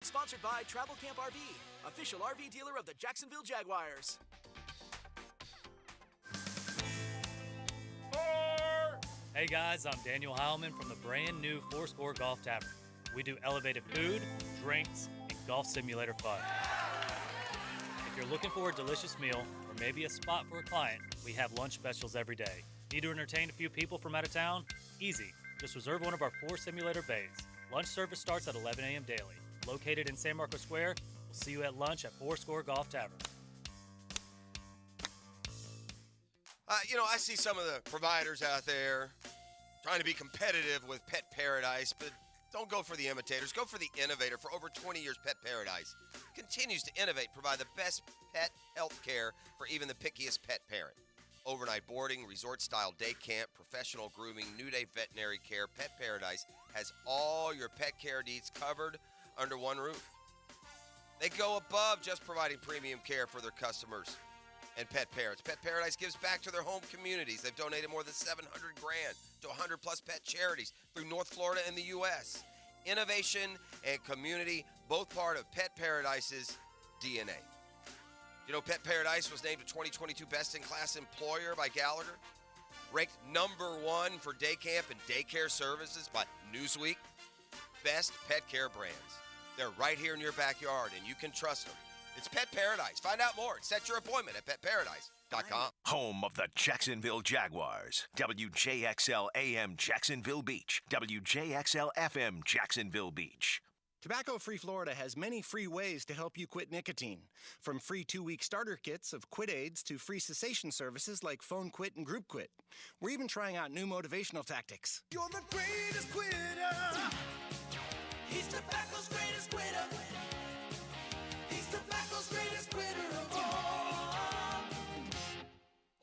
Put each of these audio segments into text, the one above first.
Sponsored by Travel Camp RV, official RV dealer of the Jacksonville Jaguars. Hey guys, I'm Daniel Heilman from the brand new Fourscore Golf Tavern. We do elevated food, drinks, and golf simulator fun. If you're looking for a delicious meal or maybe a spot for a client, we have lunch specials every day. Need to entertain a few people from out of town? Easy. Just reserve one of our 4 simulator bays. Lunch service starts at 11 a.m. daily. Located in San Marcos Square, we'll see you at lunch at Fourscore Golf Tavern. I see some of the providers out there trying to be competitive with Pet Paradise, but don't go for the imitators. Go for the innovator. For over 20 years, Pet Paradise continues to innovate, provide the best pet health care for even the pickiest pet parent. Overnight boarding, resort-style day camp, professional grooming, new-day veterinary care. Pet Paradise has all your pet care needs covered under one roof. They go above just providing premium care for their customers and pet parents. Pet Paradise gives back to their home communities. They've donated more than $700,000 to 100+ pet charities through North Florida and the U.S. Innovation and community, both part of Pet Paradise's DNA. You know, Pet Paradise was named a 2022 Best-in-Class Employer by Gallagher, ranked #1 for day camp and daycare services by Newsweek. Best pet care brands. They're right here in your backyard, and you can trust them. It's Pet Paradise. Find out more. Set your appointment at petparadise.com. Home of the Jacksonville Jaguars. WJXL AM Jacksonville Beach. WJXL FM Jacksonville Beach. Tobacco-Free Florida has many free ways to help you quit nicotine. From free 2-week starter kits of quit aids to free cessation services like Phone Quit and Group Quit. We're even trying out new motivational tactics. You're the greatest quitter. He's tobacco's greatest quitter. He's tobacco's greatest quitter of all.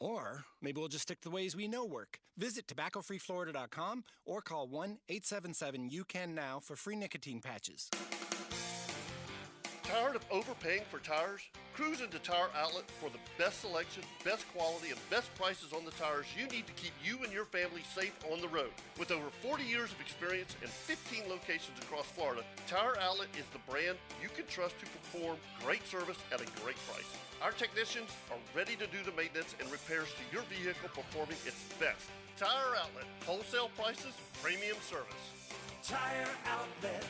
Or maybe we'll just stick to the ways we know work. Visit tobaccofreeflorida.com or call 1-877-YOU-CAN-NOW for free nicotine patches. Tired of overpaying for tires? Cruise into Tire Outlet for the best selection, best quality, and best prices on the tires you need to keep you and your family safe on the road. With over 40 years of experience and 15 locations across Florida, Tire Outlet is the brand you can trust to perform great service at a great price. Our technicians are ready to do the maintenance and repairs to your vehicle performing its best. Tire Outlet, wholesale prices, premium service. Tire Outlet.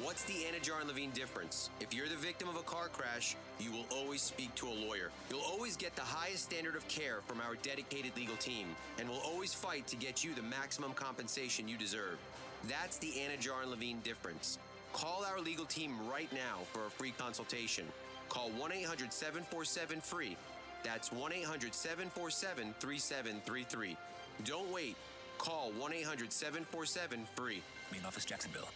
What's the Anna Jar and Levine difference? If you're the victim of a car crash, you will always speak to a lawyer. You'll always get the highest standard of care from our dedicated legal team, and we'll always fight to get you the maximum compensation you deserve. That's the Anna Jar and Levine difference. Call our legal team right now for a free consultation. Call 1-800-747-FREE. That's 1-800-747-3733. Don't wait. Call 1-800-747-FREE. Main office, Jacksonville.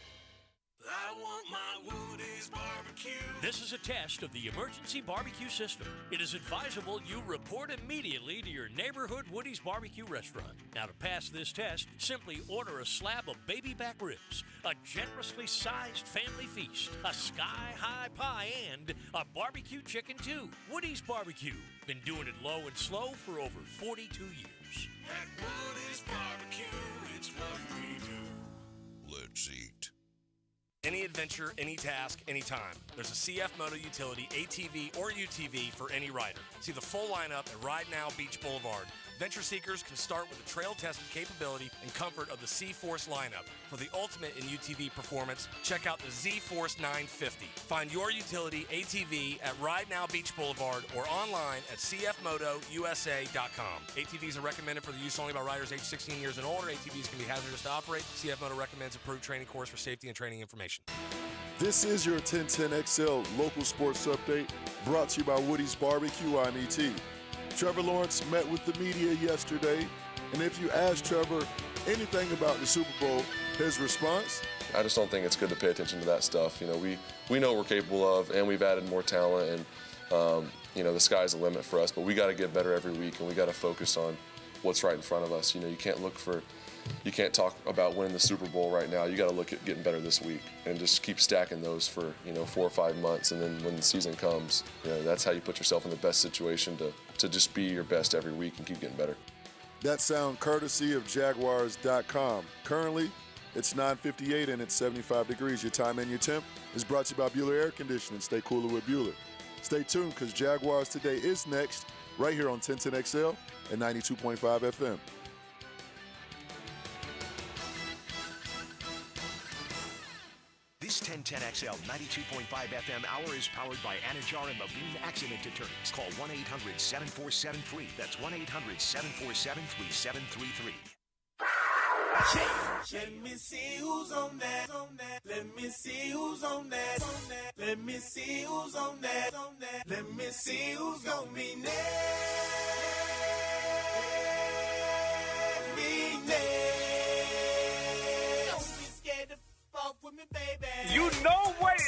I want my Woody's barbecue. This is a test of the emergency barbecue system. It is advisable you report immediately to your neighborhood Woody's barbecue restaurant. Now, to pass this test, simply order a slab of baby back ribs, a generously sized family feast, a sky-high pie, and a barbecue chicken too. Woody's Barbecue. Been doing it low and slow for over 42 years. At Woody's Barbecue, it's what we do. Let's eat. Any adventure, any task, anytime. There's a CF Moto Utility ATV or UTV for any rider. See the full lineup at Ride Now Beach Boulevard. Adventure seekers can start with the trail-tested capability and comfort of the C-Force lineup. For the ultimate in UTV performance, check out the Z-Force 950. Find your utility ATV at Ride Now Beach Boulevard or online at cfmotousa.com. ATVs are recommended for the use only by riders age 16 years and older. ATVs can be hazardous to operate. CF Moto recommends approved training course for safety and training information. This is your 1010XL local sports update brought to you by Woody's Barbecue. I'm E.T. Trevor Lawrence met with the media yesterday, and if you ask Trevor anything about the Super Bowl, his response? I just don't think it's good to pay attention to that stuff. You know, we know what we're capable of, and we've added more talent, and the sky's the limit for us. But we got to get better every week, and we got to focus on what's right in front of us. You know, you can't talk about winning the Super Bowl right now. You got to look at getting better this week, and just keep stacking those for 4 or 5 months, and then when the season comes, that's how you put yourself in the best situation to just be your best every week and keep getting better. That sound courtesy of Jaguars.com. Currently, It's 9:58 and it's 75 degrees. Your time and your temp is brought to you by Bueller Air Conditioning. Stay cooler with Bueller. Stay tuned because Jaguars Today is next right here on 1010XL and 92.5 FM. This 1010XL 92.5 FM hour is powered by Anajar and Levine Accident Attorneys. Call 1-800-747-FREE. That's 1-800-747-3733. Let me see who's on that. Let me see who's on that. Let me see who's on that. Let me see who's gonna be next. Don't be scared to fuck with me, baby. You know what it is.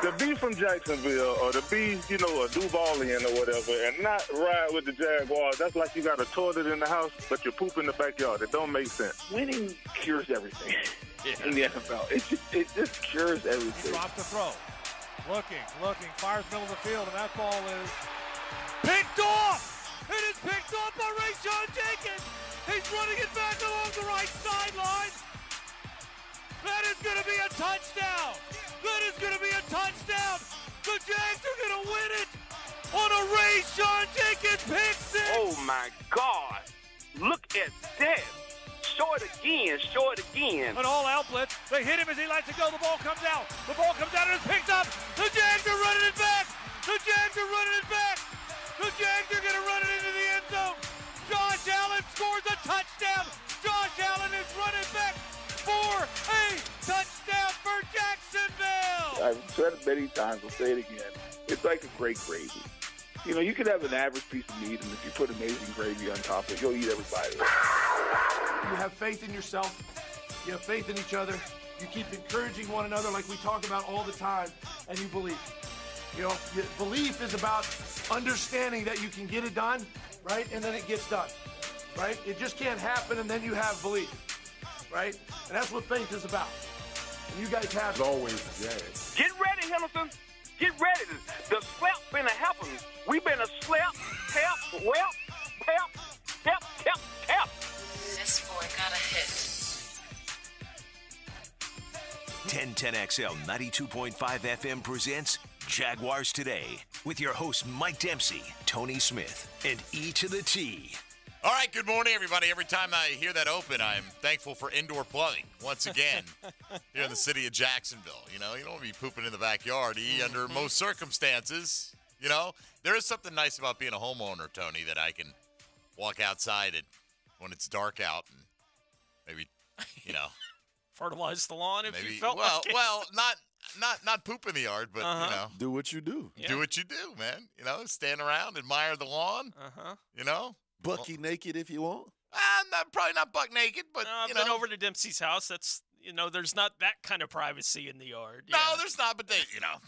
To be from Jacksonville or to be, a Duvalian or whatever and not ride with the Jaguars, that's like you got a toilet in the house, but you poop in the backyard. It don't make sense. Winning cures everything in the NFL. It just cures everything. Drops the throw. Looking, fires middle of the field, and that ball is picked off! It is picked off by Rayshawn Jenkins! He's running it back along the right sideline! That is going to be a touchdown! That is going to be a touchdown! The Jags are going to win it on a Rayshawn Jenkins pick six! Oh, my God! Look at that! Show it again. An all-out blitz. They hit him as he likes to go. The ball comes out. And it's picked up. The Jags are running it back. The Jags are going to run it into the end zone. Josh Allen scores a touchdown. Josh Allen is running back for a touchdown for Jacksonville. I've said it many times. I'll say it again. It's like a great gravy. You can have an average piece of meat, and if you put amazing gravy on top of it, you'll eat every bite of it. You have faith in yourself. You have faith in each other. You keep encouraging one another like we talk about all the time, and you believe. Belief is about understanding that you can get it done, right? And then it gets done, right? It just can't happen, and then you have belief, right? And that's what faith is about. And you guys have always Jags. Get ready, Henderson. Get ready. The slap finna happen. We been a slap, tap, rap, tap. This boy got a hit. 1010XL 92.5 FM presents Jaguars Today with your hosts Mike Dempsey, Tony Smith, and E to the T. All right, good morning, everybody. Every time I hear that open, I'm thankful for indoor plumbing once again here in the city of Jacksonville. You don't want to be pooping in the backyard under most circumstances. There is something nice about being a homeowner, Tony, that I can walk outside when it's dark out and maybe, fertilize the lawn if you felt well, like it. Well, not poop in the yard, but, do what you do. Yeah. Do what you do, man. Stand around, admire the lawn, Bucky naked if you want. Probably not buck naked, but, I've been over to Dempsey's house. That's, there's not that kind of privacy in the yard. No, there's not, but there's enough.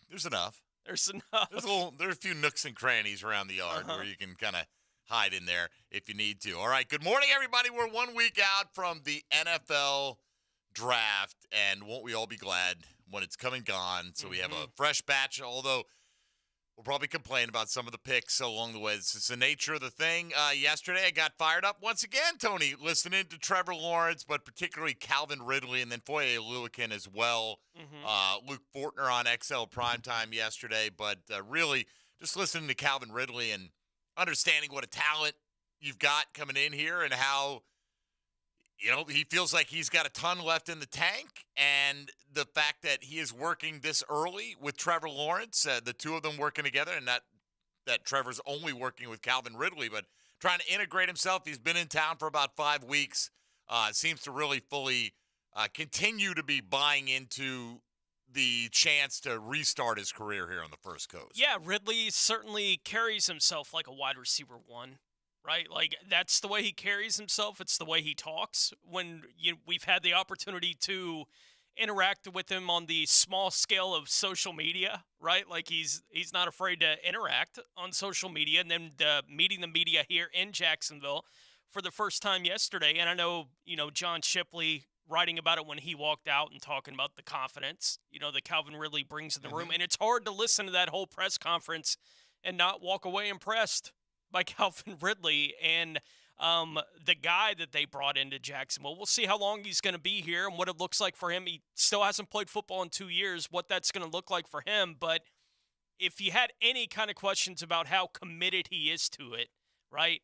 There's enough. There are a few nooks and crannies around the yard where you can kind of hide in there if you need to. All right, good morning, everybody. We're 1 week out from the NFL draft, and won't we all be glad when it's come and gone? So we have a fresh batch, although we'll probably complain about some of the picks along the way. This is the nature of the thing. Yesterday, I got fired up once again, Tony, listening to Trevor Lawrence, but particularly Calvin Ridley and then Foye Oluokun as well. Luke Fortner on XL Primetime yesterday, but really just listening to Calvin Ridley and understanding what a talent you've got coming in here and how, he feels like he's got a ton left in the tank, and the fact that he is working this early with Trevor Lawrence, the two of them working together, and that Trevor's only working with Calvin Ridley, but trying to integrate himself. He's been in town for about 5 weeks, seems to really fully continue to be buying into the chance to restart his career here on the First Coast. Yeah, Ridley certainly carries himself like a wide receiver one. Right? Like, that's the way he carries himself. It's the way he talks. When we've had the opportunity to interact with him on the small scale of social media, right? Like, he's not afraid to interact on social media, and then meeting the media here in Jacksonville for the first time yesterday. And I know, John Shipley writing about it when he walked out and talking about the confidence, that Calvin Ridley brings in the room. And it's hard to listen to that whole press conference and not walk away impressed by Calvin Ridley. And the guy that they brought into Jacksonville. We'll see how long he's going to be here and what it looks like for him. He still hasn't played football in 2 years, what that's going to look like for him. But if you had any kind of questions about how committed he is to it, right,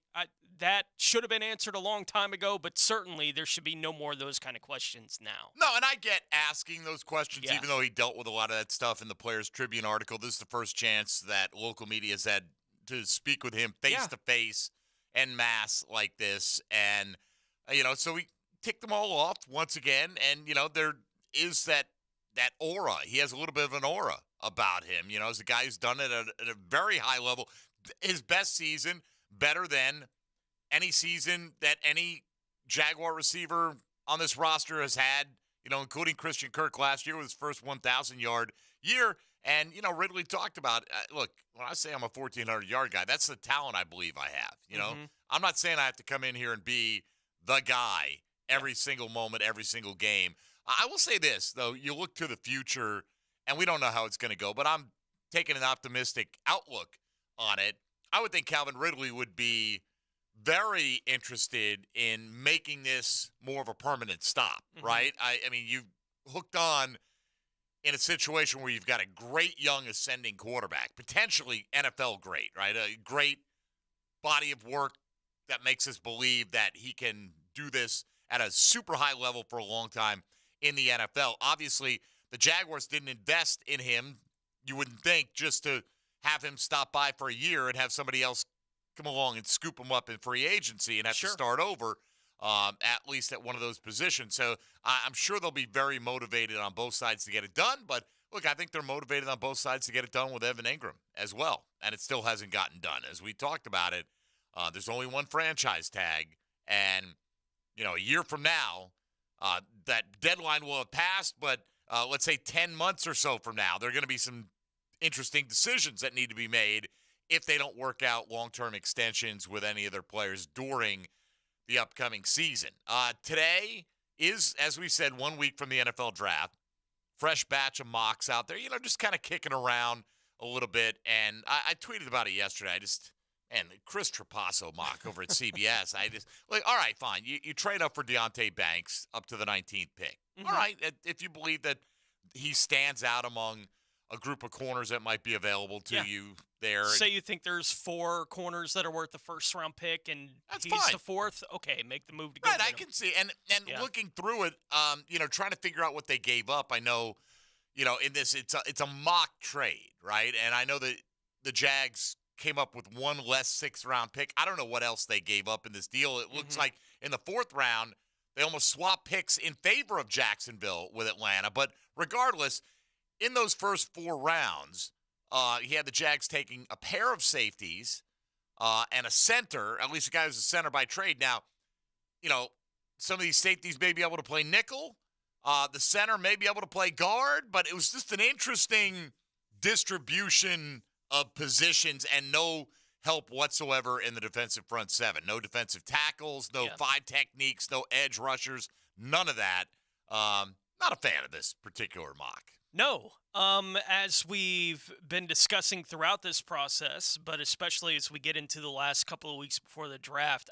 that should have been answered a long time ago, but certainly there should be no more of those kind of questions now. No, and I get asking those questions, even though he dealt with a lot of that stuff in the Players Tribune article. This is the first chance that local media has had to speak with him face-to-face en masse like this. And, so we ticked them all off once again. And, there is that aura. He has a little bit of an aura about him, as a guy who's done it at a very high level. His best season, better than any season that any Jaguar receiver on this roster has had, including Christian Kirk last year with his first 1,000-yard year. And, Ridley talked about, look, when I say I'm a 1,400-yard guy, that's the talent I believe I have. I'm not saying I have to come in here and be the guy every single moment, every single game. I will say this, though. You look to the future, and we don't know how it's going to go, but I'm taking an optimistic outlook on it. I would think Calvin Ridley would be very interested in making this more of a permanent stop, right? I mean, you've hooked on in a situation where you've got a great young ascending quarterback, potentially NFL great, right? A great body of work that makes us believe that he can do this at a super high level for a long time in the NFL. Obviously, the Jaguars didn't invest in him, you wouldn't think, just to have him stop by for a year and have somebody else come along and scoop him up in free agency and have to start over, at least at one of those positions. So I'm sure they'll be very motivated on both sides to get it done. But, look, I think they're motivated on both sides to get it done with Evan Ingram as well. And it still hasn't gotten done. As we talked about it, there's only one franchise tag. And, a year from now, that deadline will have passed. But let's say 10 months or so from now, there are going to be some interesting decisions that need to be made if they don't work out long-term extensions with any of their players during the upcoming season. Today is, as we said, 1 week from the NFL draft. Fresh batch of mocks out there, just kind of kicking around a little bit. And I tweeted about it yesterday. And Chris Trapasso mock over at CBS. All right, fine. You trade up for Deonte Banks up to the 19th pick. All right, if you believe that he stands out among a group of corners that might be available to you there. Say you think there's 4 corners that are worth the first-round pick, and he's the 4th. Okay, make the move to go. Right, I can see. And looking through it, trying to figure out what they gave up. I know, in this, it's a mock trade, right? And I know that the Jags came up with one less 6th-round pick. I don't know what else they gave up in this deal. It looks like in the 4th round, they almost swapped picks in favor of Jacksonville with Atlanta. But regardless, in those first 4 rounds, he had the Jags taking a pair of safeties and a center, at least a guy who's a center by trade. Now, some of these safeties may be able to play nickel. The center may be able to play guard, but it was just an interesting distribution of positions and no help whatsoever in the defensive front 7. No defensive tackles, no 5 techniques, no edge rushers, none of that. Not a fan of this particular mock. No. As we've been discussing throughout this process, but especially as we get into the last couple of weeks before the draft,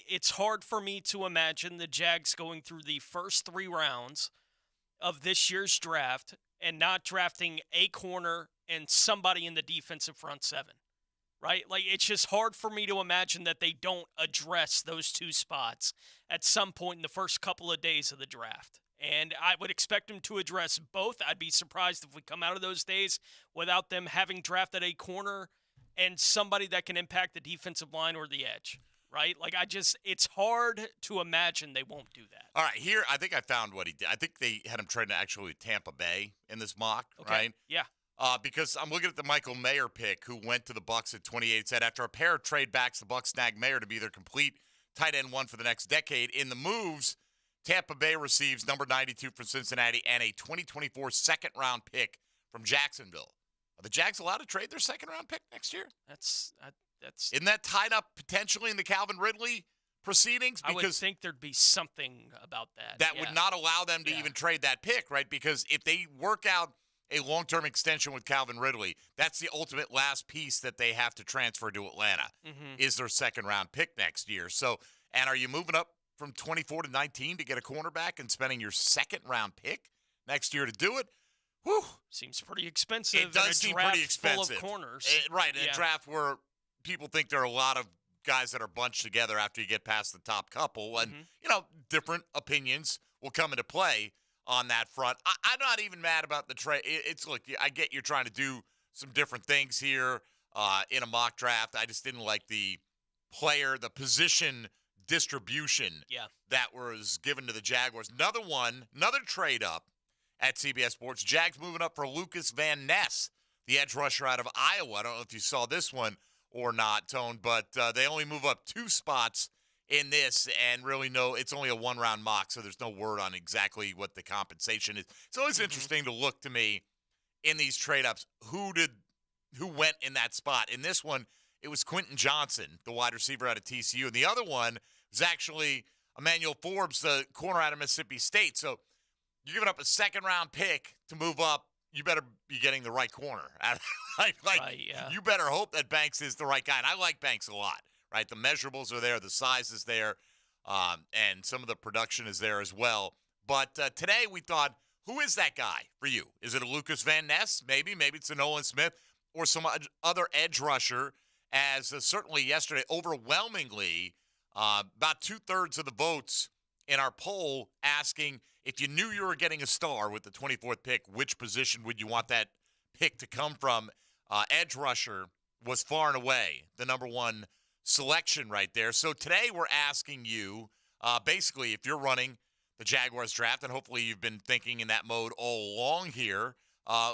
it's hard for me to imagine the Jags going through the first 3 rounds of this year's draft and not drafting a corner and somebody in the defensive front 7, right? Like, it's just hard for me to imagine that they don't address those 2 spots at some point in the first couple of days of the draft. And I would expect them to address both. I'd be surprised if we come out of those days without them having drafted a corner and somebody that can impact the defensive line or the edge, right? Like, it's hard to imagine they won't do that. All right, here, I think I found what he did. I think they had him trading actually Tampa Bay in this mock, right? Yeah. Because I'm looking at the Michael Mayer pick, who went to the Bucs at 28. Said after a pair of trade backs, the Bucs snagged Mayer to be their complete tight end 1 for the next decade. In the moves, Tampa Bay receives number 92 from Cincinnati and a 2024 second-round pick from Jacksonville. Are the Jags allowed to trade their second-round pick next year? Isn't that tied up potentially in the Calvin Ridley proceedings? Because I would think there'd be something about that. That would not allow them to even trade that pick, right? Because if they work out a long-term extension with Calvin Ridley, that's the ultimate last piece that they have to transfer to Atlanta, is their second-round pick next year. So And are you moving up from 24 to 19 to get a cornerback and spending your second-round pick next year to do it? Whew. Seems pretty expensive. It does seem pretty expensive. Full of corners. Right, in a draft where people think there are a lot of guys that are bunched together after you get past the top couple. And, different opinions will come into play on that front. I'm not even mad about the trade. Look, I get you're trying to do some different things here in a mock draft. I just didn't like the position distribution that was given to the Jaguars. Another trade up at CBS Sports. Jags moving up for Lucas Van Ness, the edge rusher out of Iowa. I don't know if you saw this one or not, Tone, but they only move up 2 spots in this, and really it's only a 1-round mock, so there's no word on exactly what the compensation is. It's always interesting to look to me in these trade-ups, who went in that spot. In this one, it was Quentin Johnson, the wide receiver out of TCU, and the other one was actually Emmanuel Forbes, the corner out of Mississippi State. So you're giving up a second-round pick to move up. You better be getting the right corner. You better hope that Banks is the right guy. And I like Banks a lot, right? The measurables are there, the size is there, and some of the production is there as well. But today we thought, who is that guy for you? Is it a Lucas Van Ness? Maybe it's a Nolan Smith or some other edge rusher, as certainly yesterday, overwhelmingly, about 2/3 of the votes in our poll asking, if you knew you were getting a star with the 24th pick, which position would you want that pick to come from? Edge rusher was far and away the number one selection right there. So today we're asking you, basically, if you're running the Jaguars draft, and hopefully you've been thinking in that mode all along here,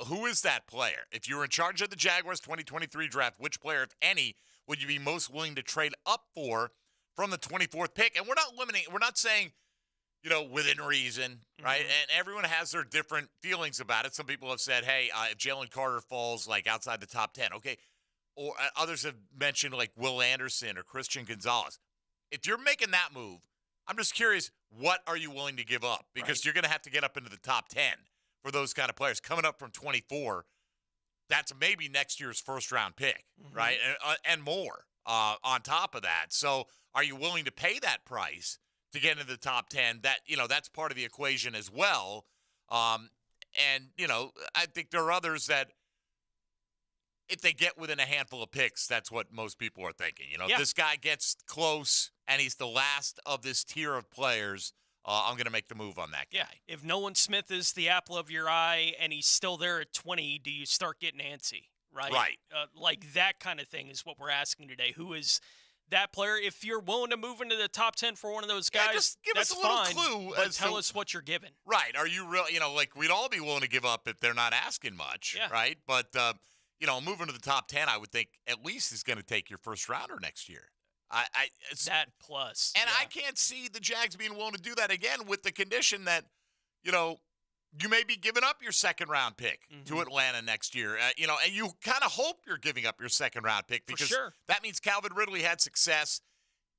who is that player? If you were in charge of the Jaguars 2023 draft, which player, if any, would you be most willing to trade up for from the 24th pick? And we're not saying, within reason, right? And everyone has their different feelings about it. Some people have said, hey, if Jalen Carter falls outside the top 10, okay. Or others have mentioned Will Anderson or Christian Gonzalez. If you're making that move, I'm just curious, what are you willing to give up? Because you're going to have to get up into the top 10 for those kind of players. Coming up from 24, that's maybe next year's first-round pick, right? And more on top of that. So are you willing to pay that price to get into the top 10? That's part of the equation as well. I think there are others that, if they get within a handful of picks, that's what most people are thinking. If this guy gets close and he's the last of this tier of players, I'm going to make the move on that guy. Yeah, if Nolan Smith is the apple of your eye and he's still there at 20, do you start getting antsy, right? Right. That kind of thing is what we're asking today. Who is that player? If you're willing to move into the top 10 for one of those guys, just give that's us a little fine, clue. But tell us what you're giving. Right. Are you real? We'd all be willing to give up if they're not asking much, right? But, moving to the top 10, I would think at least is going to take your first rounder next year. That plus. And I can't see the Jags being willing to do that again with the condition that, you may be giving up your second-round pick to Atlanta next year. And you kind of hope you're giving up your second-round pick because that means Calvin Ridley had success.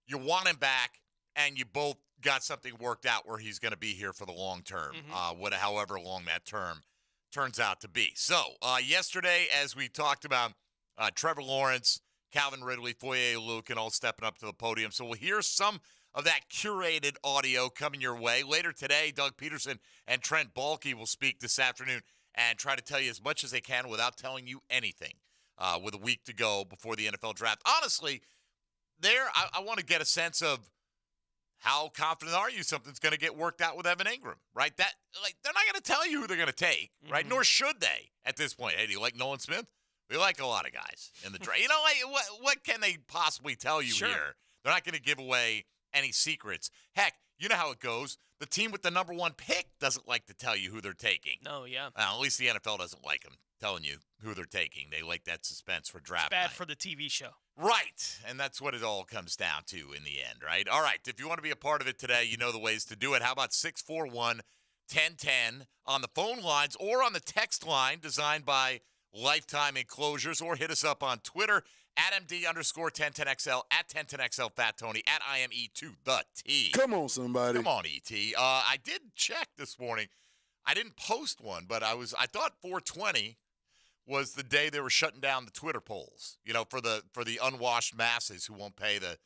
You want him back, and you both got something worked out where he's going to be here for the long term, however long that term turns out to be. So, yesterday, as we talked about, Trevor Lawrence, Calvin Ridley, Foye Oluokun all stepping up to the podium. So we'll hear some of that curated audio coming your way. Later today, Doug Peterson and Trent Baalke will speak this afternoon and try to tell you as much as they can without telling you anything with a week to go before the NFL draft. Honestly, I want to get a sense of how confident are you something's going to get worked out with Evan Ingram, right? They're not going to tell you who they're going to take, right? Nor should they at this point. Hey, do you like Nolan Smith? We like a lot of guys in the draft. What can they possibly tell you here? They're not going to give away any secrets. Heck, you know how it goes. The team with the number one pick doesn't like to tell you who they're taking. No, yeah. At least the NFL doesn't like them telling you who they're taking. They like that suspense for draft Bad night. for the TV show. Right, and that's what it all comes down to in the end, right? All right, if you want to be a part of it today, you know the ways to do it. How about 641-1010 on the phone lines or on the text line designed by Lifetime Enclosures, or hit us up on Twitter at MD_1010XL, at 1010XL Fat Tony, at IME to the T. Come on, somebody. Come on, ET. I did check this morning. I didn't post one, but I thought 420 was the day they were shutting down the Twitter polls, for the unwashed masses who won't pay the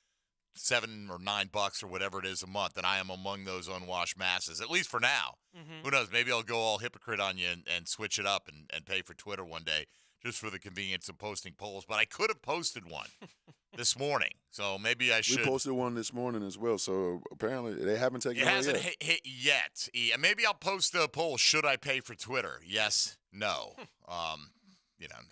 $7 or $9 or whatever it is a month, and I am among those unwashed masses, at least for now. Mhm. Who knows? Maybe I'll go all hypocrite on you and switch it up and pay for Twitter one day just for the convenience of posting polls. But I could have posted one this morning, so maybe I should. We posted one this morning as well, so apparently they haven't taken It it hasn't yet. hit yet. And maybe I'll post a poll. Should I pay for Twitter? Yes, no.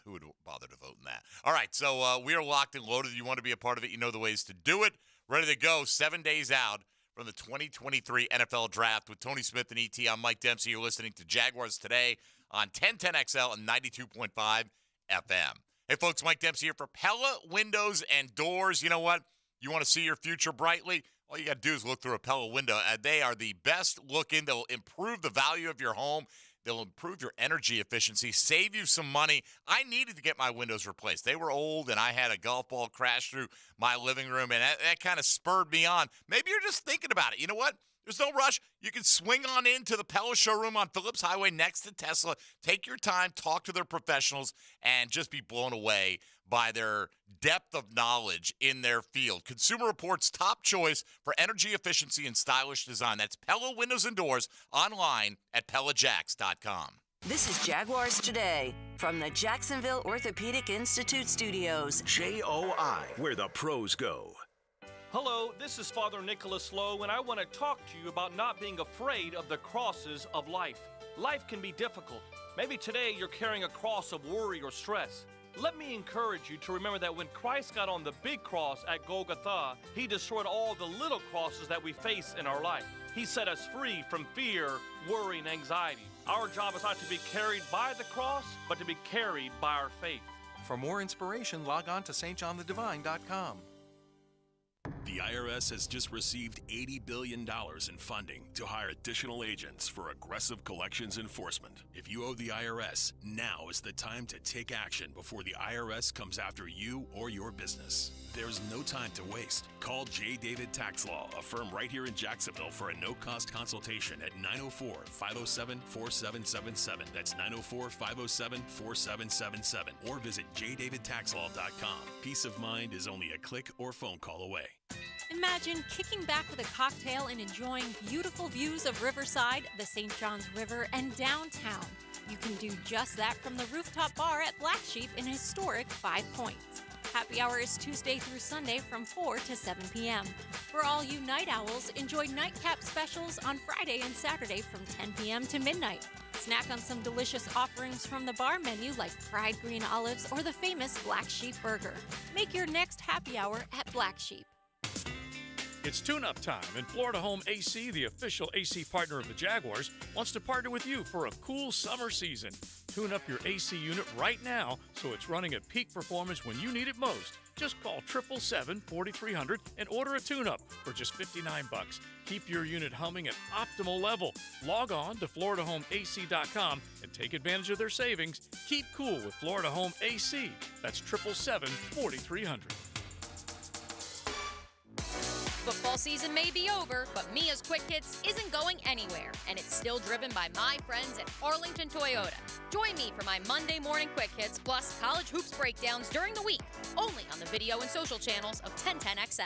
Who would bother to vote in that? All right, so we are locked and loaded. You want to be a part of it, you know the ways to do it. Ready to go 7 days out from the 2023 NFL Draft with Tony Smith and ET. I'm Mike Dempsey. You're listening to Jaguars Today on 1010XL and 92.5 FM. Hey, folks, Mike Dempsey here for Pella Windows and Doors. You know what? You want to see your future brightly? All you got to do is look through a Pella window. They are the best looking. They'll improve the value of your home. They'll improve your energy efficiency, save you some money. I needed to get my windows replaced. They were old, and I had a golf ball crash through my living room, and that kind of spurred me on. Maybe you're just thinking about it. You know what? There's no rush. You can swing on into the Pella showroom on Phillips Highway next to Tesla. Take your time, talk to their professionals, and just be blown away by their depth of knowledge in their field. Consumer Reports' top choice for energy efficiency and stylish design. That's Pella Windows and Doors, online at PellaJacks.com. This is Jaguars Today from the Jacksonville Orthopedic Institute Studios. JOI, where the pros go. Hello, this is Father Nicholas Lowe, and I want to talk to you about not being afraid of the crosses of life. Life can be difficult. Maybe today you're carrying a cross of worry or stress. Let me encourage you to remember that when Christ got on the big cross at Golgotha, he destroyed all the little crosses that we face in our life. He set us free from fear, worry, and anxiety. Our job is not to be carried by the cross, but to be carried by our faith. For more inspiration, log on to stjohnthedivine.com. The IRS has just received $80 billion in funding to hire additional agents for aggressive collections enforcement. If you owe the IRS, now is the time to take action before the IRS comes after you or your business. There's no time to waste. Call J. David Tax Law, a firm right here in Jacksonville, for a no-cost consultation at 904-507-4777. That's 904-507-4777. Or visit jdavidtaxlaw.com. Peace of mind is only a click or phone call away. Imagine kicking back with a cocktail and enjoying beautiful views of Riverside, the St. Johns River, and downtown. You can do just that from the rooftop bar at Black Sheep in historic 5 Points. Happy hour is Tuesday through Sunday from 4 to 7 p.m. For all you night owls, enjoy nightcap specials on Friday and Saturday from 10 p.m. to midnight. Snack on some delicious offerings from the bar menu like fried green olives or the famous Black Sheep Burger. Make your next happy hour at Black Sheep. It's tune-up time, and Florida Home AC, the official AC partner of the Jaguars, wants to partner with you for a cool summer season. Tune up your AC unit right now so it's running at peak performance when you need it most. Just call 777-4300 and order a tune-up for just $59. Keep your unit humming at optimal level. Log on to FloridaHomeAC.com and take advantage of their savings. Keep cool with Florida Home AC. That's 777-4300. Football season may be over, but Mia's Quick Hits isn't going anywhere, and it's still driven by my friends at Arlington Toyota. Join me for my Monday morning Quick Hits plus college hoops breakdowns during the week, only on the video and social channels of 1010XL.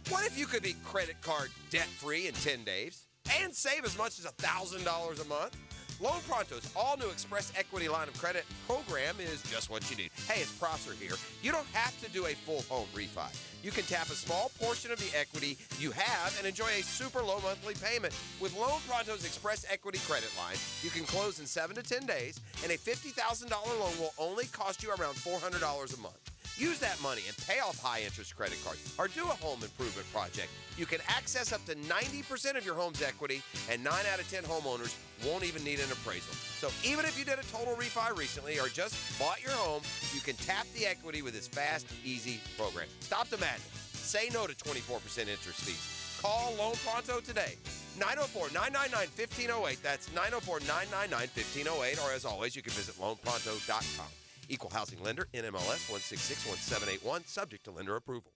What if you could be credit card debt-free in 10 days and save as much as $1,000 a month? Loan Pronto's all-new Express Equity Line of Credit program is just what you need. Hey, it's Prosser here. You don't have to do a full home refi. You can tap a small portion of the equity you have and enjoy a super low monthly payment. With Loan Pronto's Express Equity Credit Line, you can close in 7 to 10 days, and a $50,000 loan will only cost you around $400 a month. Use that money and pay off high-interest credit cards or do a home improvement project. You can access up to 90% of your home's equity, and 9 out of 10 homeowners won't even need an appraisal. So even if you did a total refi recently or just bought your home, you can tap the equity with this fast, easy program. Stop the madness. Say no to 24% interest fees. Call Loan Pronto today. 904-999-1508. That's 904-999-1508. Or as always, you can visit loanpronto.com. Equal housing lender, NMLS 1661781, subject to lender approval.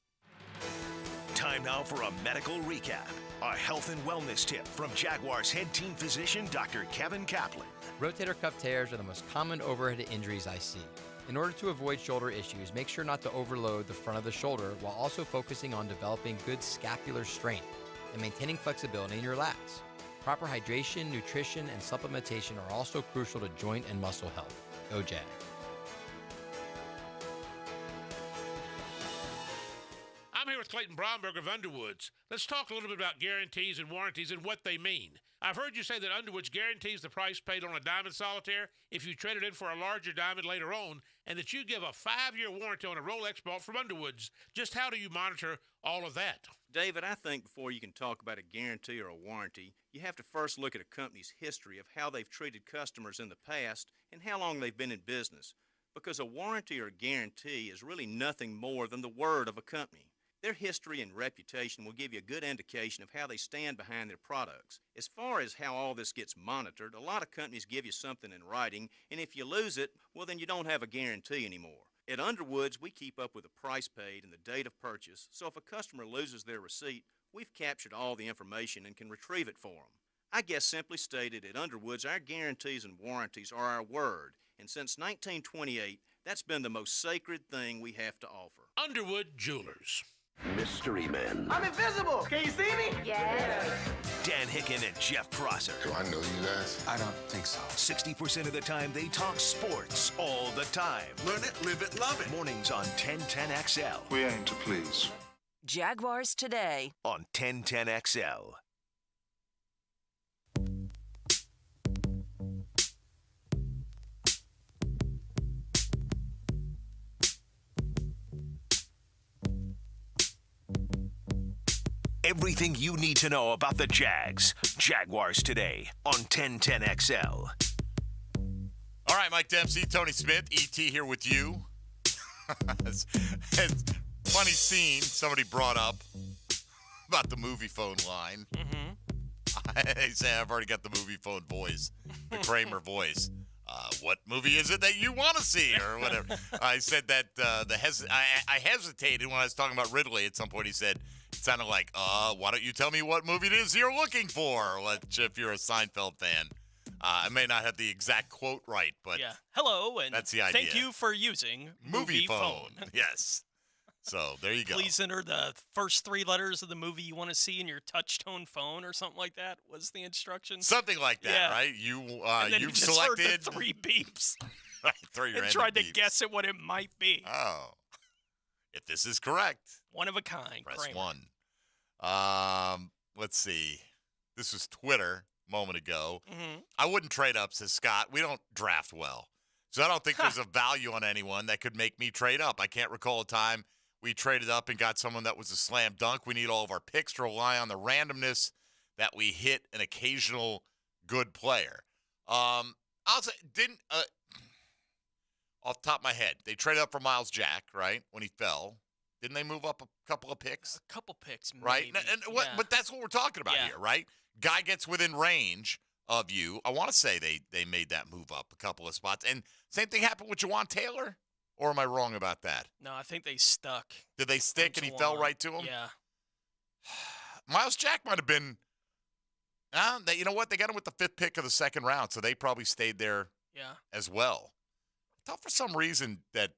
Time now for a medical recap. A health and wellness tip from Jaguars head team physician, Dr. Kevin Kaplan. Rotator cuff tears are the most common overhead injuries I see. In order to avoid shoulder issues, make sure not to overload the front of the shoulder while also focusing on developing good scapular strength and maintaining flexibility in your lats. Proper hydration, nutrition, and supplementation are also crucial to joint and muscle health. Go Jag. I'm here with Clayton Bromberg of Underwoods. Let's talk a little bit about guarantees and warranties and what they mean. I've heard you say that Underwoods guarantees the price paid on a diamond solitaire if you trade it in for a larger diamond later on, and that you give a 5-year warranty on a Rolex bought from Underwoods. Just how do you monitor all of that? David, I think before you can talk about a guarantee or a warranty, you have to first look at a company's history of how they've treated customers in the past and how long they've been in business. Because a warranty or a guarantee is really nothing more than the word of a company. Their history and reputation will give you a good indication of how they stand behind their products. As far as how all this gets monitored, a lot of companies give you something in writing, and if you lose it, well, then you don't have a guarantee anymore. At Underwoods, we keep up with the price paid and the date of purchase, so if a customer loses their receipt, we've captured all the information and can retrieve it for them. I guess simply stated, at Underwoods, our guarantees and warranties are our word, and since 1928, that's been the most sacred thing we have to offer. Underwood Jewelers. Mystery Men. I'm invisible. Can you see me? Yes. Dan Hicken and Jeff Prosser. Do I know you guys? I don't think so. 60% of the time, they talk sports all the time. Learn it, live it, love it. Mornings on 1010XL. We aim to please. Jaguars Today on 1010XL. Everything you need to know about the Jags. Jaguars Today on 1010XL. All right, Mike Dempsey, Tony Smith, ET here with you. it's funny scene somebody brought up about the movie phone line. I say I've already got the movie phone voice, the Kramer voice. What movie is it that you want to see or whatever? I said that I hesitated when I was talking about Ridley. At some point he said, it sounded like, why don't you tell me what movie it is you're looking for? Which, if you're a Seinfeld fan, I may not have the exact quote right, but yeah. Hello, and that's the idea. Thank you for using movie phone. Yes. So there you go. Please enter the first 3 letters of the movie you want to see in your touch-tone phone or something like that was the instruction. Something like that, yeah. Right? And then you've just selected heard the 3 beeps. Right, 3 and random tried to beeps. guess at what it might be. Oh. If this is correct. One of a kind. Press Kramer. 1. Let's see. This was Twitter a moment ago. Mm-hmm. I wouldn't trade up, says Scott. We don't draft well. So I don't think there's a value on anyone that could make me trade up. I can't recall a time we traded up and got someone that was a slam dunk. We need all of our picks to rely on the randomness that we hit an occasional good player. I'll say, off the top of my head, they traded up for Miles Jack, right, when he fell. Didn't they move up a couple of picks? A couple picks, maybe. Right? Yeah. But that's what we're talking about here, right? Guy gets within range of you. I want to say they made that move up a couple of spots. And same thing happened with Juwan Taylor? Or am I wrong about that? No, I think they stuck. Did they stick and he fell right to him? Yeah. Miles Jack might have been you know what? They got him with the 5th pick of the 2nd round, so they probably stayed there as well. I thought for some reason that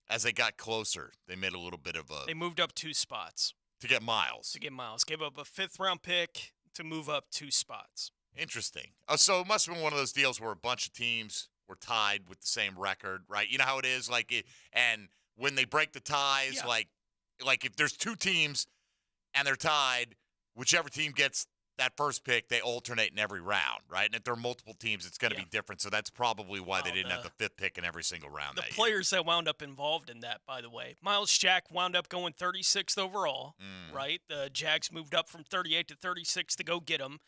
as they got closer, they made a little bit of a... They moved up 2 spots. To get Miles. Gave up a 5th-round pick to move up 2 spots. Interesting. So it must have been one of those deals where a bunch of teams were tied with the same record, right? You know how it is? And when they break the ties, like if there's 2 teams and they're tied, whichever team gets that first pick, they alternate in every round, right? And if there are multiple teams, it's going to be different. So that's probably why they didn't have the 5th pick in every single round. The players that wound up involved in that, by the way. Miles Jack wound up going 36th overall, right? The Jags moved up from 38 to 36 to go get him.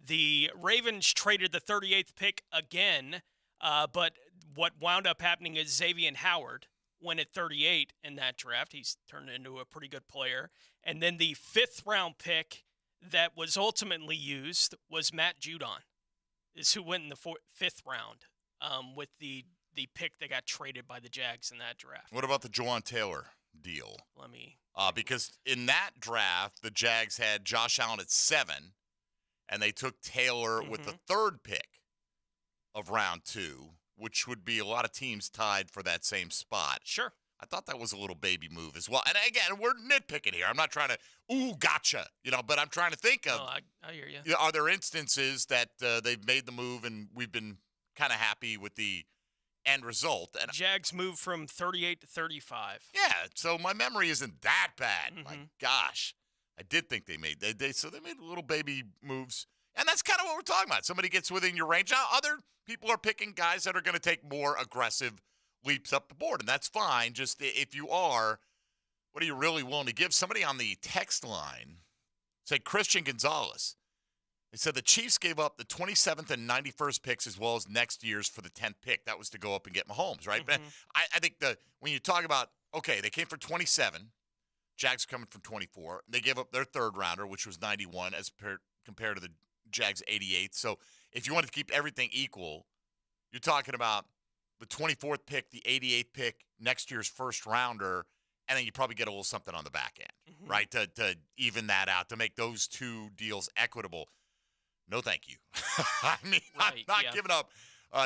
The Ravens traded the 38th pick again, but what wound up happening is Xavier Howard went at 38 in that draft. He's turned into a pretty good player. And then the 5th-round pick that was ultimately used was Matt Judon, is who went in the 5th round with the pick that got traded by the Jags in that draft. What about the Juwan Taylor deal? Let me... because in that draft, the Jags had Josh Allen at 7, and they took Taylor with the 3rd pick of round 2, which would be a lot of teams tied for that same spot. Sure. I thought that was a little baby move as well. And again, we're nitpicking here. I'm not trying to, gotcha, but I'm trying to think of. No, I hear you. Are there instances that they've made the move and we've been kind of happy with the end result? And Jags moved from 38 to 35. yeah, so my memory isn't that bad. Mm-hmm. My gosh, I did think they made they made little baby moves, and that's kind of what we're talking about. Somebody gets within your range. Now, other people are picking guys that are going to take more aggressive leaps up the board, and that's fine. Just if you are, what are you really willing to give? Somebody on the text line said Christian Gonzalez. They said the Chiefs gave up the 27th and 91st picks as well as next year's for the 10th pick. That was to go up and get Mahomes, right? But I think when you talk about, okay, they came for 27. Jags coming from 24. They gave up their third rounder, which was 91, as compared to the Jags 88. So if you want to keep everything equal, you're talking about the 24th pick, the 88th pick, next year's first rounder, and then you probably get a little something on the back end, right, to even that out, to make those two deals equitable. No, thank you. I mean, I'm not giving up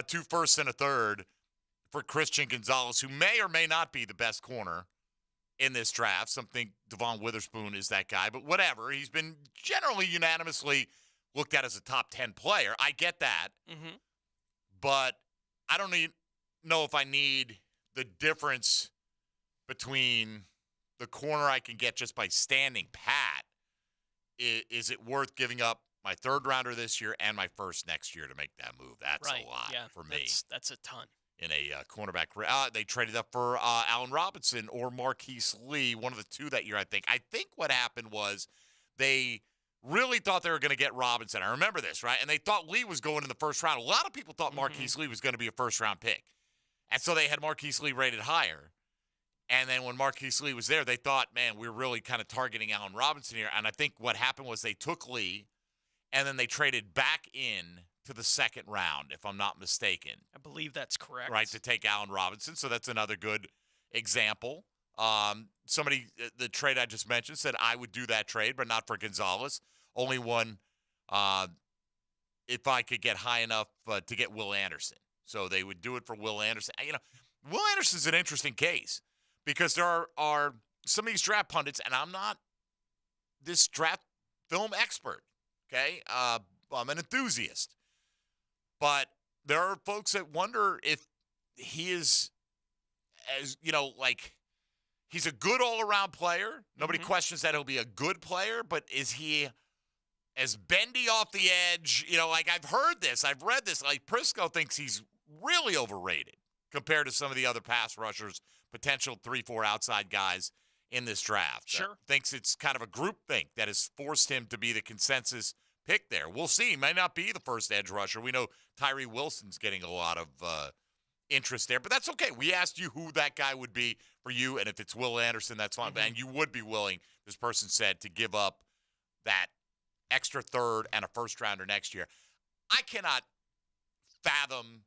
2 firsts and a third for Christian Gonzalez, who may or may not be the best corner in this draft. Some think Devon Witherspoon is that guy, but whatever. He's been generally unanimously looked at as a top 10 player. I get that, but I don't know if I need the difference between the corner I can get just by standing pat. Is it worth giving up my third rounder this year and my first next year to make that move? That's a lot for me. That's a ton. In a cornerback. They traded up for Allen Robinson or Marquise Lee, one of the two that year, I think. I think what happened was they really thought they were going to get Robinson. I remember this, right? And they thought Lee was going in the first round. A lot of people thought Marquise Lee was going to be a first-round pick. And so they had Marquise Lee rated higher. And then when Marquise Lee was there, they thought, man, we're really kind of targeting Allen Robinson here. And I think what happened was they took Lee, and then they traded back in to the second round, if I'm not mistaken. I believe that's correct. Right, to take Allen Robinson. So that's another good example. Somebody, the trade I just mentioned, said I would do that trade, but not for Gonzalez. Only one if I could get high enough to get Will Anderson. So they would do it for Will Anderson. Will Anderson's an interesting case because there are some of these draft pundits, and I'm not this draft film expert, okay? I'm an enthusiast. But there are folks that wonder if he is, as he's a good all-around player. Nobody questions that he'll be a good player, but is he as bendy off the edge? I've heard this. I've read this. Prisco thinks he's really overrated compared to some of the other pass rushers, potential 3-4 outside guys in this draft. Sure. Thinks it's kind of a groupthink that has forced him to be the consensus pick there. We'll see. He may not be the first edge rusher. We know Tyree Wilson's getting a lot of interest there, but that's okay. We asked you who that guy would be for you, and if it's Will Anderson, that's fine. And you would be willing, this person said, to give up that extra third and a first-rounder next year. I cannot fathom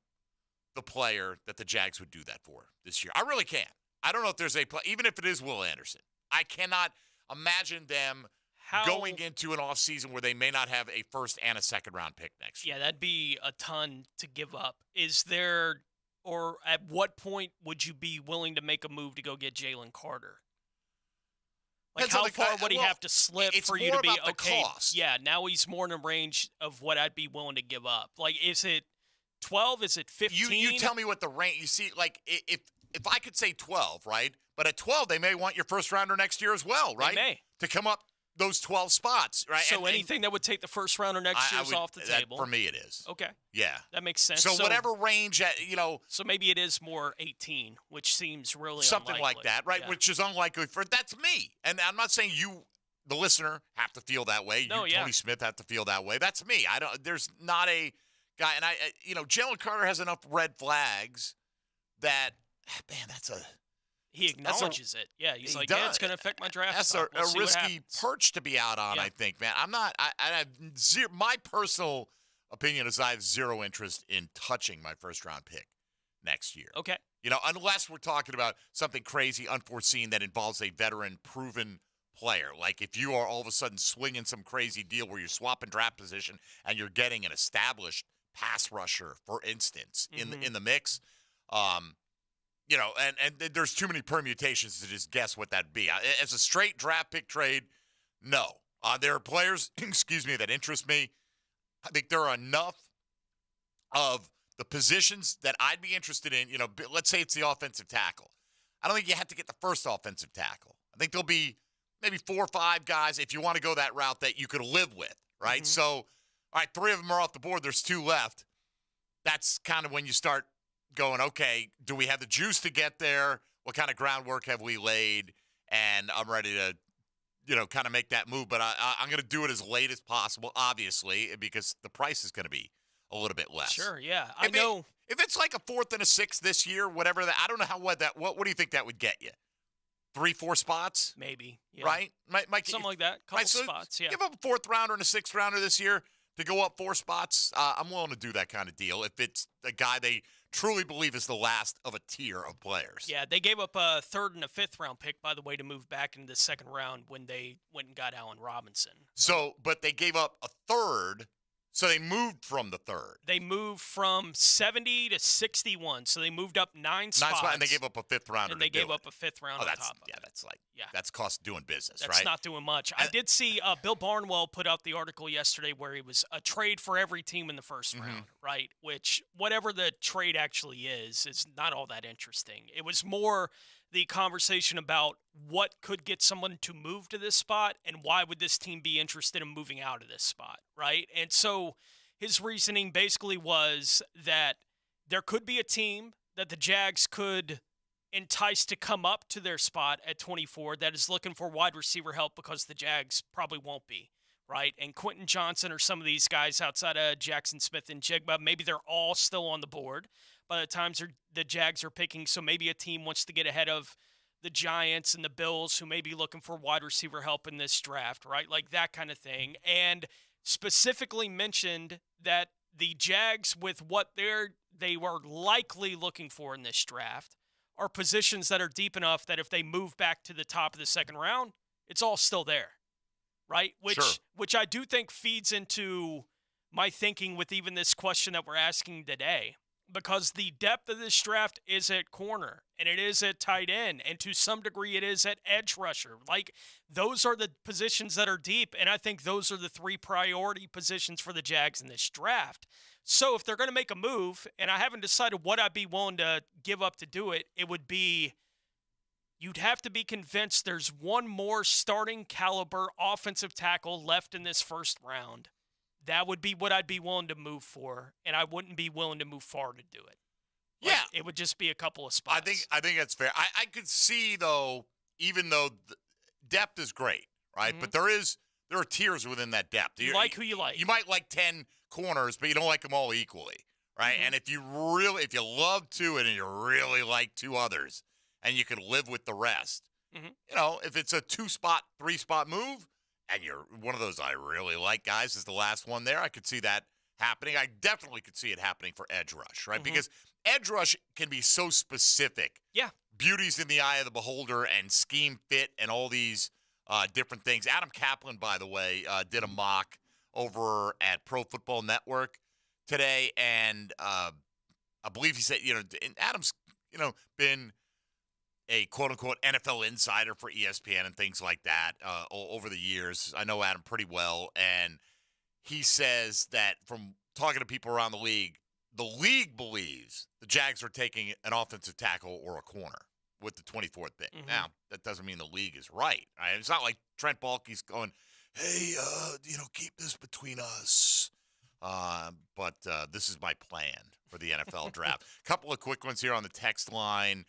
the player that the Jags would do that for this year. I really can't. I don't know if there's a play, even if it is Will Anderson. I cannot imagine them going into an offseason where they may not have a first and a second-round pick next year. Yeah, that'd be a ton to give up. Is there, or at what point would you be willing to make a move to go get Jalen Carter? How far would he have to slip for you to be okay? Cost. Yeah, now he's more in the range of what I'd be willing to give up. Is it 12? Is it 15? You tell me what the range. You see, if I could say 12, right? But at 12, they may want your first rounder next year as well, right? They may. To come up those 12 spots, right? So anything that would take the first rounder next year is off the table. For me, it is. Okay. Yeah. That makes sense. So whatever range, So maybe it is more 18, which seems really something unlikely. like that, right? Yeah. Which is unlikely that's me. And I'm not saying you, the listener, have to feel that way. No, Tony Smith, have to feel that way. That's me. There's not a guy, and Jalen Carter has enough red flags that, man, that's a. He acknowledges it. Yeah, he's like, does. yeah, it's going to affect my draft. That's stock. a risky perch to be out on, Yeah. I think, man. I'm not. I have zero. My personal opinion is I have zero interest in touching my first-round pick next year. Okay. Unless we're talking about something crazy, unforeseen that involves a veteran, proven player. Like if you are all of a sudden swinging some crazy deal where you're swapping draft position and you're getting an established pass rusher, for instance, in the mix. And there's too many permutations to just guess what that'd be. As a straight draft pick trade, no. There are players, that interest me. I think there are enough of the positions that I'd be interested in. Let's say it's the offensive tackle. I don't think you have to get the first offensive tackle. I think there'll be maybe 4 or 5 guys, if you want to go that route, that you could live with, right? So, all right, 3 of them are off the board. There's 2 left. That's kind of when you start going, okay, do we have the juice to get there? What kind of groundwork have we laid? And I'm ready to, kind of make that move. But I'm going to do it as late as possible, obviously, because the price is going to be a little bit less. Sure, yeah. If it's like a 4th and a 6th this year, whatever that, I don't know what do you think that would get you? 3, 4 spots? Maybe. Yeah. Right? Something like that. Couple spots, yeah. Give up a 4th rounder and a 6th rounder this year to go up 4 spots. I'm willing to do that kind of deal if it's a guy they truly believe is the last of a tier of players. Yeah, they gave up a 3rd and a 5th round pick, by the way, to move back into the 2nd round when they went and got Allen Robinson. So, but they gave up a 3rd. So they moved from the 3rd. They moved from 70 to 61. So they moved up 9 spots. And they gave up a 5th rounder. And they gave up a 5th round on top of it. That's cost doing business, That's right? not doing much. I did see Bill Barnwell put out the article yesterday where he was a trade for every team in the 1st round, right? Which, whatever the trade actually is not all that interesting. It was more the conversation about what could get someone to move to this spot and why would this team be interested in moving out of this spot, right? And so his reasoning basically was that there could be a team that the Jags could entice to come up to their spot at 24 that is looking for wide receiver help because the Jags probably won't be, right? And Quentin Johnson or some of these guys outside of Jackson Smith and Jigba, maybe they're all still on the board by the time the Jags are picking. So maybe a team wants to get ahead of the Giants and the Bills who may be looking for wide receiver help in this draft, right? Like that kind of thing. And specifically mentioned that the Jags, with what they were likely looking for in this draft, are positions that are deep enough that if they move back to the top of the 2nd round, it's all still there, right? Which I do think feeds into my thinking with even this question that we're asking today. Because the depth of this draft is at corner, and it is at tight end, and to some degree it is at edge rusher. Like, those are the positions that are deep, and I think those are the 3 priority positions for the Jags in this draft. So if they're going to make a move, and I haven't decided what I'd be willing to give up to do it, it would be you'd have to be convinced there's one more starting caliber offensive tackle left in this 1st round. That would be what I'd be willing to move for, and I wouldn't be willing to move far to do it. Like, it would just be a couple of spots. I think that's fair. I could see, though, even though depth is great, right? But there are tiers within that depth. You like who you like. You might like 10 corners, but you don't like them all equally, right? And if you love 2 and you really like 2 others, and you can live with the rest, if it's a 2-spot, 3-spot move, and you're one of those I really like guys is the last one there, I could see that happening. I definitely could see it happening for edge rush, right? Because edge rush can be so specific. Yeah. Beauty's in the eye of the beholder and scheme fit and all these different things. Adam Kaplan, by the way, did a mock over at Pro Football Network today, and I believe he said, and Adam's, been a quote-unquote NFL insider for ESPN and things like that over the years. I know Adam pretty well, and he says that from talking to people around the league believes the Jags are taking an offensive tackle or a corner with the 24th pick. Now, that doesn't mean the league is right. It's not like Trent Baalke's going, hey, keep this between us. But this is my plan for the NFL draft. Couple of quick ones here on the text line.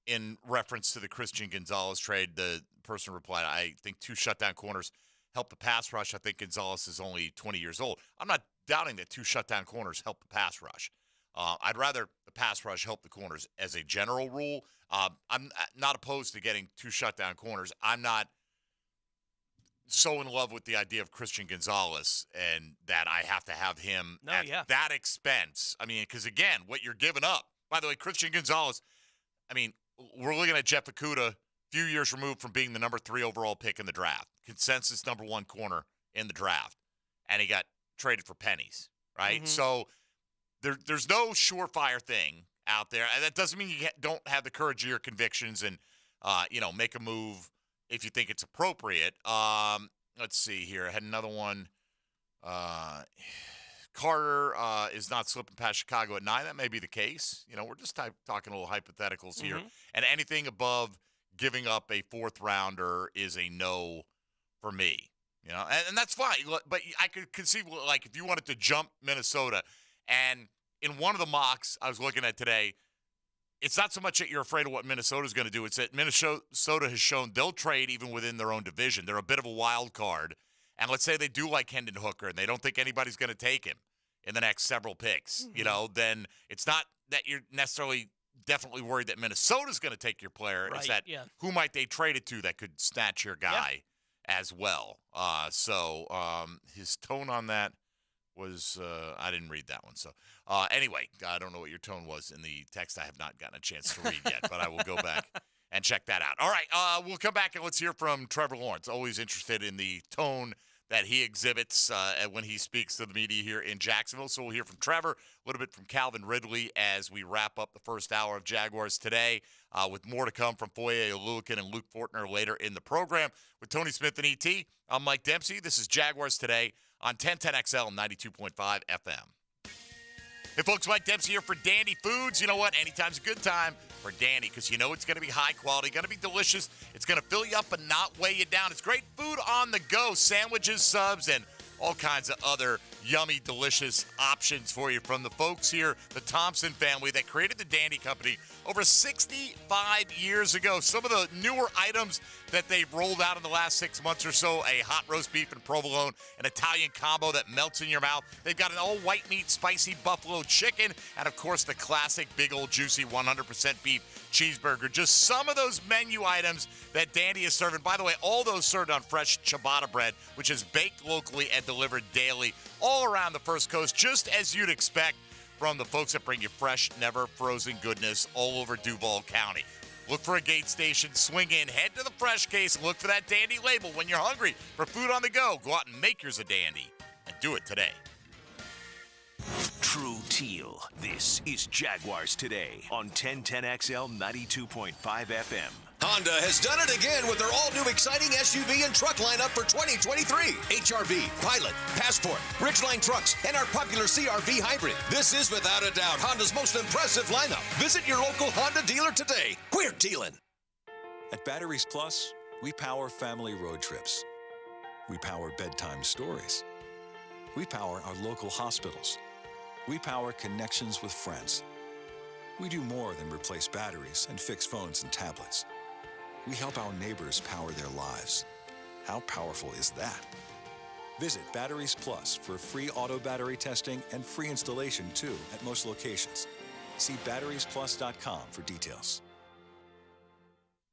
In reference to the Christian Gonzalez trade, the person replied, I think 2 shutdown corners help the pass rush. I think Gonzalez is only 20 years old. I'm not doubting that 2 shutdown corners help the pass rush. I'd rather the pass rush help the corners as a general rule. I'm not opposed to getting 2 shutdown corners. I'm not so in love with the idea of Christian Gonzalez and that I have to have him at that expense. I mean, because, again, what you're giving up. By the way, Christian Gonzalez, we're looking at Jeff Okudah, a few years removed from being the number 3 overall pick in the draft, consensus number 1 corner in the draft, and he got traded for pennies, right? Mm-hmm. So there's no surefire thing out there. And that doesn't mean you don't have the courage of your convictions and, make a move if you think it's appropriate. Let's see here. I had another one. Carter is not slipping past Chicago at 9. That may be the case. We're just talking a little hypotheticals here. Mhm. And anything above giving up a 4th rounder is a no for me. And that's fine. But I could conceive, like, if you wanted to jump Minnesota, and in one of the mocks I was looking at today, it's not so much that you're afraid of what Minnesota's going to do. It's that Minnesota has shown they'll trade even within their own division. They're a bit of a wild card. And let's say they do like Hendon Hooker and they don't think anybody's going to take him in the next several picks, then it's not that you're necessarily definitely worried that Minnesota's going to take your player. Right, It's that who might they trade it to that could snatch your guy as well. So his tone on that was I didn't read that one. So anyway, I don't know what your tone was in the text. I have not gotten a chance to read yet, but I will go back and check that out. All right, we'll come back and let's hear from Trevor Lawrence. Always interested in the tone that he exhibits when he speaks to the media here in Jacksonville. So we'll hear from Trevor, a little bit from Calvin Ridley as we wrap up the first hour of Jaguars Today, with more to come from Foye Oluokun and Luke Fortner later in the program. With Tony Smith and E.T., I'm Mike Dempsey. This is Jaguars Today on 1010XL 92.5 FM. Hey, folks, Mike Dempsey here for Dandy Foods. You know what? Anytime's a good time for Dandy because you know it's going to be high quality, going to be delicious. It's going to fill you up and not weigh you down. It's great food on the go, sandwiches, subs, and all kinds of other yummy, delicious options for you from the folks here, the Thompson family that created the Dandy Company over 65 years ago. Some of the newer items that they've rolled out in the last 6 months or so, a hot roast beef and provolone, an Italian combo that melts in your mouth. They've got an all-white meat, spicy buffalo chicken, and, of course, the classic big old juicy 100% beef cheeseburger. Just some of those menu items that Dandy is serving. By the way, all those served on fresh ciabatta bread, which is baked locally and delivered daily all around the First Coast, just as you'd expect from the folks that bring you fresh, never frozen goodness all over Duval County. Look for a gate station, swing in, head to the fresh case, look for that Dandy label. When you're hungry for food on the go, go out and make yours a Dandy and do it today. True Teal. This is Jaguars Today on 1010XL 92.5 FM. Honda has done it again with their all-new exciting SUV and truck lineup for 2023. HRV, Pilot, Passport, Ridgeline trucks, and our popular CRV Hybrid. This is without a doubt Honda's most impressive lineup. Visit your local Honda dealer today. We're dealing. At Batteries Plus, we power family road trips. We power bedtime stories. We power our local hospitals. We power connections with friends. We do more than replace batteries and fix phones and tablets. We help our neighbors power their lives. How powerful is that? Visit Batteries Plus for free auto battery testing and free installation, too, at most locations. See batteriesplus.com for details.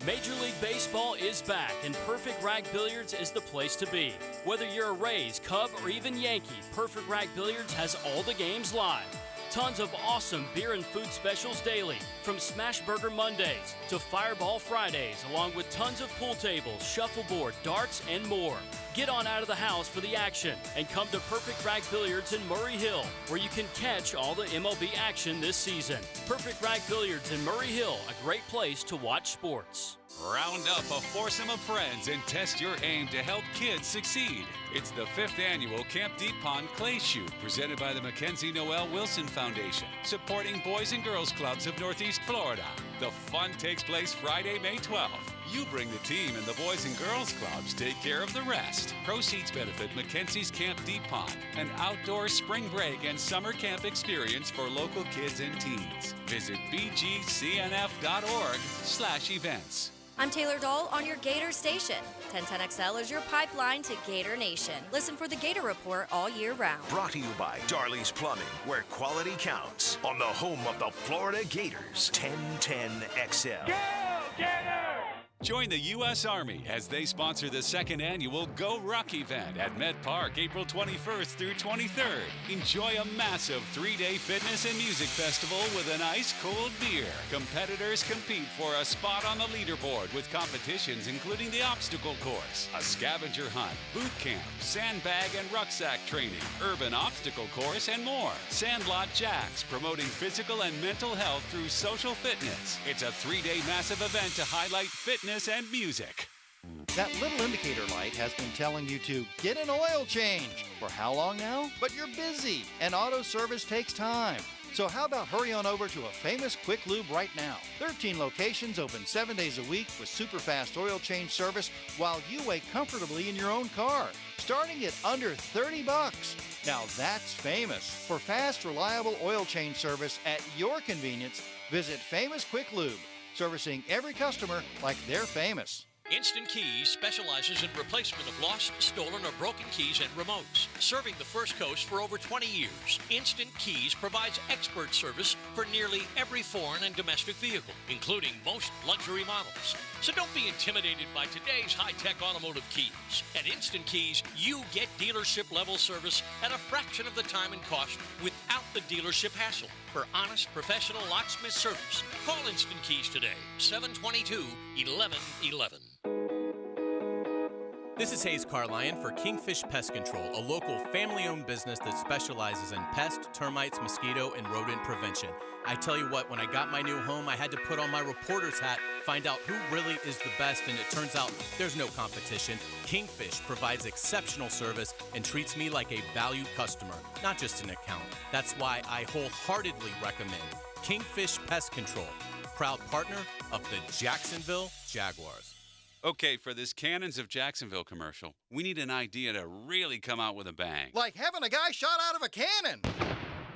Major League Baseball is back, and Perfect Rag Billiards is the place to be. Whether you're a Rays, Cub, or even Yankee, Perfect Rag Billiards has all the games live. Tons of awesome beer and food specials daily, from Smash Burger Mondays to Fireball Fridays, along with tons of pool tables, shuffleboard, darts, and more. Get on out of the house for the action and come to Perfect Rag Billiards in Murray Hill, where you can catch all the MLB action this season. Perfect Rag Billiards in Murray Hill, a great place to watch sports. Round up a foursome of friends and test your aim to help kids succeed. It's the 5th annual Camp Deep Pond Clay Shoot, presented by the Mackenzie Noel Wilson Foundation, supporting Boys and Girls Clubs of Northeast Florida. The fun takes place Friday, May 12th. You bring the team, and the Boys and Girls Clubs take care of the rest. Proceeds benefit Mackenzie's Camp Deep Pond, an outdoor spring break and summer camp experience for local kids and teens. Visit bgcnf.org/events. I'm Taylor Dahl on your Gator Station. 1010XL is your pipeline to Gator Nation. Listen for the Gator Report all year round. Brought to you by Darley's Plumbing, where quality counts. On the home of the Florida Gators, 1010XL. Go, Gators! Join the U.S. Army as they sponsor the second annual Go Ruck event at Met Park, April 21st through 23rd. Enjoy a massive 3-day fitness and music festival with an ice-cold beer. Competitors compete for a spot on the leaderboard with competitions including the obstacle course, a scavenger hunt, boot camp, sandbag and rucksack training, urban obstacle course, and more. Sandlot Jacks, promoting physical and mental health through social fitness. It's a 3-day massive event to highlight fitness and music. That little indicator light has been telling you to get an oil change. For how long now? But you're busy, and auto service takes time. So how about hurry on over to a Famous Quick Lube right now? 13 locations open 7 days a week with super fast oil change service while you wait comfortably in your own car, starting at under $30. Now that's Famous. For fast, reliable oil change service at your convenience, visit Famous Quick Lube, servicing every customer like they're famous. Instant Keys specializes in replacement of lost, stolen, or broken keys and remotes. Serving the First Coast for over 20 years, Instant Keys provides expert service for nearly every foreign and domestic vehicle, including most luxury models. So don't be intimidated by today's high-tech automotive keys. At Instant Keys, you get dealership-level service at a fraction of the time and cost without the dealership hassle. For honest, professional locksmith service, call Instant Keys today, 722-1111. This is Hayes Carlion for Kingfish Pest Control, a local family-owned business that specializes in pest, termites, mosquito, and rodent prevention. I tell you what, when I got my new home, I had to put on my reporter's hat, find out who really is the best, and it turns out there's no competition. Kingfish provides exceptional service and treats me like a valued customer, not just an account. That's why I wholeheartedly recommend Kingfish Pest Control, proud partner of the Jacksonville Jaguars. Okay, for this Cannons of Jacksonville commercial, we need an idea to really come out with a bang. Like having a guy shot out of a cannon.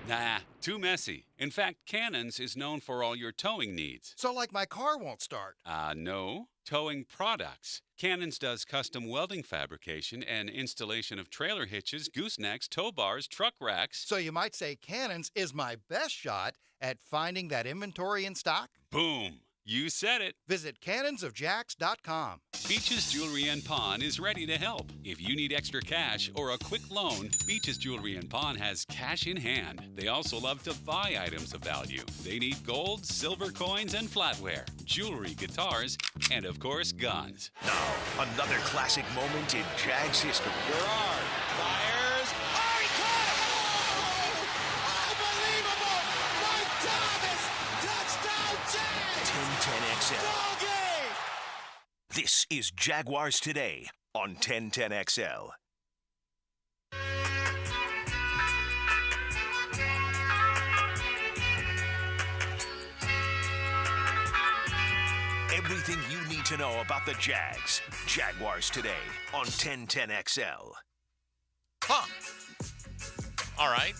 Nah, too messy. In fact, Cannons is known for all your towing needs. So like my car won't start. No. Towing products. Cannons does custom welding fabrication and installation of trailer hitches, goosenecks, tow bars, truck racks. So you might say Cannons is my best shot at finding that inventory in stock? Boom. You said it. Visit cannonsofjacks.com. Beaches Jewelry and Pawn is ready to help. If you need extra cash or a quick loan, Beaches Jewelry and Pawn has cash in hand. They also love to buy items of value. They need gold, silver coins, and flatware, jewelry, guitars, and of course, guns. Now, another classic moment in Jags history. Gerard fires. Oh, he caught it! Oh, unbelievable! Mike Thomas, touchdown Jags! 1010XL. This is Jaguars Today on 1010XL. Everything you need to know about the Jags. Jaguars Today on 1010XL. Huh. All right.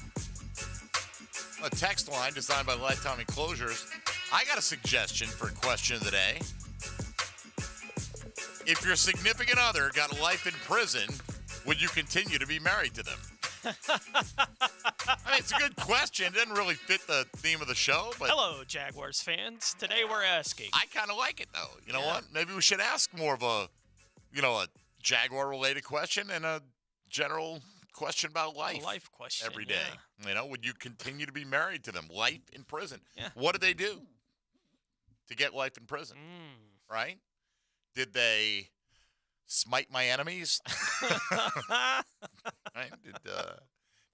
A text line designed by Lifetime Enclosures. I got a suggestion for a question of the day. If your significant other got a life in prison, would you continue to be married to them? I mean, it's a good question. It doesn't really fit the theme of the show, but Hello, Jaguars fans. Today we're asking. I kind of like it, though. You know what? Maybe we should ask more of a Jaguar-related question and a general question about life. A life question every day. Yeah. You know, would you continue to be married to them? Life in prison. Yeah. What did they do to get life in prison? Right? Did they smite my enemies? Right?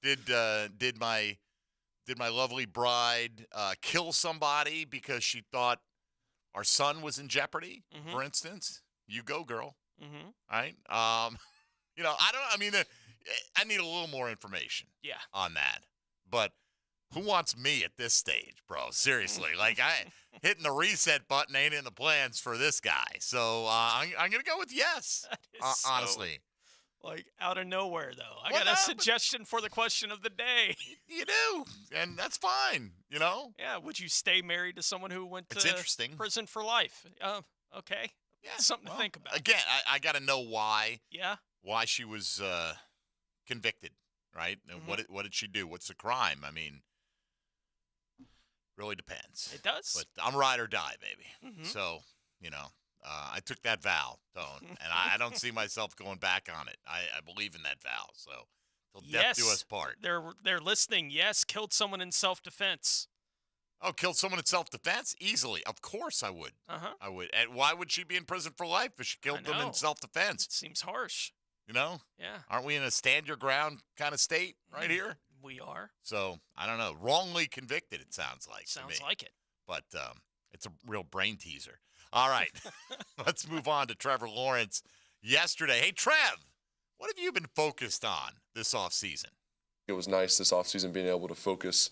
Did my lovely bride kill somebody because she thought our son was in jeopardy? For instance, you go, girl. Right? I need a little more information. Yeah. On that, but. Who wants me at this stage, bro? Seriously, hitting the reset button ain't in the plans for this guy. So I'm gonna go with yes. Honestly, out of nowhere though. I got a suggestion for the question of the day. You do, and that's fine. You know. Yeah. Would you stay married to someone who went It's to interesting. prison for life? Okay. Yeah. Something to think about. Again, I got to know why. Yeah. Why she was convicted, right? And what did she do? What's the crime? I mean. Really depends. It does. But I'm ride or die, baby. So, I took that vow, Tone, and I don't see myself going back on it. I believe in that vow, so till death do us part. They're listening. Yes, killed someone in self-defense. Oh, killed someone in self-defense? Easily. Of course I would. Uh-huh. I would. And why would she be in prison for life if she killed them in self-defense? Seems harsh. You know? Yeah. Aren't we in a stand-your-ground kind of state right here? We are. So, I don't know. Wrongly convicted, it sounds like. Sounds like it. But it's a real brain teaser. All right. Let's move on to Trevor Lawrence yesterday. Hey, Trev, what have you been focused on this offseason? It was nice this offseason being able to focus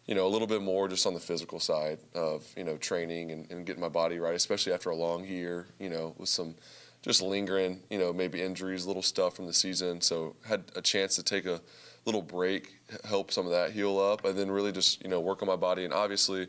a little bit more just on the physical side of, training and getting my body right, especially after a long year, with some just lingering, maybe injuries, little stuff from the season. So had a chance to take a little break, help some of that heal up, and then really just, work on my body. And obviously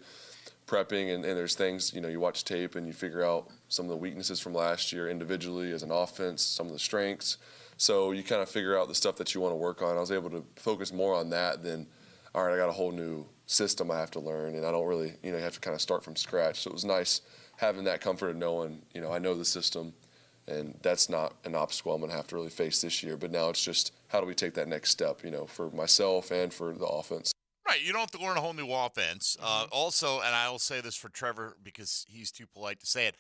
prepping and there's things, you watch tape and you figure out some of the weaknesses from last year individually as an offense, some of the strengths. So you kind of figure out the stuff that you want to work on. I was able to focus more on that than, all right, I got a whole new system I have to learn, and I don't really, you have to kind of start from scratch. So it was nice having that comfort of knowing, I know the system, and that's not an obstacle I'm going to have to really face this year. But now it's just how do we take that next step, for myself and for the offense. Right, you don't have to learn a whole new offense. Also, and I will say this for Trevor because he's too polite to say it,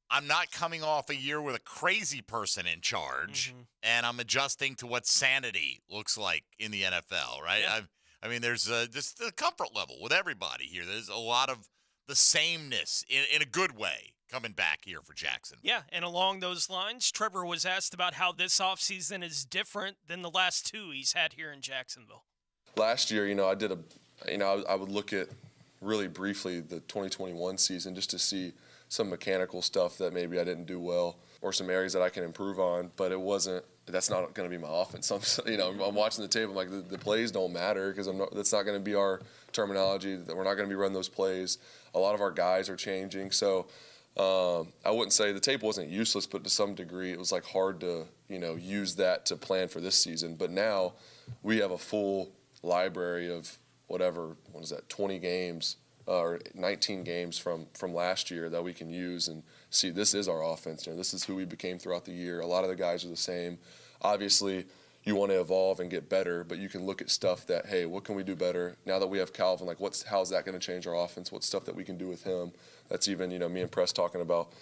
I'm not coming off a year with a crazy person in charge, and I'm adjusting to what sanity looks like in the NFL, right? Yeah. I mean, there's just a comfort level with everybody here. There's a lot of the sameness in a good way coming back here for Jackson. Yeah, and along those lines, Trevor was asked about how this offseason is different than the last two he's had here in Jacksonville. Last year, I did I would look at really briefly the 2021 season just to see some mechanical stuff that maybe I didn't do well or some areas that I can improve on, but that's not going to be my offense. I'm watching the tape. I'm like, the plays don't matter because that's not going to be our terminology. We're not going to be running those plays. A lot of our guys are changing. So I wouldn't say the tape wasn't useless, but to some degree it was like hard to, use that to plan for this season. But now we have a full library of 20 games or 19 games from last year that we can use and see this is our offense. This is who we became throughout the year. A lot of the guys are the same. Obviously, you want to evolve and get better, but you can look at stuff that, hey, what can we do better? Now that we have Calvin, like how's that going to change our offense? What's stuff that we can do with him? That's even, me and Press talking about,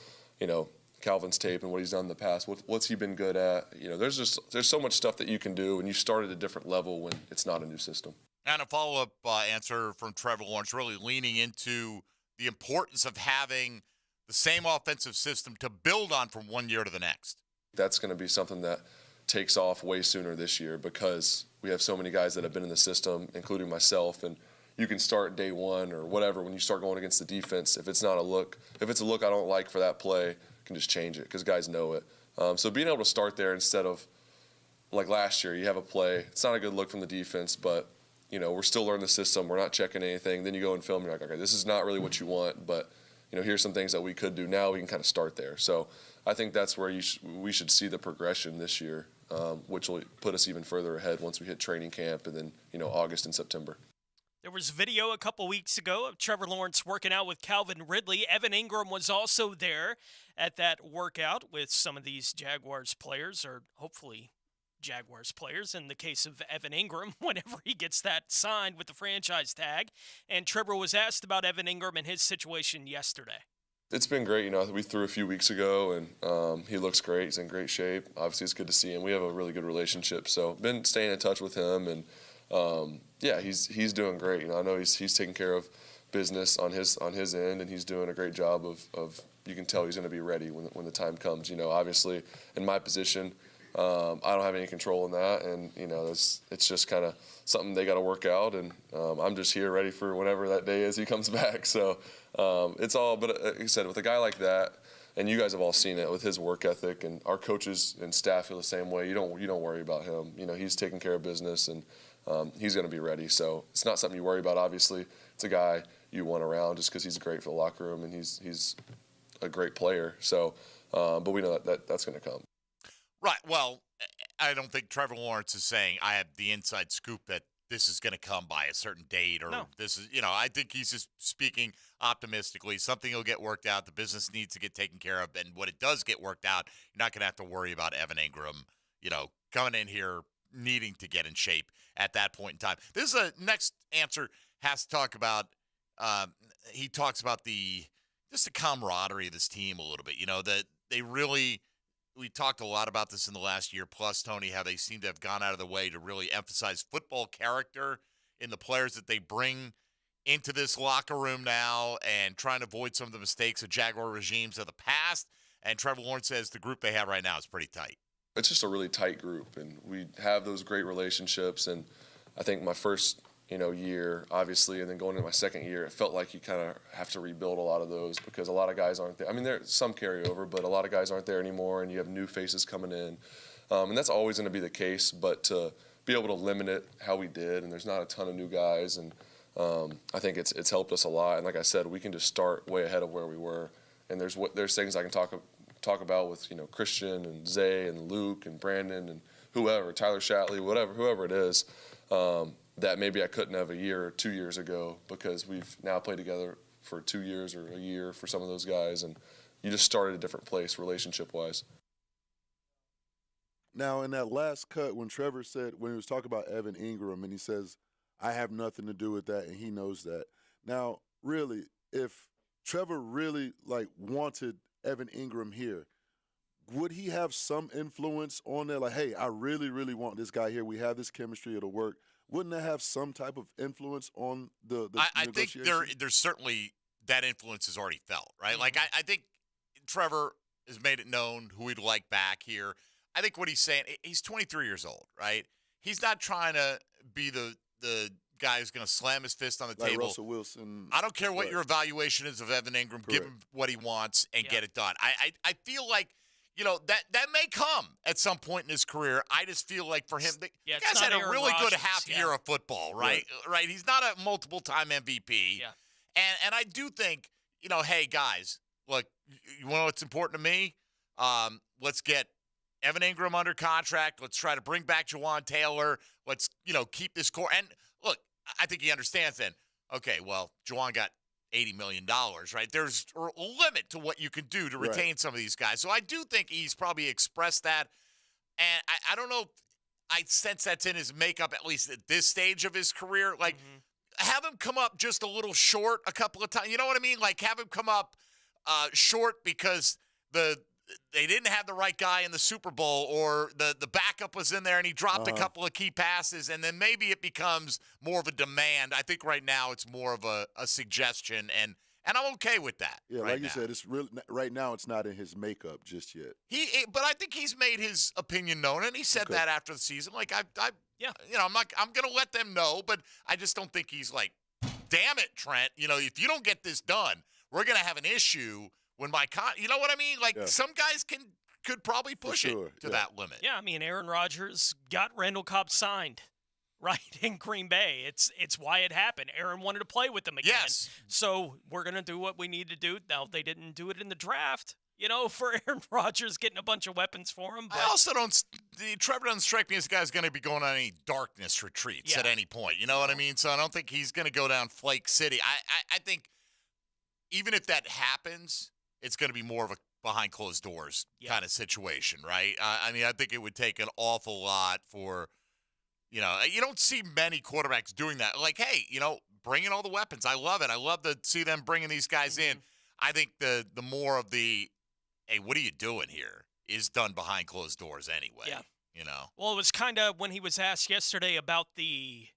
Calvin's tape and what he's done in the past. What's he been good at? There's so much stuff that you can do, and you start at a different level when it's not a new system. And a follow-up answer from Trevor Lawrence, really leaning into the importance of having the same offensive system to build on from one year to the next. That's going to be something that takes off way sooner this year because we have so many guys that have been in the system, including myself, and you can start day one or whatever when you start going against the defense. If it's a look I don't like for that play, you can just change it because guys know it. So being able to start there instead of like last year, you have a play. It's not a good look from the defense, but we're still learning the system. We're not checking anything. Then you go and film. You're like, okay, this is not really what you want, but here's some things that we could do. Now we can kind of start there. So I think that's where we should see the progression this year, which will put us even further ahead once we hit training camp and then August and September. There was video a couple weeks ago of Trevor Lawrence working out with Calvin Ridley. Evan Ingram was also there at that workout with some of these Jaguars players, or hopefully Jaguars players in the case of Evan Ingram whenever he gets that signed with the franchise tag. And Trevor was asked about Evan Ingram and his situation yesterday. It's been great. We threw a few weeks ago, and he looks great. He's in great shape. Obviously, it's good to see him. We have a really good relationship, so been staying in touch with him, and he's doing great. I know he's taking care of business on his end, and he's doing a great job of you can tell he's going to be ready when the time comes. Obviously, in my position, I don't have any control in that, and it's just kind of something they got to work out, and I'm just here ready for whatever that day is he comes back. So it's all, but like I said, with a guy like that, and you guys have all seen it with his work ethic, and our coaches and staff feel the same way. You don't worry about him. He's taking care of business, and he's going to be ready. So it's not something you worry about. Obviously, it's a guy you want around just because he's great for the locker room and he's a great player. So, but we know that's going to come. Right. Well, I don't think Trevor Lawrence is saying I have the inside scoop that this is going to come by a certain date or No. this is, I think he's just speaking optimistically. Something will get worked out. The business needs to get taken care of. And when it does get worked out, you're not going to have to worry about Evan Ingram, coming in here needing to get in shape at that point in time. This is a next answer has to talk about, he talks about just the camaraderie of this team a little bit, that they really, we talked a lot about this in the last year plus, Tony, how they seem to have gone out of the way to really emphasize football character in the players that they bring into this locker room now and trying to avoid some of the mistakes of Jaguar regimes of the past. And Trevor Lawrence says the group they have right now is pretty tight. It's just a really tight group, and we have those great relationships. And I think my first, year, obviously, and then going into my second year, it felt like you kind of have to rebuild a lot of those because a lot of guys aren't there. I mean, there's some carryover, but a lot of guys aren't there anymore, and you have new faces coming in. And that's always going to be the case, but to be able to limit it how we did, and there's not a ton of new guys, and I think it's helped us a lot. And like I said, we can just start way ahead of where we were. And there's things I can talk about with Christian and Zay and Luke and Brandon and whoever, Tyler Shatley, whoever it is, that maybe I couldn't have a year or 2 years ago because we've now played together for 2 years or a year for some of those guys, and you just start at a different place relationship-wise. Now, in that last cut, when Trevor said, when he was talking about Evan Ingram, and he says, I have nothing to do with that, and he knows that. Now, really, if Trevor really, wanted Evan Ingram here, would he have some influence on that? Like, hey, I really, really want this guy here. We have this chemistry. It'll work. Wouldn't that have some type of influence on the I think there's certainly that influence is already felt, right? Mm-hmm. Like, I think Trevor has made it known who he'd like back here. I think what he's saying, he's 23 years old, right? He's not trying to be the guy who's going to slam his fist on the like table. Russell Wilson. I don't care what your evaluation is of Evan Ingram. Correct. Give him what he wants and get it done. I feel like, that may come at some point in his career. I just feel like for him, the guy's had a really good half year of football, right? Right. He's not a multiple-time MVP. Yeah. And I do think, hey, guys, look, you want to know what's important to me? Let's get Evan Ingram under contract. Let's try to bring back Jawan Taylor. Let's, keep this core. And look, I think he understands then, okay, well, Jawan got $80 million, right? There's a limit to what you can do to retain some of these guys. So I do think he's probably expressed that. And I don't know if I sense that's in his makeup, at least at this stage of his career. Like, have him come up just a little short a couple of times. You know what I mean? Like, have him come up short because they didn't have the right guy in the Super Bowl, or the backup was in there and he dropped a couple of key passes, and then maybe it becomes more of a demand. I think right now it's more of a suggestion, and I'm okay with that. Yeah, right like you now. said, it's really right now. It's not in his makeup just yet. But I think he's made his opinion known, and he said that after the season. Like I'm gonna let them know, but I just don't think he's like, damn it, Trent. If you don't get this done, we're gonna have an issue. When you know what I mean? Like, some guys could probably push it to that limit. Yeah, I mean, Aaron Rodgers got Randall Cobb signed, right, in Green Bay. It's why it happened. Aaron wanted to play with them again. Yes. So we're going to do what we need to do. Now, they didn't do it in the draft, for Aaron Rodgers getting a bunch of weapons for him. But I also Trevor doesn't strike me as a guy who's going to be going on any darkness retreats at any point. You know what I mean? So I don't think he's going to go down Flake City. I think even if that happens, it's going to be more of a behind closed doors kind of situation, right? I mean, I think it would take an awful lot for, you don't see many quarterbacks doing that. Like, hey, bring in all the weapons. I love it. I love to see them bringing these guys in. I think the more of the, hey, what are you doing here, is done behind closed doors anyway. Yeah. Well, it was kind of when he was asked yesterday about the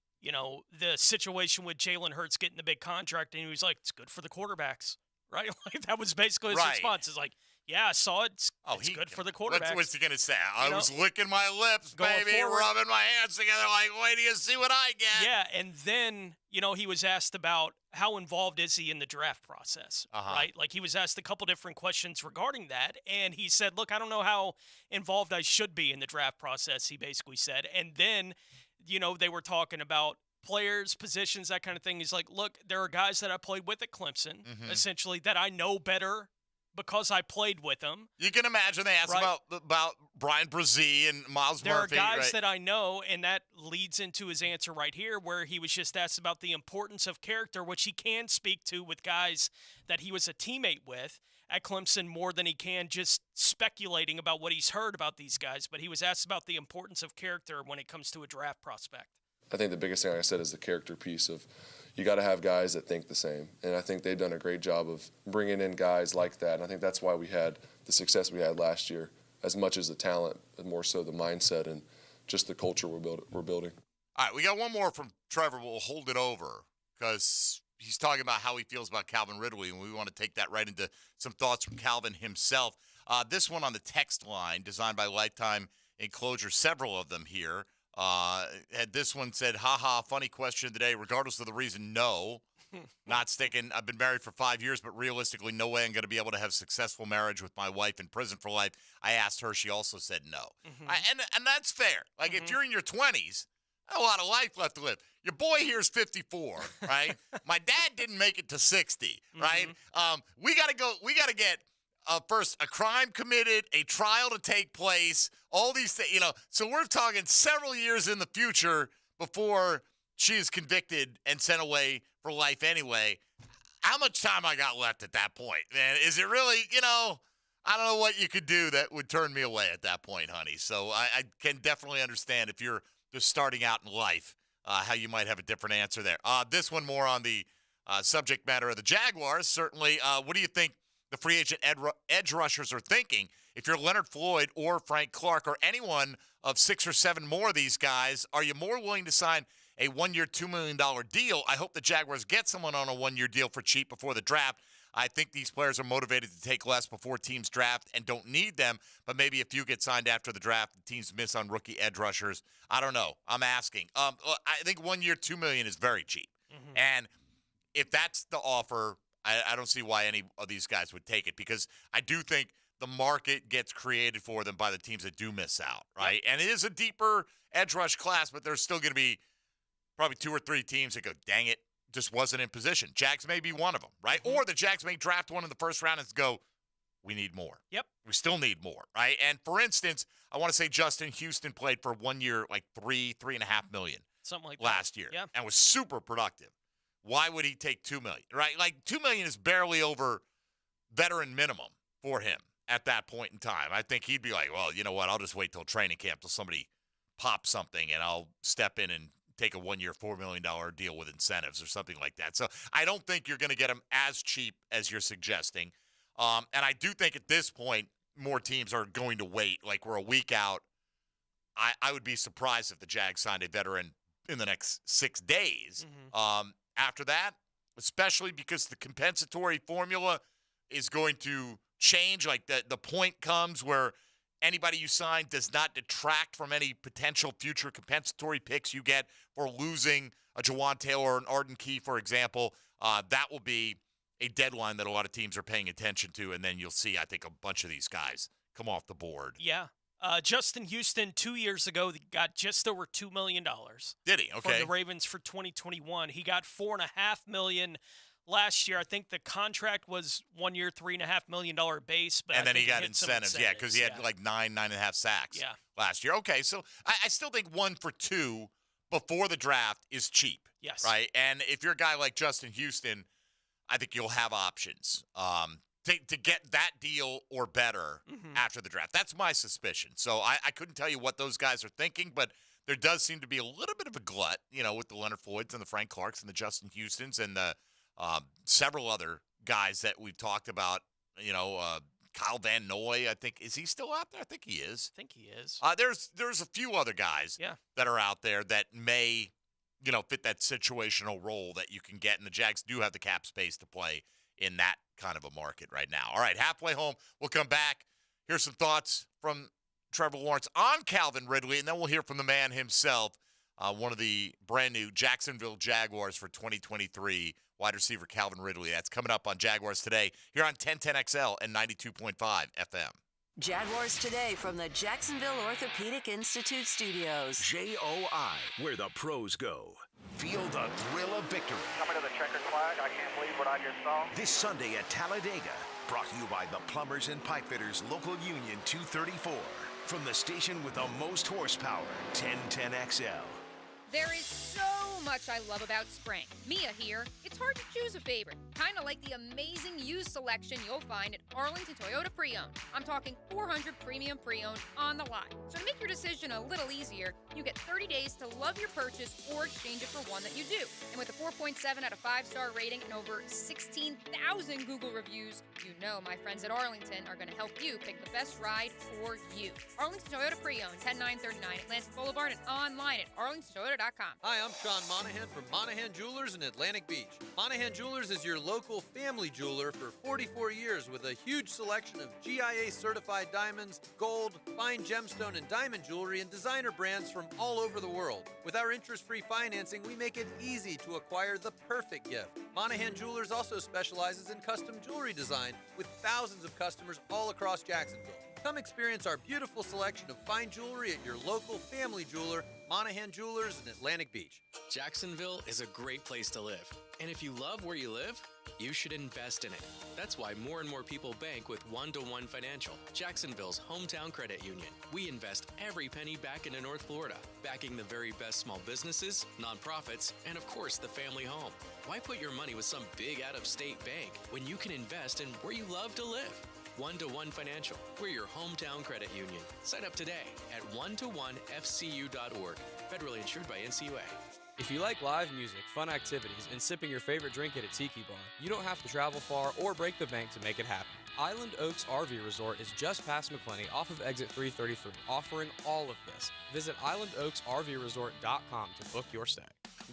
situation with Jalen Hurts getting the big contract, and he was like, it's good for the quarterbacks. Right? Like, that was basically his response. Is like, yeah, I saw it. It's good for the quarterbacks. What's he going to say? I was licking my lips, baby, rubbing my hands together like, wait till you see what I get. Yeah, and then, he was asked about how involved is he in the draft process, right? Like, he was asked a couple different questions regarding that, and he said, look, I don't know how involved I should be in the draft process, he basically said. And then, they were talking about players, positions, that kind of thing. He's like, look, there are guys that I played with at Clemson, essentially, that I know better because I played with him. You can imagine they asked Right. about Brian Brzee and Miles There Murphy. are guys right? that I know, and that leads into his answer right here, where he was just asked about the importance of character, which he can speak to with guys that he was a teammate with at Clemson more than he can just speculating about what he's heard about these guys. But he was asked about the importance of character when it comes to a draft prospect. I think the biggest thing, like I said, is the character piece of you got to have guys that think the same. And I think they've done a great job of bringing in guys like that. And I think that's why we had the success we had last year, as much as the talent, but more so the mindset and just the culture we're building. All right, we got one more from Trevor. We'll hold it over because he's talking about how he feels about Calvin Ridley, and we want to take that right into some thoughts from Calvin himself. This one on the text line, designed by Lifetime Enclosure, several of them here. Had this one said, haha, funny question today, regardless of the reason, no. Not sticking. I've been married for 5 years, but realistically, no way I'm going to be able to have successful marriage with my wife in prison for life. I asked her. She also said no. And that's fair. Like, if you're in your 20s, a lot of life left to live. Your boy here is 54, right? My dad didn't make it to 60, right? We got to get first a crime committed, a trial to take place, all these things, So we're talking several years in the future before she is convicted and sent away for life anyway. How much time I got left at that point, man? Is it really, I don't know what you could do that would turn me away at that point, honey. So I can definitely understand if you're just starting out in life, how you might have a different answer there. This one more on the subject matter of the Jaguars. Certainly, what do you think the free agent edge rushers are thinking? If you're Leonard Floyd or Frank Clark or any one of 6 or 7 more of these guys, are you more willing to sign a 1-year, $2 million deal? I hope the Jaguars get someone on a 1-year deal for cheap before the draft. I think these players are motivated to take less before teams draft and don't need them, but maybe a few get signed after the draft. The teams miss on rookie edge rushers. I don't know. I'm asking. I think 1 year, $2 million is very cheap. And if that's the offer, I don't see why any of these guys would take it, because I do think the market gets created for them by the teams that do miss out, right? And it is a deeper edge rush class, but there's still going to be probably 2 or 3 teams that go, dang it, just wasn't in position. Jags may be one of them, right? Or the Jags may draft one in the first round and go, we need more. Yep. We still need more, right? And for instance, I want to say Justin Houston played for 1 year, like $3.5 million. Something like that. Last year. Yeah. And was super productive. Why would he take $2 million, right? Like $2 million is barely over veteran minimum for him at that point in time. I think he'd be like, well, you know what? I'll just wait till training camp till somebody pops something and I'll step in and take a 1 year, $4 million deal with incentives or something like that. So I don't think you're going to get him as cheap as you're suggesting. And I do think at this point, more teams are going to wait. Like, we're a week out. I would be surprised if the Jags signed a veteran in the next 6 days. After that, especially because the compensatory formula is going to change. Like, the point comes where anybody you sign does not detract from any potential future compensatory picks you get for losing a Jawan Taylor or an Arden Key, for example. That will be a deadline that a lot of teams are paying attention to, and then you'll see, I think, a bunch of these guys come off the board. Yeah. Justin Houston 2 years ago got just over $2 million. Did he? Okay. From the Ravens for 2021. He got $4.5 million last year. I think the contract was 1 year, $3.5 million base, but and then he got hit some incentives, yeah, because he had like 9.5 sacks last year. Okay, so I still think 1 for 2 before the draft is cheap. Yes. Right? And if you're a guy like Justin Houston, I think you'll have options to get that deal or better after the draft. That's my suspicion. So I couldn't tell you what those guys are thinking, but there does seem to be a little bit of a glut, with the Leonard Floyds and the Frank Clarks and the Justin Houstons and the several other guys that we've talked about. Kyle Van Noy, I think. Is he still out there? I think he is. There's a few other guys that are out there that may, fit that situational role that you can get, and the Jags do have the cap space to play in that kind of a market right now. All right, halfway home. We'll come back. Here's some thoughts from Trevor Lawrence on Calvin Ridley, and then we'll hear from the man himself, one of the brand-new Jacksonville Jaguars for 2023, wide receiver Calvin Ridley. That's coming up on Jaguars Today here on 1010XL and 92.5 FM. Jaguars Today from the Jacksonville Orthopedic Institute Studios. JOI, where the pros go. Feel the thrill of victory. Coming to the checkered flag. I can't believe what Roger, stall. This Sunday at Talladega. Brought to you by the Plumbers and Pipefitters Local Union 234. From the station with the most horsepower, 1010XL. There is so much I love about spring. Mia here. It's hard to choose a favorite. Kind of like the amazing used selection you'll find at Arlington Toyota Pre-Owned. I'm talking 400 premium pre-owned on the lot. So to make your decision a little easier, you get 30 days to love your purchase or exchange it for one that you do. And with a 4.7 out of 5-star rating and over 16,000 Google reviews, you know my friends at Arlington are going to help you pick the best ride for you. Arlington Toyota Pre-Owned, 10939 Atlantic Boulevard and online at arlingtontoyota.com. Hi, I'm Sean Monahan from Monahan Jewelers in Atlantic Beach. Monahan Jewelers is your local family jeweler for 44 years with a huge selection of GIA certified diamonds, gold, fine gemstone and diamond jewelry, and designer brands from all over the world. With our interest-free financing, we make it easy to acquire the perfect gift. Monahan Jewelers also specializes in custom jewelry design with thousands of customers all across Jacksonville. Come experience our beautiful selection of fine jewelry at your local family jeweler, Monahan Jewelers in Atlantic Beach. Jacksonville is a great place to live. And if you love where you live, you should invest in it. That's why more and more people bank with One-to-One Financial, Jacksonville's hometown credit union. We invest every penny back into North Florida, backing the very best small businesses, nonprofits, and of course the family home. Why put your money with some big out-of-state bank when you can invest in where you love to live? One-to-One Financial. We're your hometown credit union. Sign up today at one-to-one-fcu.org. Federally insured by NCUA. If you like live music, fun activities, and sipping your favorite drink at a tiki bar, you don't have to travel far or break the bank to make it happen. Island Oaks RV Resort is just past McClenny off of exit 333, offering all of this. Visit islandoaksrvresort.com to book your stay.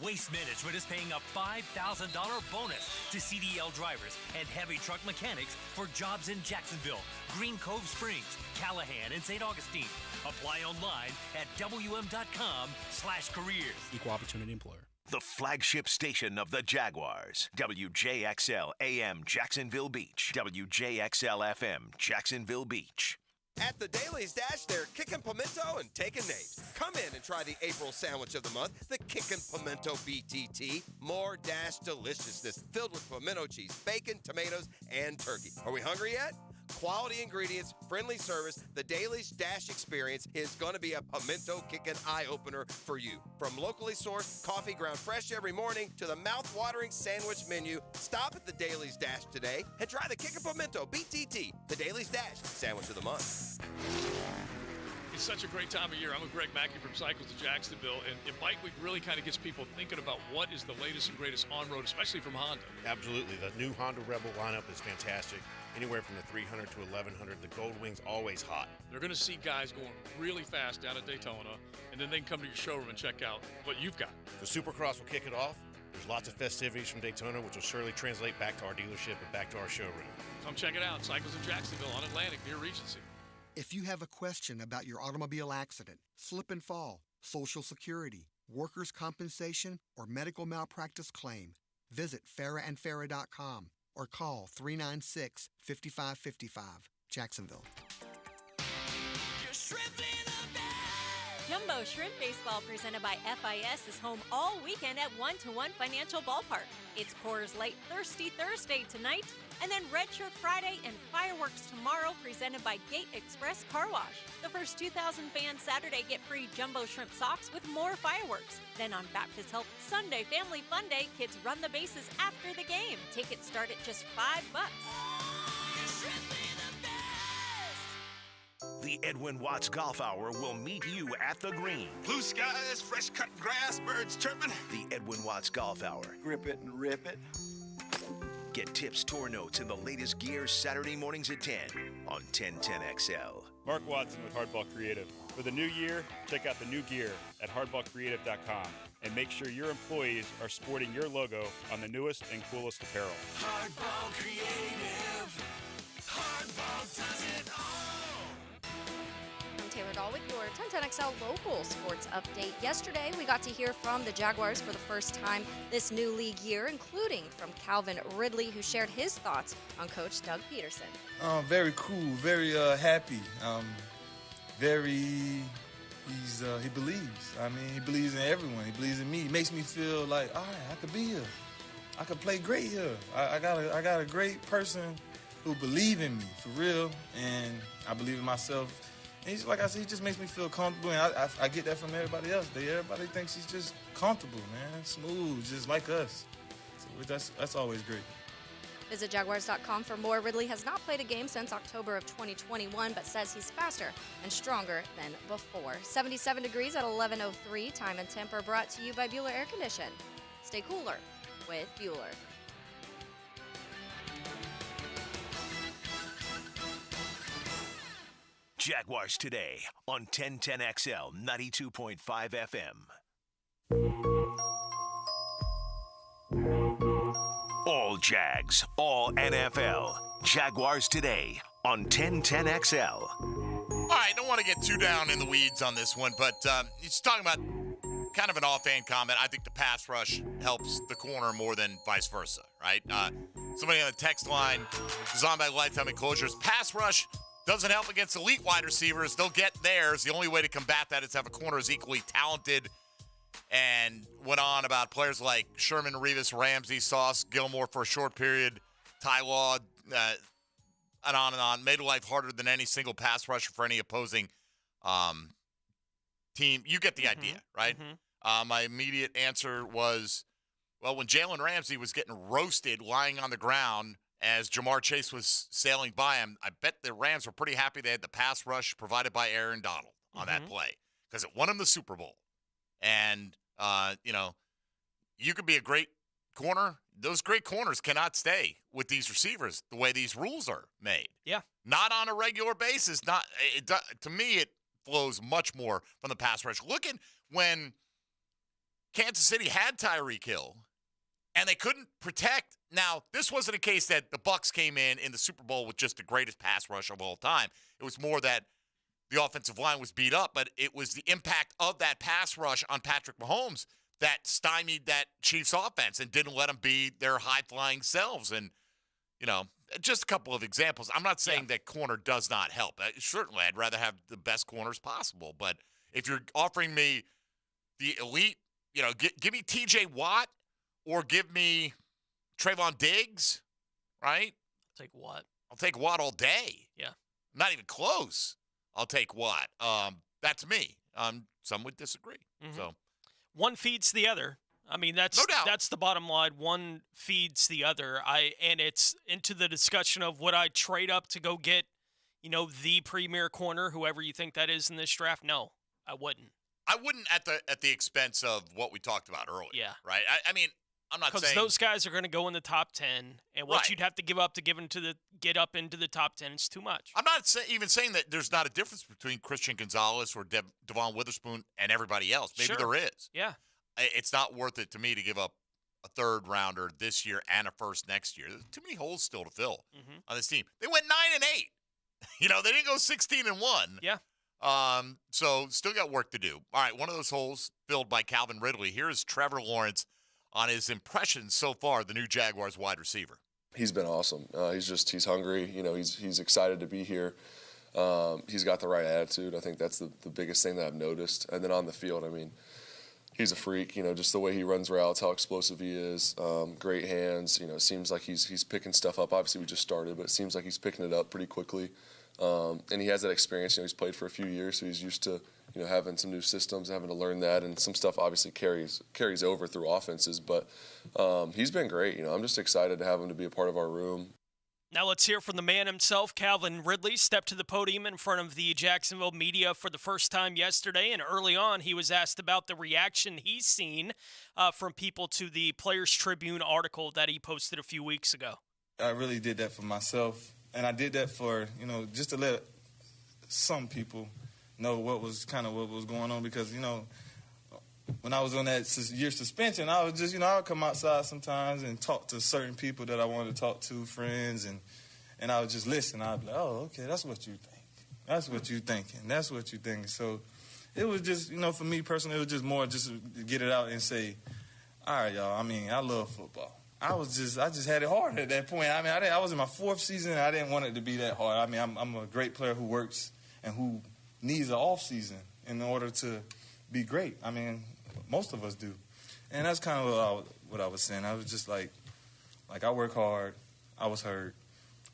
Waste Management is paying a $5,000 bonus to CDL drivers and heavy truck mechanics for jobs in Jacksonville, Green Cove Springs, Callahan, and St. Augustine. Apply online at wm.com/careers. Equal Opportunity Employer. The flagship station of the Jaguars. WJXL AM Jacksonville Beach. WJXL FM Jacksonville Beach. At the Dailies Dash, they're kicking pimento and taking names. Come in and try the April sandwich of the month, the Kickin' Pimento BTT. More Dash deliciousness filled with pimento cheese, bacon, tomatoes, and turkey. Are we hungry yet? Quality ingredients, friendly service. The Dailies Dash experience is going to be a pimento kickin' eye-opener for you. From locally sourced coffee ground fresh every morning to the mouth-watering sandwich menu, stop at the Dailies Dash today and try the Kickin' Pimento BTT, the Dailies Dash sandwich of the month. It's such a great time of year. I'm with Greg Mackey from Cycles of Jacksonville, and Bike Week really kind of gets people thinking about what is the latest and greatest on-road, especially from Honda. Absolutely. The new Honda Rebel lineup is fantastic. Anywhere from the 300 to 1100, the Gold Wing's always hot. They're going to see guys going really fast down at Daytona, and then they can come to your showroom and check out what you've got. The Supercross will kick it off. There's lots of festivities from Daytona, which will surely translate back to our dealership and back to our showroom. Come check it out. Cycles of Jacksonville on Atlantic near Regency. If you have a question about your automobile accident, slip and fall, Social Security, workers' compensation, or medical malpractice claim, visit FarahandFarah.com or call 396-5555, Jacksonville. Jumbo Shrimp Baseball presented by FIS is home all weekend at One-to-One Financial Ballpark. It's Coors Light Thirsty Thursday tonight, and then Red Shirt Friday and fireworks tomorrow presented by Gate Express Car Wash. The first 2,000 fans Saturday get free Jumbo Shrimp socks with more fireworks. Then on Baptist Health Sunday Family Fun Day, kids run the bases after the game. Tickets start at just $5. The Edwin Watts Golf Hour will meet you at the green. Blue skies, fresh cut grass, birds chirping. The Edwin Watts Golf Hour. Grip it and rip it. Get tips, tour notes, and the latest gear Saturday mornings at 10 on 1010XL. Mark Watson with Hardball Creative. For the new year, check out the new gear at hardballcreative.com and make sure your employees are sporting your logo on the newest and coolest apparel. Hardball Creative. Hardball does it all. I'm Taylor Dahl with your 1010XL local sports update. Yesterday, we got to hear from the Jaguars for the first time this new league year, including from Calvin Ridley, who shared his thoughts on Coach Doug Peterson. Very cool, very happy. He believes. I mean, he believes in everyone. He believes in me. He makes me feel like, all right, I could be here. I could play great here. I got a great person who believe in me for real, and I believe in myself. And he's, like I said, he just makes me feel comfortable, and I get that from everybody else. Everybody thinks he's just comfortable, man, smooth, just like us. So that's always great. Visit Jaguars.com for more. Ridley has not played a game since October of 2021, but says he's faster and stronger than before. 77 degrees at 11:03. Time and temper brought to you by Bueller Air Condition. Stay cooler with Bueller. Jaguars Today on 1010XL 92.5 FM. All Jags, all NFL. Jaguars Today on 1010XL. All right, don't want to get too down in the weeds on this one, but he's talking about kind of an offhand comment. I think the pass rush helps the corner more than vice versa, right? Somebody on the text line, designed by Lifetime Enclosures, pass rush doesn't help against elite wide receivers. They'll get theirs. The only way to combat that is to have a corner as equally talented, and went on about players like Sherman, Revis, Ramsey, Sauce, Gilmore for a short period, Ty Law, and on. Made life harder than any single pass rusher for any opposing team. You get the idea, right? My immediate answer was, well, when Jalen Ramsey was getting roasted lying on the ground as Jamar Chase was sailing by him, I bet the Rams were pretty happy they had the pass rush provided by Aaron Donald on that play, because it won him the Super Bowl. And, you could be a great corner. Those great corners cannot stay with these receivers the way these rules are made. Yeah. Not on a regular basis. To me, it flows much more from the pass rush. Looking when Kansas City had Tyreek Hill and they couldn't protect. Now, this wasn't a case that the Bucs came in the Super Bowl with just the greatest pass rush of all time. It was more that the offensive line was beat up, but it was the impact of that pass rush on Patrick Mahomes that stymied that Chiefs offense and didn't let them be their high-flying selves. And, just a couple of examples. I'm not saying that corner does not help. Certainly, I'd rather have the best corners possible. But if you're offering me the elite, give me T.J. Watt or give me Trayvon Diggs, right? Take Watt. I'll take Watt all day. Yeah. Not even close. I'll take Watt. That's me. Some would disagree. So one feeds the other. I mean, that's no doubt. That's the bottom line. One feeds the other. And it's into the discussion of would I trade up to go get, the premier corner, whoever you think that is in this draft? No, I wouldn't. I wouldn't at the expense of what we talked about earlier. Yeah. Right. I mean, I'm not saying because those guys are going to go in the top 10, and what you'd have to give up to get up into the top 10 is too much. I'm not even saying that there's not a difference between Christian Gonzalez or Devon Witherspoon and everybody else. Maybe there is. Yeah. It's not worth it to me to give up a third rounder this year and a first next year. There's too many holes still to fill on this team. They went 9-8. They didn't go 16-1. Yeah. So still got work to do. All right, one of those holes filled by Calvin Ridley. Here's Trevor Lawrence on his impressions so far, the new Jaguars wide receiver. He's been awesome. He's hungry. He's excited to be here. He's got the right attitude. I think that's the biggest thing that I've noticed. And then on the field, he's a freak. Just the way he runs routes, how explosive he is. Great hands. It seems like he's picking stuff up. Obviously, we just started, but it seems like he's picking it up pretty quickly. And he has that experience. He's played for a few years, so he's used to having some new systems, having to learn that, and some stuff obviously carries over through offenses. But he's been great. I'm just excited to have him to be a part of our room. Now let's hear from the man himself. Calvin Ridley stepped to the podium in front of the Jacksonville media for the first time yesterday, and early on he was asked about the reaction he's seen from people to the Players Tribune article that he posted a few weeks ago. I really did that for myself, and I did that for, just to let some people know what was going on, because, when I was on that year suspension, I was just, I would come outside sometimes and talk to certain people that I wanted to talk to, friends, and I would just listen. I'd be like, oh, okay, that's what you think. That's what you thinking. That's what you thinking. So it was just, for me personally, it was just more just to get it out and say, all right, y'all, I love football. I just had it hard at that point. I was in my fourth season, and I didn't want it to be that hard. I'm a great player who works and who needs an off season in order to be great. Most of us do. And that's kind of what I was saying. I was just like, Like, I work hard. I was hurt.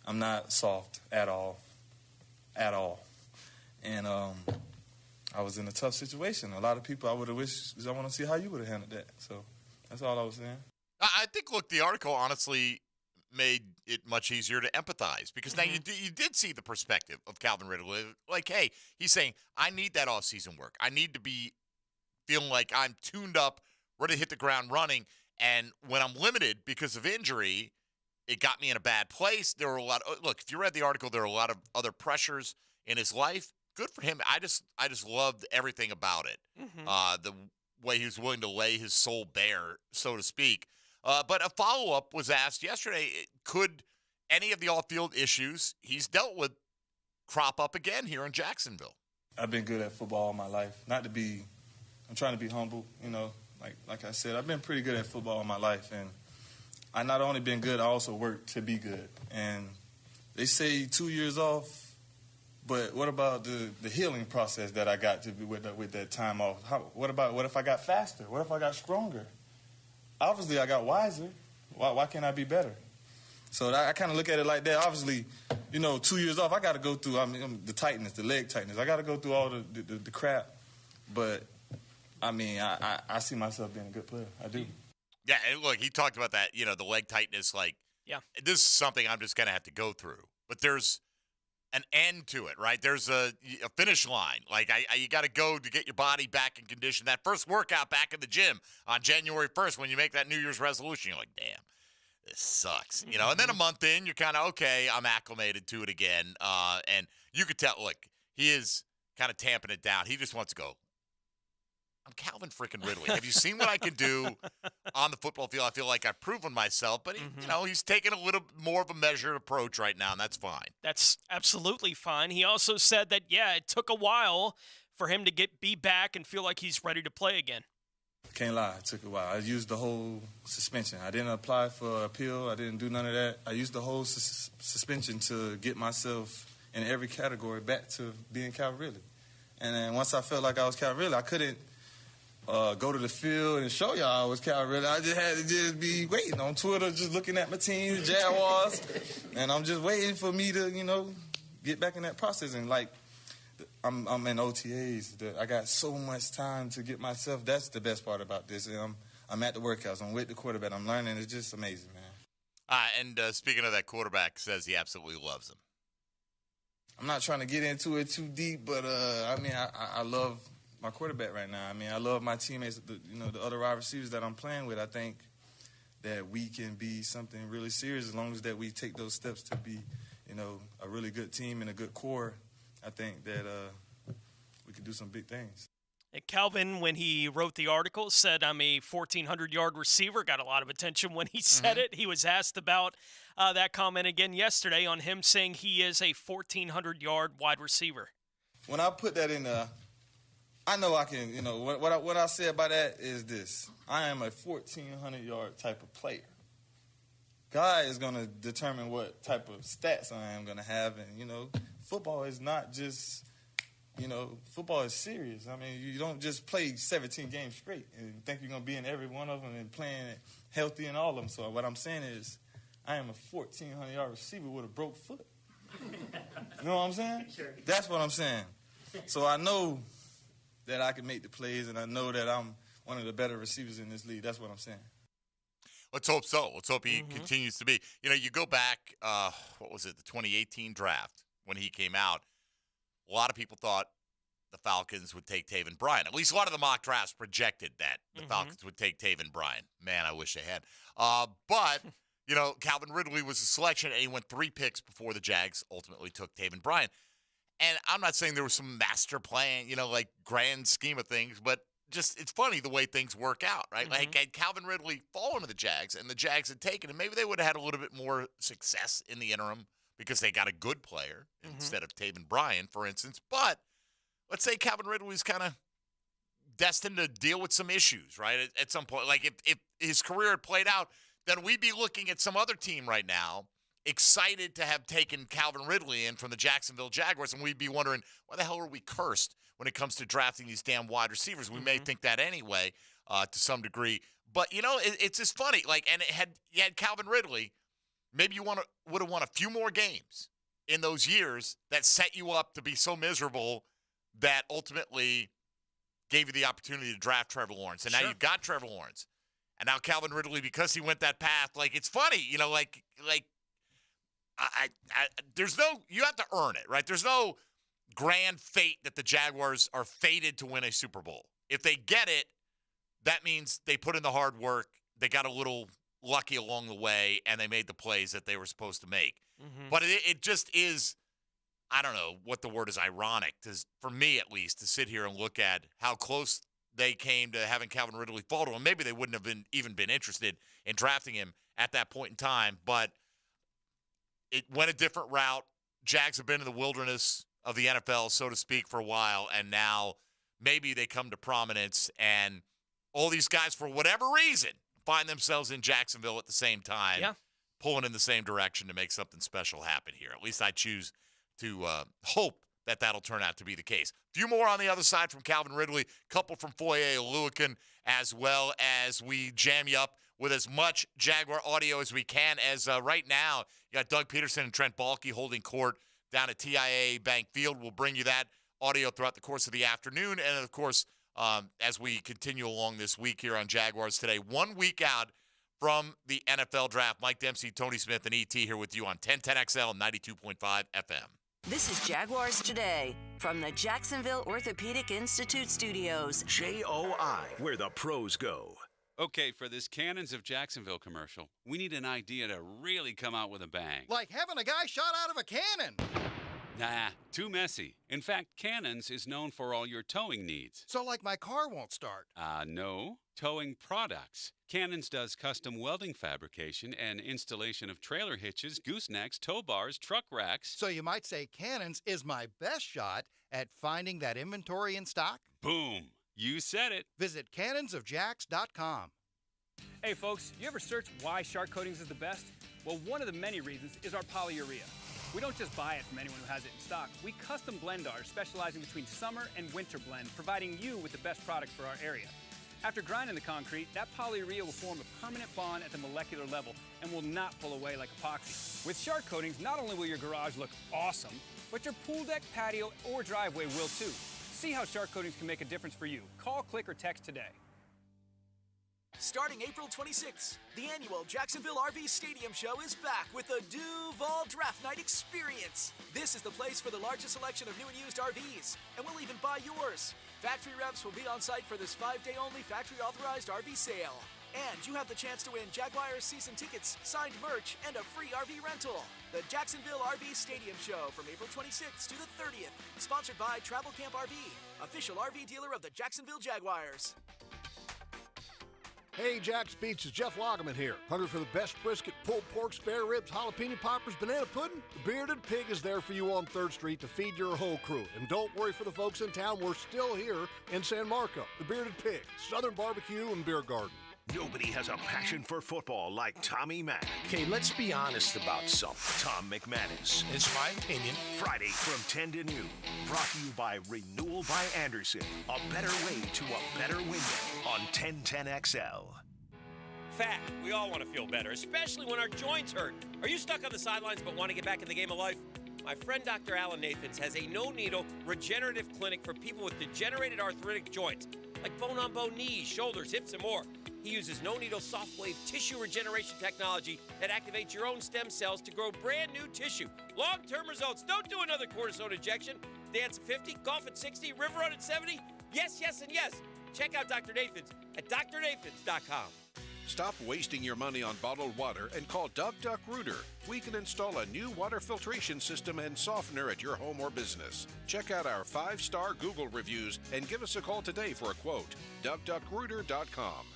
I'm not soft at all. At all. And I was in a tough situation. A lot of people I would have wished, I want to see how you would have handled that. So that's all I was saying. I think, look, the article honestly made it much easier to empathize because now you did see the perspective of Calvin Ridley. Like, hey, he's saying, I need that offseason work. I need to be feeling like I'm tuned up, ready to hit the ground running. And when I'm limited because of injury, it got me in a bad place. There were a lot of, look, if you read the article, there were a lot of other pressures in his life. Good for him. I just loved everything about it. The way he was willing to lay his soul bare, so to speak. But a follow-up was asked yesterday, could any of the off-field issues he's dealt with crop up again here in Jacksonville? I've been good at football all my life. I'm trying to be humble, you know. Like I said, I've been pretty good at football all my life. And I not only been good, I also worked to be good. And they say 2 years off, but what about the healing process that I got to be with that time off? What if I got faster? What if I got stronger? Obviously, I got wiser. Why can't I be better? So I kind of look at it like that. Obviously, 2 years off, I got to go through the tightness, the leg tightness. I got to go through all the crap. But, I see myself being a good player. I do. Yeah, and look, he talked about that, the leg tightness. Like, this is something I'm just going to have to go through. But there's an end to it, right? There's a finish line. Like, you got to go to get your body back in condition. That first workout back in the gym on January 1st when you make that New Year's resolution, you're like, damn, this sucks. And then a month in, you're kind of, okay, I'm acclimated to it again. And you could tell, look, he is kind of tamping it down. He just wants to go, I'm Calvin freaking Ridley. Have you seen what I can do on the football field? I feel like I've proven myself, but he's taking a little more of a measured approach right now, and that's fine. That's absolutely fine. He also said that, it took a while for him to be back and feel like he's ready to play again. Can't lie, it took a while. I used the whole suspension. I didn't apply for appeal. I didn't do none of that. I used the whole suspension to get myself in every category back to being Calvin Ridley. And then once I felt like I was Calvin Ridley, I couldn't go to the field and show y'all I was Calvin Ridley. I just had to just be waiting on Twitter, just looking at my team, the Jaguars, and I'm just waiting for me to, get back in that process. And I'm in OTAs. I got so much time to get myself. That's the best part about this. And I'm at the workouts. I'm with the quarterback. I'm learning. It's just amazing, man. And speaking of that, quarterback says he absolutely loves him. I'm not trying to get into it too deep, but I love my quarterback right now. I love my teammates, the other wide receivers that I'm playing with. I think that we can be something really serious as long as that we take those steps to be, a really good team and a good core. I think that we can do some big things. And Calvin, when he wrote the article, said, I'm a 1,400-yard receiver. Got a lot of attention when he said it. He was asked about that comment again yesterday on him saying he is a 1,400-yard wide receiver. When I put that in there, I know I can, what I said by that is this. I am a 1,400-yard type of player. God is going to determine what type of stats I am going to have. And, football is not just, football is serious. You don't just play 17 games straight and think you're going to be in every one of them and playing healthy in all of them. So what I'm saying is I am a 1,400-yard receiver with a broke foot. You know what I'm saying? That's what I'm saying. So I know that I can make the plays, and I know that I'm one of the better receivers in this league. That's what I'm saying. Let's hope so. Let's hope he continues to be. You go back, the 2018 draft when he came out, a lot of people thought the Falcons would take Taven Bryan. At least a lot of the mock drafts projected that the Falcons would take Taven Bryan. Man, I wish they had. But, Calvin Ridley was a selection, and he went 3 picks before the Jags ultimately took Taven Bryan. And I'm not saying there was some master plan, grand scheme of things, but just it's funny the way things work out, right? Like, had Calvin Ridley fallen to the Jags and the Jags had taken him, maybe they would have had a little bit more success in the interim because they got a good player instead of Taven Bryan, for instance. But let's say Calvin Ridley was kind of destined to deal with some issues, right, at some point. Like, if his career had played out, then we'd be looking at some other team right now excited to have taken Calvin Ridley in from the Jacksonville Jaguars, and we'd be wondering, why the hell are we cursed when it comes to drafting these damn wide receivers? We may think that anyway. to some degree. But, it's just funny. Like, and you had Calvin Ridley. Maybe you would have won a few more games in those years that set you up to be so miserable that ultimately gave you the opportunity to draft Trevor Lawrence. And now you've got Trevor Lawrence. And now Calvin Ridley, because he went that path, like, it's funny, there's no, you have to earn it, right? There's no grand fate that the Jaguars are fated to win a Super Bowl. If they get it, that means they put in the hard work, they got a little lucky along the way, and they made the plays that they were supposed to make. Mm-hmm. But it just is, I don't know what the word is, ironic, for me at least, to sit here and look at how close they came to having Calvin Ridley fall to him. Maybe they wouldn't have even been interested in drafting him at that point in time, but it went a different route. Jags have been in the wilderness of the NFL, so to speak, for a while, and now maybe they come to prominence, and all these guys, for whatever reason, find themselves in Jacksonville at the same time, pulling in the same direction to make something special happen here. At least I choose to hope that that'll turn out to be the case. A few more on the other side from Calvin Ridley, couple from Foye Oluokun, as well as we jam you up with as much Jaguar audio as we can. As right now, you got Doug Peterson and Trent Baalke holding court down at TIAA Bank Field. We'll bring you that audio throughout the course of the afternoon. And, of course, as we continue along this week here on Jaguars Today, 1 week out from the NFL Draft. Mike Dempsey, Tony Smith, and E.T. here with you on 1010XL 92.5 FM. This is Jaguars Today from the Jacksonville Orthopedic Institute Studios. JOI, where the pros go. Okay, for this Cannons of Jacksonville commercial, we need an idea to really come out with a bang. Like having a guy shot out of a cannon. Nah, too messy. In fact, Cannons is known for all your towing needs. So like my car won't start. No. Towing products. Cannons does custom welding fabrication and installation of trailer hitches, goosenecks, tow bars, truck racks. So you might say Cannons is my best shot at finding that inventory in stock? Boom. You said it. Visit cannonsofjacks.com. Hey folks, you ever search why Shark Coatings is the best? Well, one of the many reasons is our polyurea. We don't just buy it from anyone who has it in stock. We custom blend ours, specializing between summer and winter blend, providing you with the best product for our area. After grinding the concrete, that polyurea will form a permanent bond at the molecular level and will not pull away like epoxy. With Shark Coatings, not only will your garage look awesome, but your pool deck, patio, or driveway will too. See how Shark Coatings can make a difference for you. Call, click, or text today. Starting April 26th, the annual Jacksonville RV Stadium Show is back with the Duval Draft Night Experience. This is the place for the largest selection of new and used RVs, and we'll even buy yours. Factory reps will be on site for this 5-day-only factory-authorized RV sale. And you have the chance to win Jaguars season tickets, signed merch, and a free RV rental. The Jacksonville RV Stadium Show from April 26th to the 30th. Sponsored by Travel Camp RV, official RV dealer of the Jacksonville Jaguars. Hey, Jack's Beach, it's Jeff Lagerman here. Hungry for the best brisket, pulled pork, spare ribs, jalapeno poppers, banana pudding? The Bearded Pig is there for you on 3rd Street to feed your whole crew. And don't worry for the folks in town, we're still here in San Marco. The Bearded Pig, Southern Barbecue and Beer Garden. Nobody has a passion for football like Tommy Maddox. Okay, let's be honest about something. Tom McManus. It's my opinion. Friday from 10 to noon. Brought to you by Renewal by Anderson. A better way to a better window on 1010XL. Fact, we all want to feel better, especially when our joints hurt. Are you stuck on the sidelines but want to get back in the game of life? My friend Dr. Alan Nathans has a no-needle regenerative clinic for people with degenerated arthritic joints, like bone-on-bone knees, shoulders, hips, and more. He uses no-needle soft wave tissue regeneration technology that activates your own stem cells to grow brand new tissue. Long-term results. Don't do another cortisone injection. Dance at 50, golf at 60, river run at 70. Yes, yes, and yes. Check out Dr. Nathans at drnathans.com. Stop wasting your money on bottled water and call Dub Duck Rooter. We can install a new water filtration system and softener at your home or business. Check out our 5-star Google reviews and give us a call today for a quote. DubDuckRooter.com.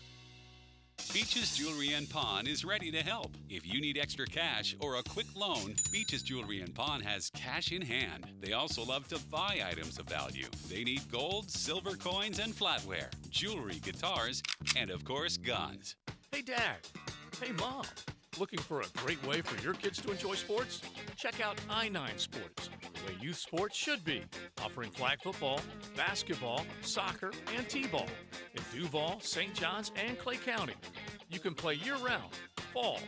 Beaches Jewelry and Pawn is ready to help. If you need extra cash or a quick loan, Beaches Jewelry and Pawn has cash in hand. They also love to buy items of value. They need gold, silver coins, and flatware, jewelry, guitars, and of course, guns. Hey, Dad. Hey, Mom. Looking for a great way for your kids to enjoy sports? Check out I-9 Sports, the way youth sports should be, offering flag football, basketball, soccer, and t-ball in Duval, St. Johns, and Clay County. You can play year-round, fall,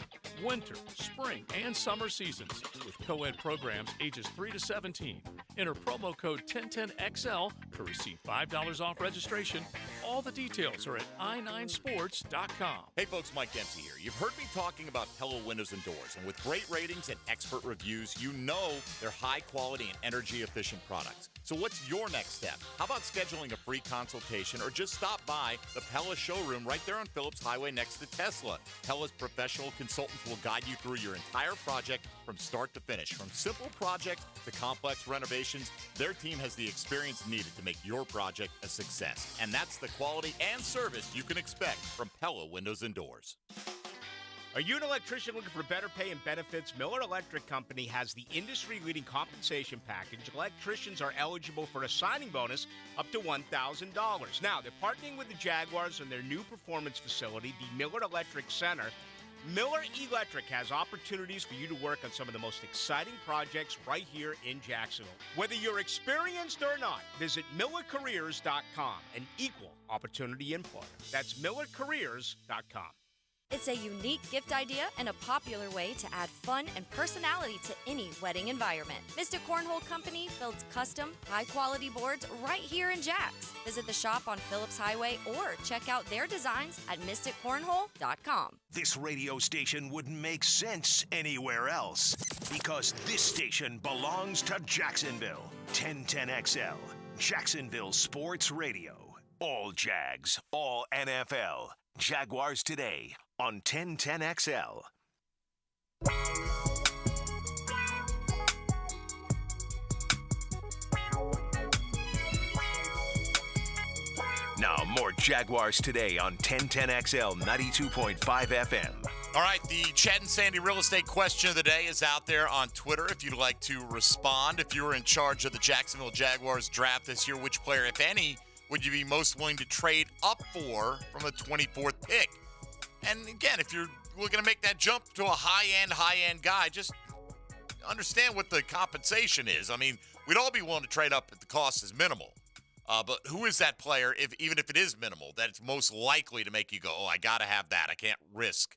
winter, spring, and summer seasons with co-ed programs ages 3 to 17. Enter promo code 1010XL to receive $5 off registration. All the details are at i9sports.com. Hey folks, Mike Dempsey here. You've heard me talking about Pella Windows and Doors, and with great ratings and expert reviews, you know they're high quality and energy efficient products. So what's your next step? How about scheduling a free consultation or just stop by the Pella showroom right there on Phillips Highway next to Tesla. Pella's professional consultants will guide you through your entire project from start to finish. From simple projects to complex renovations, their team has the experience needed to make your project a success. And that's the quality and service you can expect from Pella Windows and Doors. Are you an electrician looking for better pay and benefits? Miller Electric Company has the industry-leading compensation package. Electricians are eligible for a signing bonus up to $1,000. Now, they're partnering with the Jaguars on their new performance facility, the Miller Electric Center. Miller Electric has opportunities for you to work on some of the most exciting projects right here in Jacksonville. Whether you're experienced or not, visit MillerCareers.com, an equal opportunity employer. That's MillerCareers.com. It's a unique gift idea and a popular way to add fun and personality to any wedding environment. Mystic Cornhole Company builds custom, high-quality boards right here in Jax. Visit the shop on Phillips Highway or check out their designs at mysticcornhole.com. This radio station wouldn't make sense anywhere else because this station belongs to Jacksonville. 1010XL, Jacksonville Sports Radio. All Jags, all NFL. Jaguars Today on 1010XL. Now, more Jaguars Today on 1010XL 92.5 FM. All right, the Chad and Sandy real estate question of the day is out there on Twitter if you'd like to respond. If you were in charge of the Jacksonville Jaguars draft this year, which player, if any, would you be most willing to trade up for from the 24th pick? And again, if you're looking to make that jump to a high-end guy, just understand what the compensation is. I mean, we'd all be willing to trade up if the cost is minimal. But who is that player, even if it is minimal, that it's most likely to make you go, oh, I got to have that. I can't risk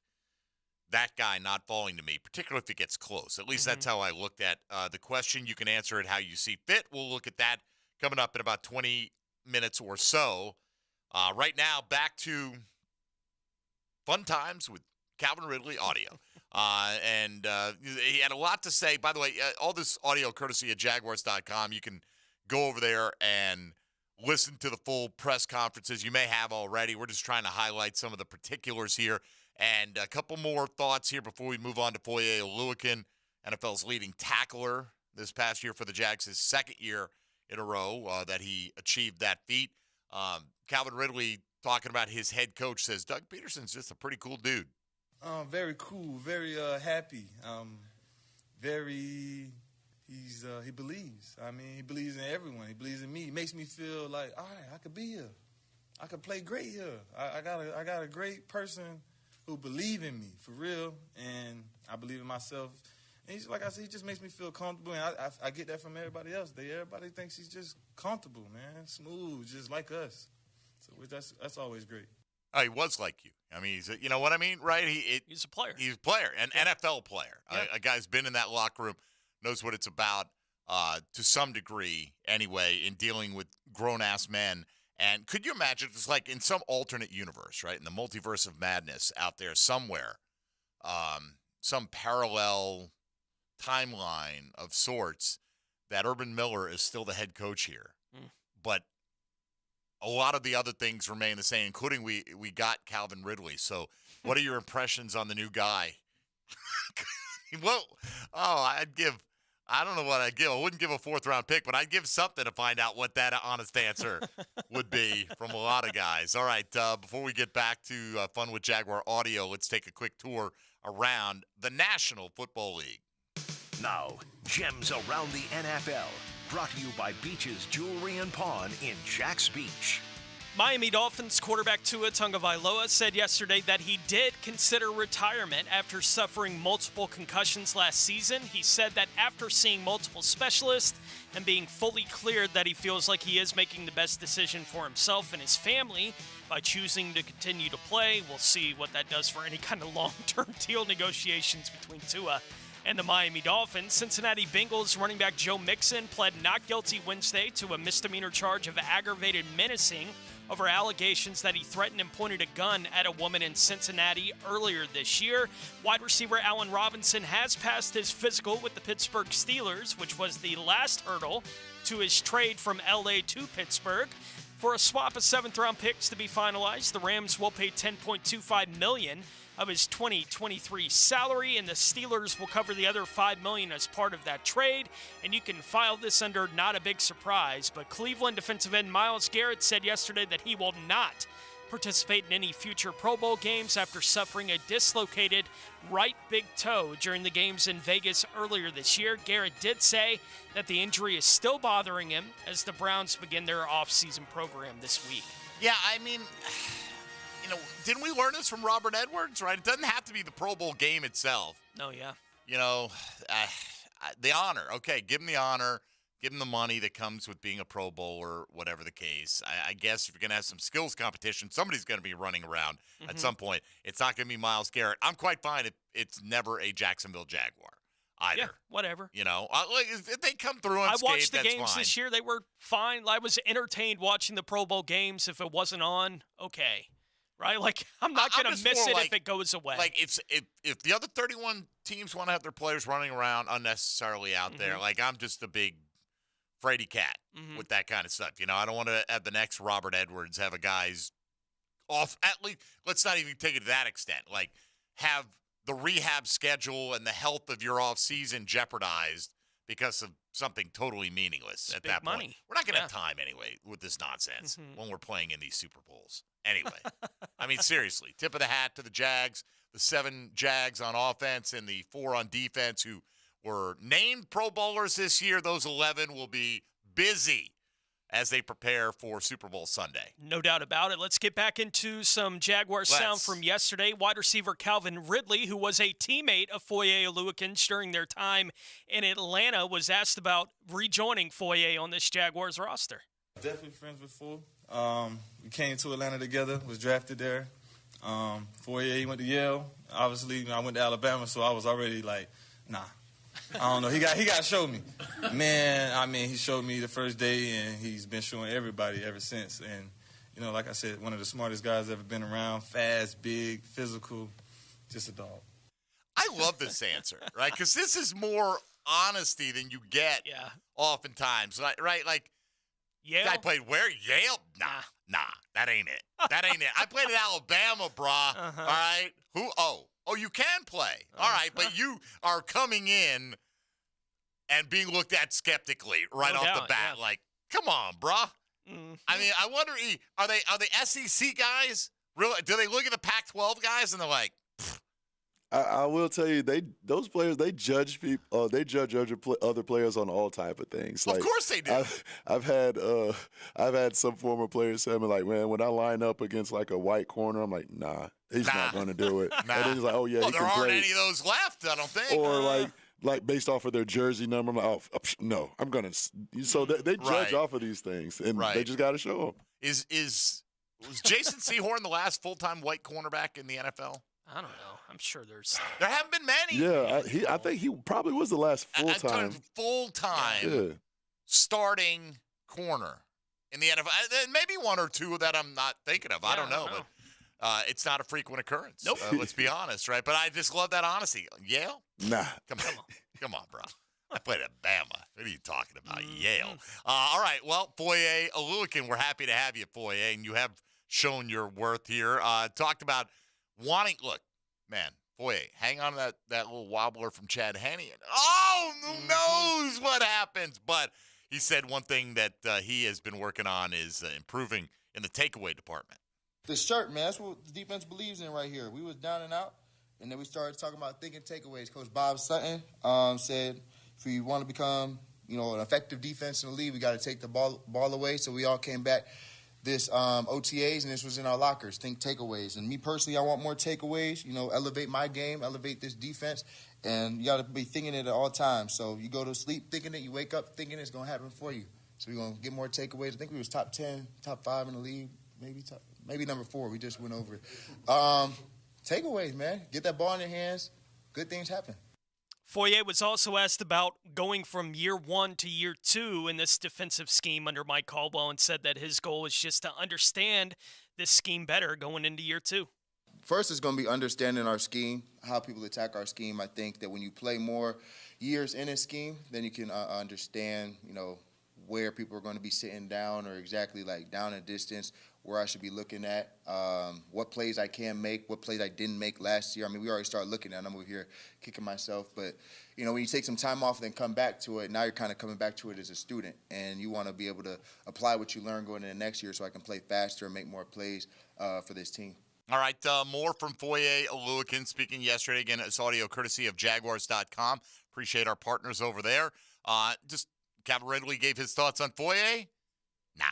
that guy not falling to me, particularly if it gets close. At least that's how I looked at the question. You can answer it how you see fit. We'll look at that coming up in about 20 minutes or so. Right now, back to Fun Times with Calvin Ridley audio. And he had a lot to say. By the way, all this audio courtesy of Jaguars.com. You can go over there and listen to the full press conferences. You may have already. We're just trying to highlight some of the particulars here. And a couple more thoughts here before we move on to Foye Oluokun, NFL's leading tackler this past year for the Jags, his second year in a row that he achieved that feat. Calvin Ridley talking about his head coach says Doug Peterson's just a pretty cool dude. Very cool, very happy, he believes. I mean, he believes in everyone. He believes in me. He makes me feel like, all right, I could be here. I could play great here. I got a great person who believe in me for real, and I believe in myself. And he's like I said, he just makes me feel comfortable, and I get that from everybody else. Everybody thinks he's just comfortable, man, smooth, just like us. So that's always great. Oh, he was like you. I mean, you know what I mean, right? He's a player. He's a player, an NFL player. Yeah. A guy's been in that locker room, knows what it's about to some degree anyway in dealing with grown-ass men. And could you imagine if it's like in some alternate universe, right, in the multiverse of madness out there somewhere, some parallel timeline of sorts that Urban Miller is still the head coach here. But a lot of the other things remain the same, including we got Calvin Ridley. So what are your impressions on the new guy? Well, I don't know what I'd give. I wouldn't give a fourth-round pick, but I'd give something to find out what that honest answer would be from a lot of guys. All right, before we get back to Fun with Jaguar audio, let's take a quick tour around the National Football League. Now, gems around the NFL, brought to you by Beach's Jewelry and Pawn in Jax Beach. Miami Dolphins quarterback Tua Tagovailoa said yesterday that he did consider retirement after suffering multiple concussions last season. He said that after seeing multiple specialists and being fully cleared that he feels like he is making the best decision for himself and his family by choosing to continue to play. We'll see what that does for any kind of long-term deal negotiations between Tua and the Miami Dolphins. Cincinnati Bengals running back Joe Mixon pled not guilty Wednesday to a misdemeanor charge of aggravated menacing over allegations that he threatened and pointed a gun at a woman in Cincinnati earlier this year. Wide receiver Allen Robinson has passed his physical with the Pittsburgh Steelers, which was the last hurdle to his trade from LA to Pittsburgh. For a swap of 7th-round picks to be finalized, the Rams will pay $10.25 million of his 2023 salary, and the Steelers will cover the other $5 million as part of that trade. And you can file this under not a big surprise, but Cleveland defensive end Myles Garrett said yesterday that he will not participate in any future Pro Bowl games after suffering a dislocated right big toe during the games in Vegas earlier this year. Garrett did say that the injury is still bothering him as the Browns begin their offseason program this week. Yeah, I mean, didn't we learn this from Robert Edwards, right? It doesn't have to be the Pro Bowl game itself. No, yeah. The honor. Okay, give him the honor. Give him the money that comes with being a Pro Bowler, whatever the case. I guess if you're going to have some skills competition, somebody's going to be running around at some point. It's not going to be Myles Garrett. I'm quite fine if it's never a Jacksonville Jaguar either. Yeah, whatever. If they come through I unscathed, watched the that's games fine. this year. They were fine. I was entertained watching the Pro Bowl games. If it wasn't on, okay. Right? Like, I'm not going to miss it if it goes away. Like, if the other 31 teams want to have their players running around unnecessarily out there, like, I'm just a big Frady cat with that kind of stuff. I don't want to have the next Robert Edwards have a guy's off. At least, let's not even take it to that extent. Like, have the rehab schedule and the health of your off season jeopardized because of something totally meaningless at that point. We're not going to have time anyway with this nonsense when we're playing in these Super Bowls. Anyway, I mean, seriously, tip of the hat to the Jags, the 7 Jags on offense and the 4 on defense who were named Pro Bowlers this year. Those 11 will be busy as they prepare for Super Bowl Sunday. No doubt about it. Let's get back into some Jaguar sound from yesterday. Wide receiver Calvin Ridley, who was a teammate of Foye Oluokun during their time in Atlanta, was asked about rejoining Foye on this Jaguars roster. Definitely friends with Foye. We came to Atlanta together, was drafted there. Foye, he went to Yale. Obviously, I went to Alabama, so I was already like, nah. I don't know. He got to show me. Man, I mean, he showed me the first day, and he's been showing everybody ever since. And, like I said, one of the smartest guys ever been around. Fast, big, physical, just a dog. I love this answer, right? Because this is more honesty than you get oftentimes, right? Like, Yale? Guy played where? Yale? Nah, that ain't it. That ain't it. I played at Alabama, brah. All right? Who? Oh, you can play. All right, but you are coming in and being looked at skeptically right off the bat. Yeah. Like, come on, brah. I mean, I wonder, are they SEC guys? Really? Do they look at the Pac-12 guys and they're like, I will tell you, those players, they judge people. They judge other players on all type of things. Of course they do. I've had some former players say me like, man, when I line up against like a white corner, I'm like, nah, he's not going to do it. And then he's like, oh yeah, well, he there can aren't play. any of those left, I don't think. Or like based off of their jersey number, I'm like, oh no, I'm gonna. So they judge off of these things, and they just got to show them. Was Jason Sehorn the last full-time white cornerback in the NFL? I don't know. I'm sure there haven't been many. Yeah, I think he probably was the last full-time starting corner in the NFL. Maybe one or two that I'm not thinking of. I don't know. But it's not a frequent occurrence. Nope. Let's be honest, right? But I just love that honesty. Yale? Nah. Come on, bro. I played at Bama. What are you talking about? Yale. All right. Well, Foye Oluokun, we're happy to have you, Foye, and you have shown your worth here. Talked about wanting – look, man, Foye, hang on to that little wobbler from Chad Henne. Oh, who knows what happens? But he said one thing that he has been working on is improving in the takeaway department. The shirt, man, that's what the defense believes in right here. We was down and out, and then we started talking about thinking takeaways. Coach Bob Sutton said if we want to become, an effective defense in the league, we got to take the ball away. So we all came back this OTAs, and this was in our lockers. Think takeaways. And me personally, I want more takeaways. Elevate my game, elevate this defense, and you got to be thinking it at all times. So you go to sleep thinking it, you wake up thinking it's going to happen for you. So we're going to get more takeaways. I think we was top 10, top 5 in the league, maybe number 4. We just went over it. Takeaways, man. Get that ball in your hands. Good things happen. Foye was also asked about going from year 1 to year 2 in this defensive scheme under Mike Caldwell, and said that his goal is just to understand this scheme better going into year 2. First, it's going to be understanding our scheme, how people attack our scheme. I think that when you play more years in a scheme, then you can understand, where people are going to be sitting down, or exactly like down a distance, where I should be looking at, what plays I can make, what plays I didn't make last year. I mean, we already started looking at it. I'm over here kicking myself. But, when you take some time off and then come back to it, now you're kind of coming back to it as a student. And you want to be able to apply what you learn going into next year so I can play faster and make more plays for this team. All right, more from Foye Oluokun speaking yesterday. Again, it's audio courtesy of Jaguars.com. Appreciate our partners over there. Calvin Ridley gave his thoughts on Foye. Nah.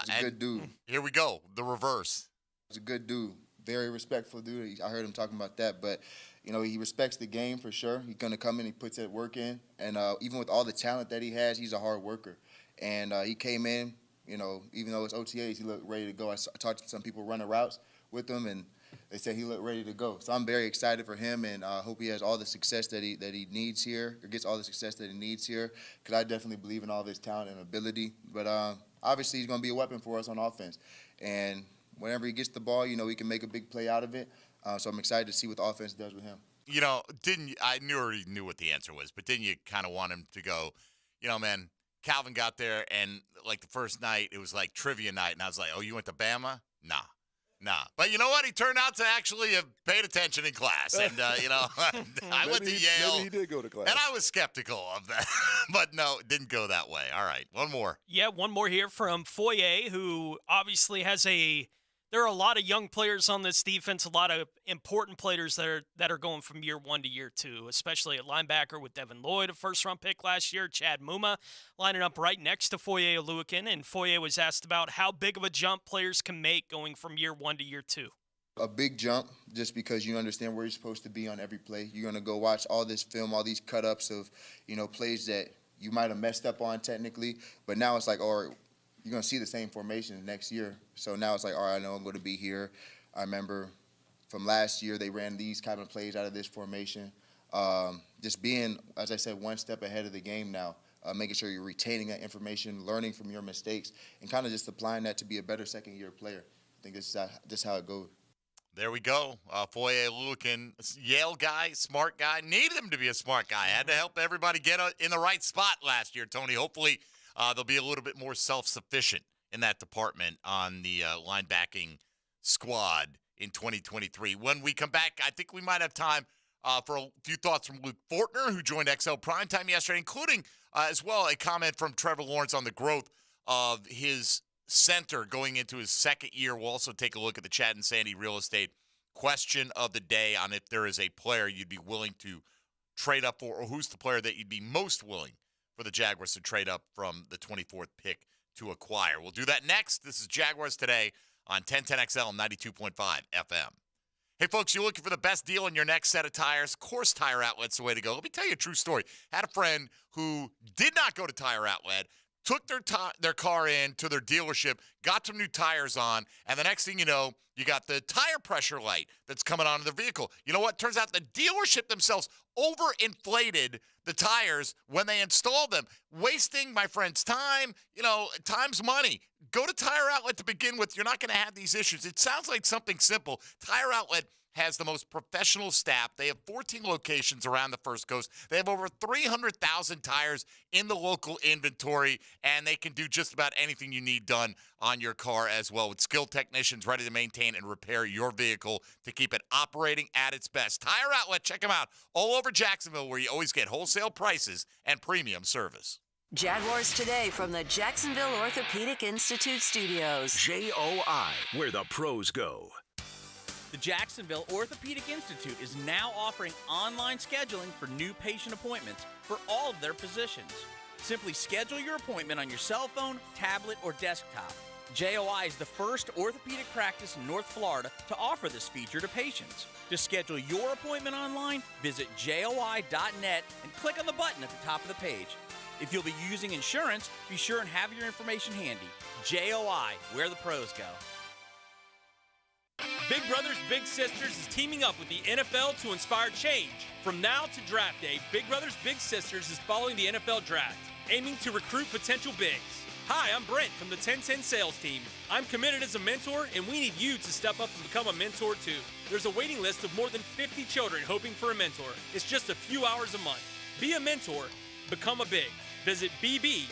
He's a good dude. Here we go, the reverse. He's a good dude. Very respectful dude. I heard him talking about that. But, he respects the game for sure. He's going to come in, he puts that work in. And even with all the talent that he has, he's a hard worker. And he came in, even though it's OTAs, he looked ready to go. I talked to some people running routes with him, and they said he looked ready to go. So I'm very excited for him, and I hope he has all the success that he needs here, or gets all the success that he needs here, because I definitely believe in all of his talent and ability. But obviously he's going to be a weapon for us on offense. And whenever he gets the ball, he can make a big play out of it. So I'm excited to see what the offense does with him. I already knew what the answer was, but didn't you kind of want him to go, man, Calvin got there, and like the first night, it was like trivia night, and I was like, oh, you went to Bama? Nah. But you know what? He turned out to actually have paid attention in class. And, I went to Yale. Maybe he did go to class. And I was skeptical of that. But no, it didn't go that way. All right, one more. Yeah, one more here from Foye, who obviously has there are a lot of young players on this defense, a lot of important players that are going from year 1 to year 2, especially at linebacker with Devin Lloyd, a first-round pick last year, Chad Muma lining up right next to Foye Oluokun, and Foye was asked about how big of a jump players can make going from year 1 to year 2. A big jump, just because you understand where you're supposed to be on every play. You're going to go watch all this film, all these cut-ups of, plays that you might have messed up on technically, but now it's like, you're going to see the same formation next year. So now it's like, all right, I know I'm going to be here. I remember from last year, they ran these kind of plays out of this formation. Just being, as I said, one step ahead of the game now, making sure you're retaining that information, learning from your mistakes, and kind of just applying that to be a better second-year player. I think this is just how it goes. There we go. Foye Oluokun, Yale guy, smart guy. Needed him to be a smart guy. Had to help everybody get in the right spot last year, Tony. Hopefully they'll be a little bit more self-sufficient in that department on the linebacking squad in 2023. When we come back, I think we might have time for a few thoughts from Luke Fortner, who joined XL Primetime yesterday, including as well a comment from Trevor Lawrence on the growth of his center going into his second year. We'll also take a look at the Chad and Sandy real estate question of the day on if there is a player you'd be willing to trade up for, or who's the player that you'd be most willing for the Jaguars to trade up from the 24th pick to acquire. We'll do that next. This is Jaguars Today on 1010XL 92.5 FM. Hey, folks, you're looking for the best deal on your next set of tires? Course Tire Outlet's the way to go. Let me tell you a true story. Had a friend who did not go to Tire Outlet, took their car in to their dealership, got some new tires on, and the next thing you know, you got the tire pressure light that's coming onto the vehicle. You know what? Turns out the dealership themselves overinflated the tires when they installed them, wasting my friend's time. Time's money. Go to Tire Outlet to begin with. You're not going to have these issues. It sounds like something simple. Tire Outlet has the most professional staff. They have 14 locations around the First Coast. They have over 300,000 tires in the local inventory, and they can do just about anything you need done on your car as well, with skilled technicians ready to maintain and repair your vehicle to keep it operating at its best. Tire Outlet, check them out all over Jacksonville, where you always get wholesale prices and premium service. Jaguars Today from the Jacksonville Orthopedic Institute Studios. JOI, where the pros go. The Jacksonville Orthopedic Institute is now offering online scheduling for new patient appointments for all of their physicians. Simply schedule your appointment on your cell phone, tablet, or desktop. JOI is the first orthopedic practice in North Florida to offer this feature to patients. To schedule your appointment online, visit joi.net and click on the button at the top of the page. If you'll be using insurance, be sure and have your information handy. JOI, where the pros go. Big Brothers Big Sisters is teaming up with the NFL to inspire change. From now to draft day, Big Brothers Big Sisters is following the NFL draft, aiming to recruit potential bigs. Hi, I'm Brent from the 1010 sales team. I'm committed as a mentor, and we need you to step up and become a mentor too. There's a waiting list of more than 50 children hoping for a mentor. It's just a few hours a month. Be a mentor, become a big. Visit bbsnefl.org.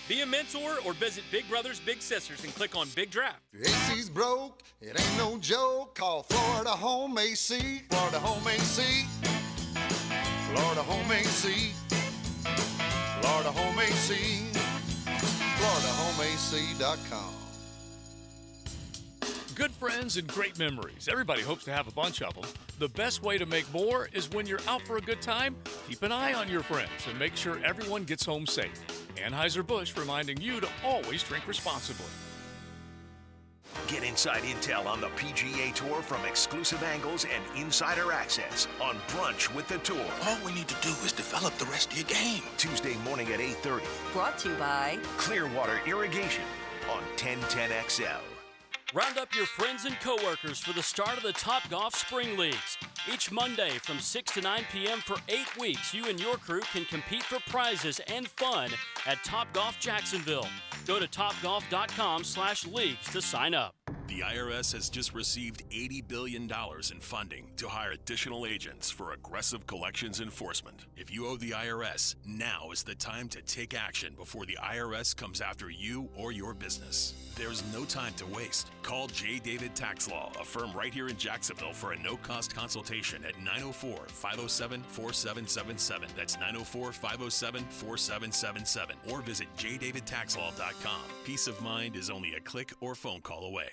Be a mentor or visit Big Brothers Big Sisters and click on Big Draft. Your AC's broke, it ain't no joke. Call Florida Home AC. Florida Home AC. Florida Home AC. Florida Home AC. FloridaHomeAC.com. Good friends and great memories. Everybody hopes to have a bunch of them. The best way to make more is when you're out for a good time, keep an eye on your friends and make sure everyone gets home safe. Anheuser-Busch reminding you to always drink responsibly. Get inside intel on the PGA Tour from exclusive angles and insider access on Brunch with the Tour. All we need to do is develop the rest of your game. Tuesday morning at 8:30. Brought to you by Clearwater Irrigation on 1010XL. Round up your friends and coworkers for the start of the Topgolf Spring Leagues. Each Monday from 6 to 9 p.m. for 8 weeks, you and your crew can compete for prizes and fun at Topgolf Jacksonville. Go to topgolf.com/leagues to sign up. The IRS has just received $80 billion in funding to hire additional agents for aggressive collections enforcement. If you owe the IRS, now is the time to take action before the IRS comes after you or your business. There's no time to waste. Call J. David Tax Law, a firm right here in Jacksonville, for a no-cost consultation at 904-507-4777. That's 904-507-4777. Or visit jdavidtaxlaw.com. Peace of mind is only a click or phone call away.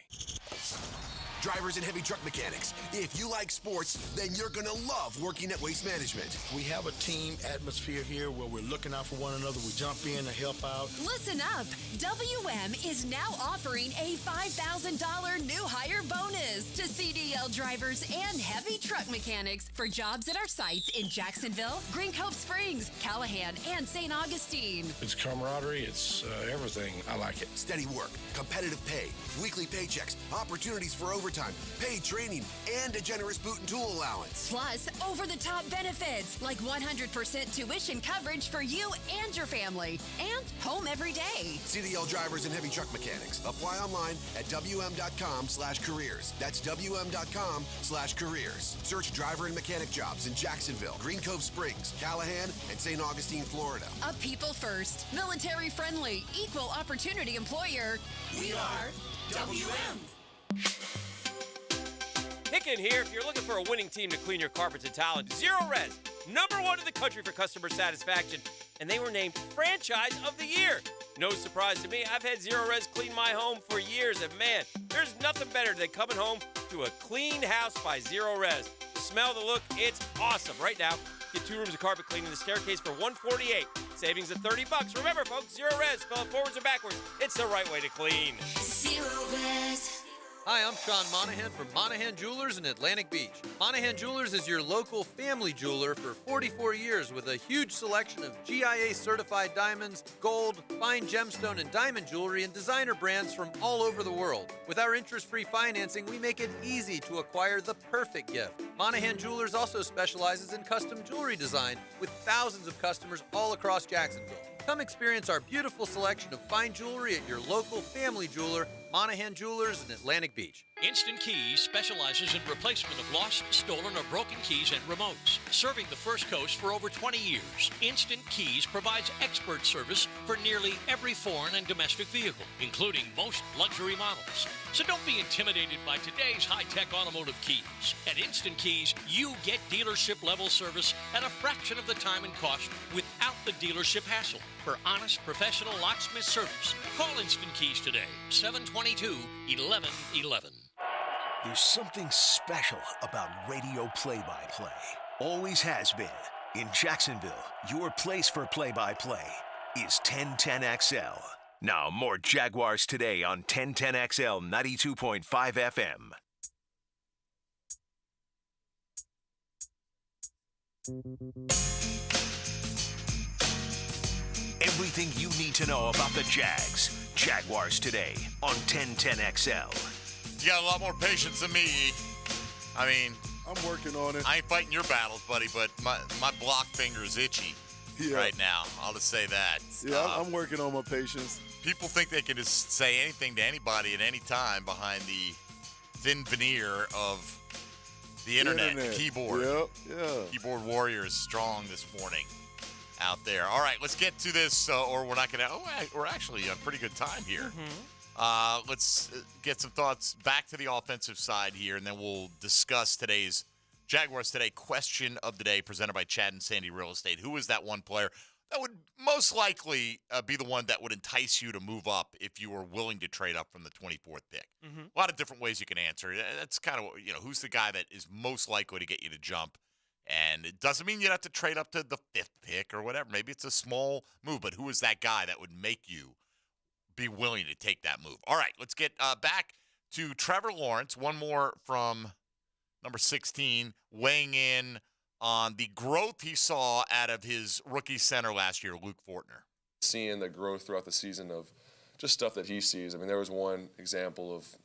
Drivers and heavy truck mechanics, if you like sports, then you're going to love working at Waste Management. We have a team atmosphere here where we're looking out for one another. We jump in to help out. Listen up. WM is now offering a $5,000 new hire bonus to CDL drivers and heavy truck mechanics for jobs at our sites in Jacksonville, Green Cove Springs, Callahan, and St. Augustine. It's camaraderie. It's everything. I like it. Steady work, competitive pay, weekly paychecks, opportunities for overtime, paid training, and a generous boot and tool allowance. Plus, over-the-top benefits like 100% tuition coverage for you and your family, and home every day. CDL drivers and heavy truck mechanics. Apply online at WM.com/careers. That's WM.com/careers. Search driver and mechanic jobs in Jacksonville, Green Cove Springs, Callahan, and St. Augustine, Florida. A people first, military friendly, equal opportunity employer. We are WM. Hicken here. If you're looking for a winning team to clean your carpets and tile, Zero Res, #1 in the country for customer satisfaction, and they were named Franchise of the Year. No surprise to me, I've had Zero Res clean my home for years, and man, there's nothing better than coming home to a clean house by Zero Res. The smell, the look, it's awesome. Right now, get 2 rooms of carpet cleaning the staircase for $148. Savings of $30. Remember, folks, Zero Res, spell it forwards or backwards. It's the right way to clean. Zero Res. Hi, I'm Sean Monahan from Monahan Jewelers in Atlantic Beach. Monahan Jewelers is your local family jeweler for 44 years with a huge selection of GIA-certified diamonds, gold, fine gemstone, and diamond jewelry and designer brands from all over the world. With our interest-free financing, we make it easy to acquire the perfect gift. Monahan Jewelers also specializes in custom jewelry design with thousands of customers all across Jacksonville. Come experience our beautiful selection of fine jewelry at your local family jeweler, Monahan Jewelers in Atlantic Beach. Instant Keys specializes in replacement of lost, stolen, or broken keys and remotes. Serving the First Coast for over 20 years, Instant Keys provides expert service for nearly every foreign and domestic vehicle, including most luxury models. So don't be intimidated by today's high-tech automotive keys. At Instant Keys, you get dealership-level service at a fraction of the time and cost without the dealership hassle. For honest, professional locksmith service, call Instant Keys today, 722-1111. There's something special about radio play-by-play. Always has been. In Jacksonville, your place for play-by-play is 1010XL. Now, more Jaguars Today on 1010XL 92.5 FM. Everything you need to know about the Jags. Jaguars Today on 1010XL. You got a lot more patience than me. I mean, I'm working on it. I ain't fighting your battles, buddy, but my block finger is itchy right now. I'll just say that. Yeah, I'm working on my patience. People think they can just say anything to anybody at any time behind the thin veneer of the internet. The keyboard. Yep, yeah. Keyboard warrior is strong this morning out there. All right, let's get to this, or we're not going to. We're actually on pretty good time here. Let's get some thoughts back to the offensive side here, and then we'll discuss today's Jaguars Today question of the day presented by Chad and Sandy Real Estate. Who is that one player that would most likely be the one that would entice you to move up if you were willing to trade up from the 24th pick? A lot of different ways you can answer it. That's kind of, who's the guy that is most likely to get you to jump? And it doesn't mean you'd have to trade up to the 5th pick or whatever. Maybe it's a small move, but who is that guy that would make you be willing to take that move? All right, let's get back to Trevor Lawrence. One more from number 16, weighing in on the growth he saw out of his rookie center last year, Luke Fortner. Seeing the growth throughout the season of just stuff that he sees. I mean, there was one example of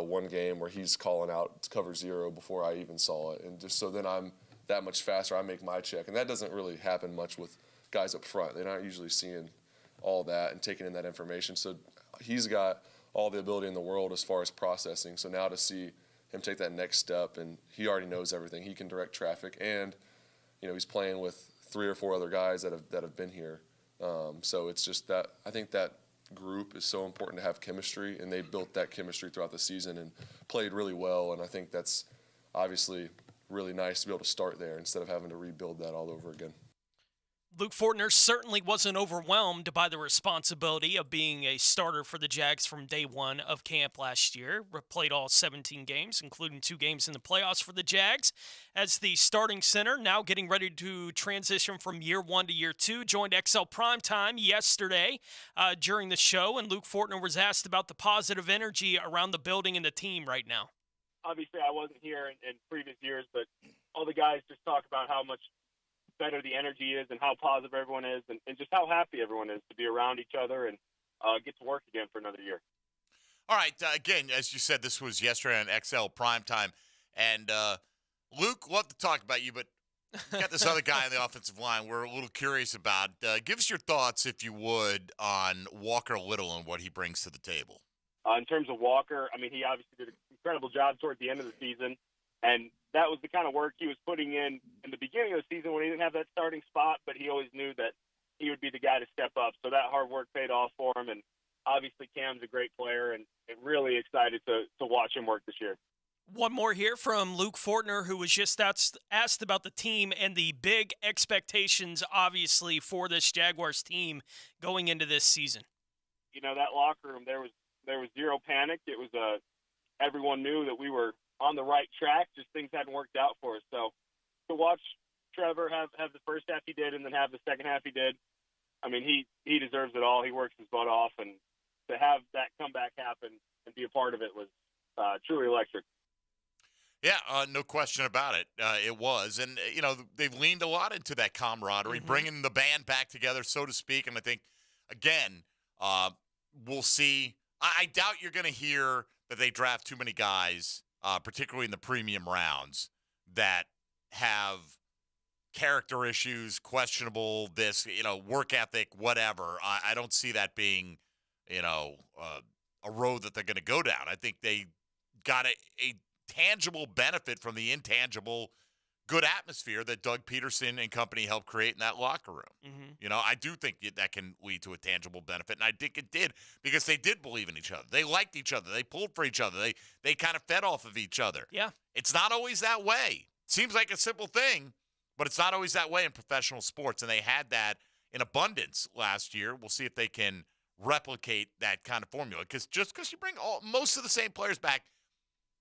one game where he's calling out cover 0 before I even saw it. And just so then I'm that much faster, I make my check. And that doesn't really happen much with guys up front. They're not usually seeing all that and taking in that information. So he's got all the ability in the world as far as processing. So now to see him take that next step, and he already knows everything. He can direct traffic, and he's playing with 3 or 4 other guys that have been here. So it's just that I think that group is so important to have chemistry, and they built that chemistry throughout the season and played really well. And I think that's obviously really nice to be able to start there instead of having to rebuild that all over again. Luke Fortner certainly wasn't overwhelmed by the responsibility of being a starter for the Jags from day one of camp last year. Played all 17 games, including 2 games in the playoffs for the Jags. As the starting center, now getting ready to transition from year 1 to year 2, joined XL Primetime yesterday during the show, and Luke Fortner was asked about the positive energy around the building and the team right now. Obviously, I wasn't here in previous years, but all the guys just talk about how much better the energy is and how positive everyone is and just how happy everyone is to be around each other and get to work again for another year. All right. Again, as you said, this was yesterday on XL Primetime. And Luke, love to talk about you, but you got this other guy on the offensive line we're a little curious about. Give us your thoughts, if you would, on Walker Little and what he brings to the table. In terms of Walker, I mean, he obviously did an incredible job toward the end of the season. And that was the kind of work he was putting in the beginning of the season when he didn't have that starting spot, but he always knew that he would be the guy to step up. So that hard work paid off for him. And obviously Cam's a great player and really excited to watch him work this year. One more here from Luke Fortner, who was just asked about the team and the big expectations, obviously, for this Jaguars team going into this season. That locker room, there was zero panic. It was everyone knew that we were on the right track, just things hadn't worked out for us. So to watch Trevor have the first half he did and then have the second half he did, I mean, he deserves it all. He works his butt off, and to have that comeback happen and be a part of it was truly electric. Yeah, no question about it. It was. And, they've leaned a lot into that camaraderie, bringing the band back together, so to speak. And I think, again, we'll see. I doubt you're going to hear that they draft too many guys, particularly in the premium rounds, that have character issues, questionable work ethic, whatever. I don't see that being, a road that they're going to go down. I think they got a tangible benefit from the intangible good atmosphere that Doug Peterson and company helped create in that locker room. I do think that can lead to a tangible benefit, and I think it did because they did believe in each other. They liked each other. They pulled for each other. They kind of fed off of each other. Yeah. It's not always that way. Seems like a simple thing, but it's not always that way in professional sports, and they had that in abundance last year. We'll see if they can replicate that kind of formula because just because you bring most of the same players back,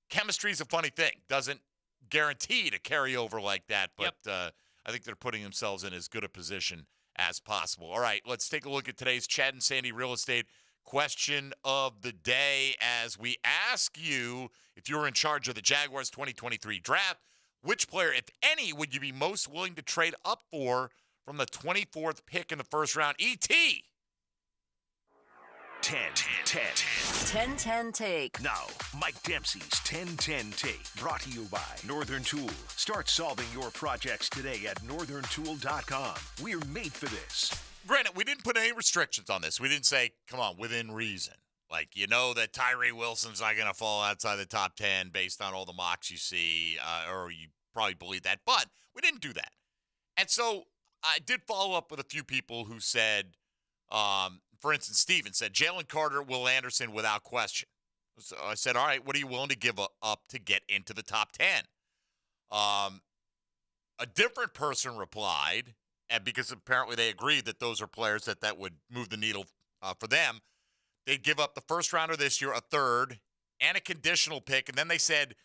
chemistry is a funny thing. Doesn't guarantee to carry over like that, but I think they're putting themselves in as good a position as possible. All right, let's take a look at today's Chad and Sandy Real Estate question of the day as we ask you, if you were in charge of the Jaguars 2023 draft, which player, if any, would you be most willing to trade up for from the 24th pick in the first round? E.T. 10-10 take. Now, Mike Dempsey's 10-10 take, brought to you by Northern Tool. Start solving your projects today at northerntool.com. We're made for this. Granted, we didn't put any restrictions on this. We didn't say, come on, within reason. Like, you know that Tyree Wilson's not going to fall outside the top 10 based on all the mocks you see, or you probably believe that. But we didn't do that. And so I did follow up with a few people who said, for instance, Steven said, Jalen Carter, Will Anderson without question. So I said, all right, what are you willing to give up to get into the top 10? A different person replied, and because apparently they agreed that those are players that would move the needle for them, they'd give up the first rounder this year, a third, and a conditional pick, and then they said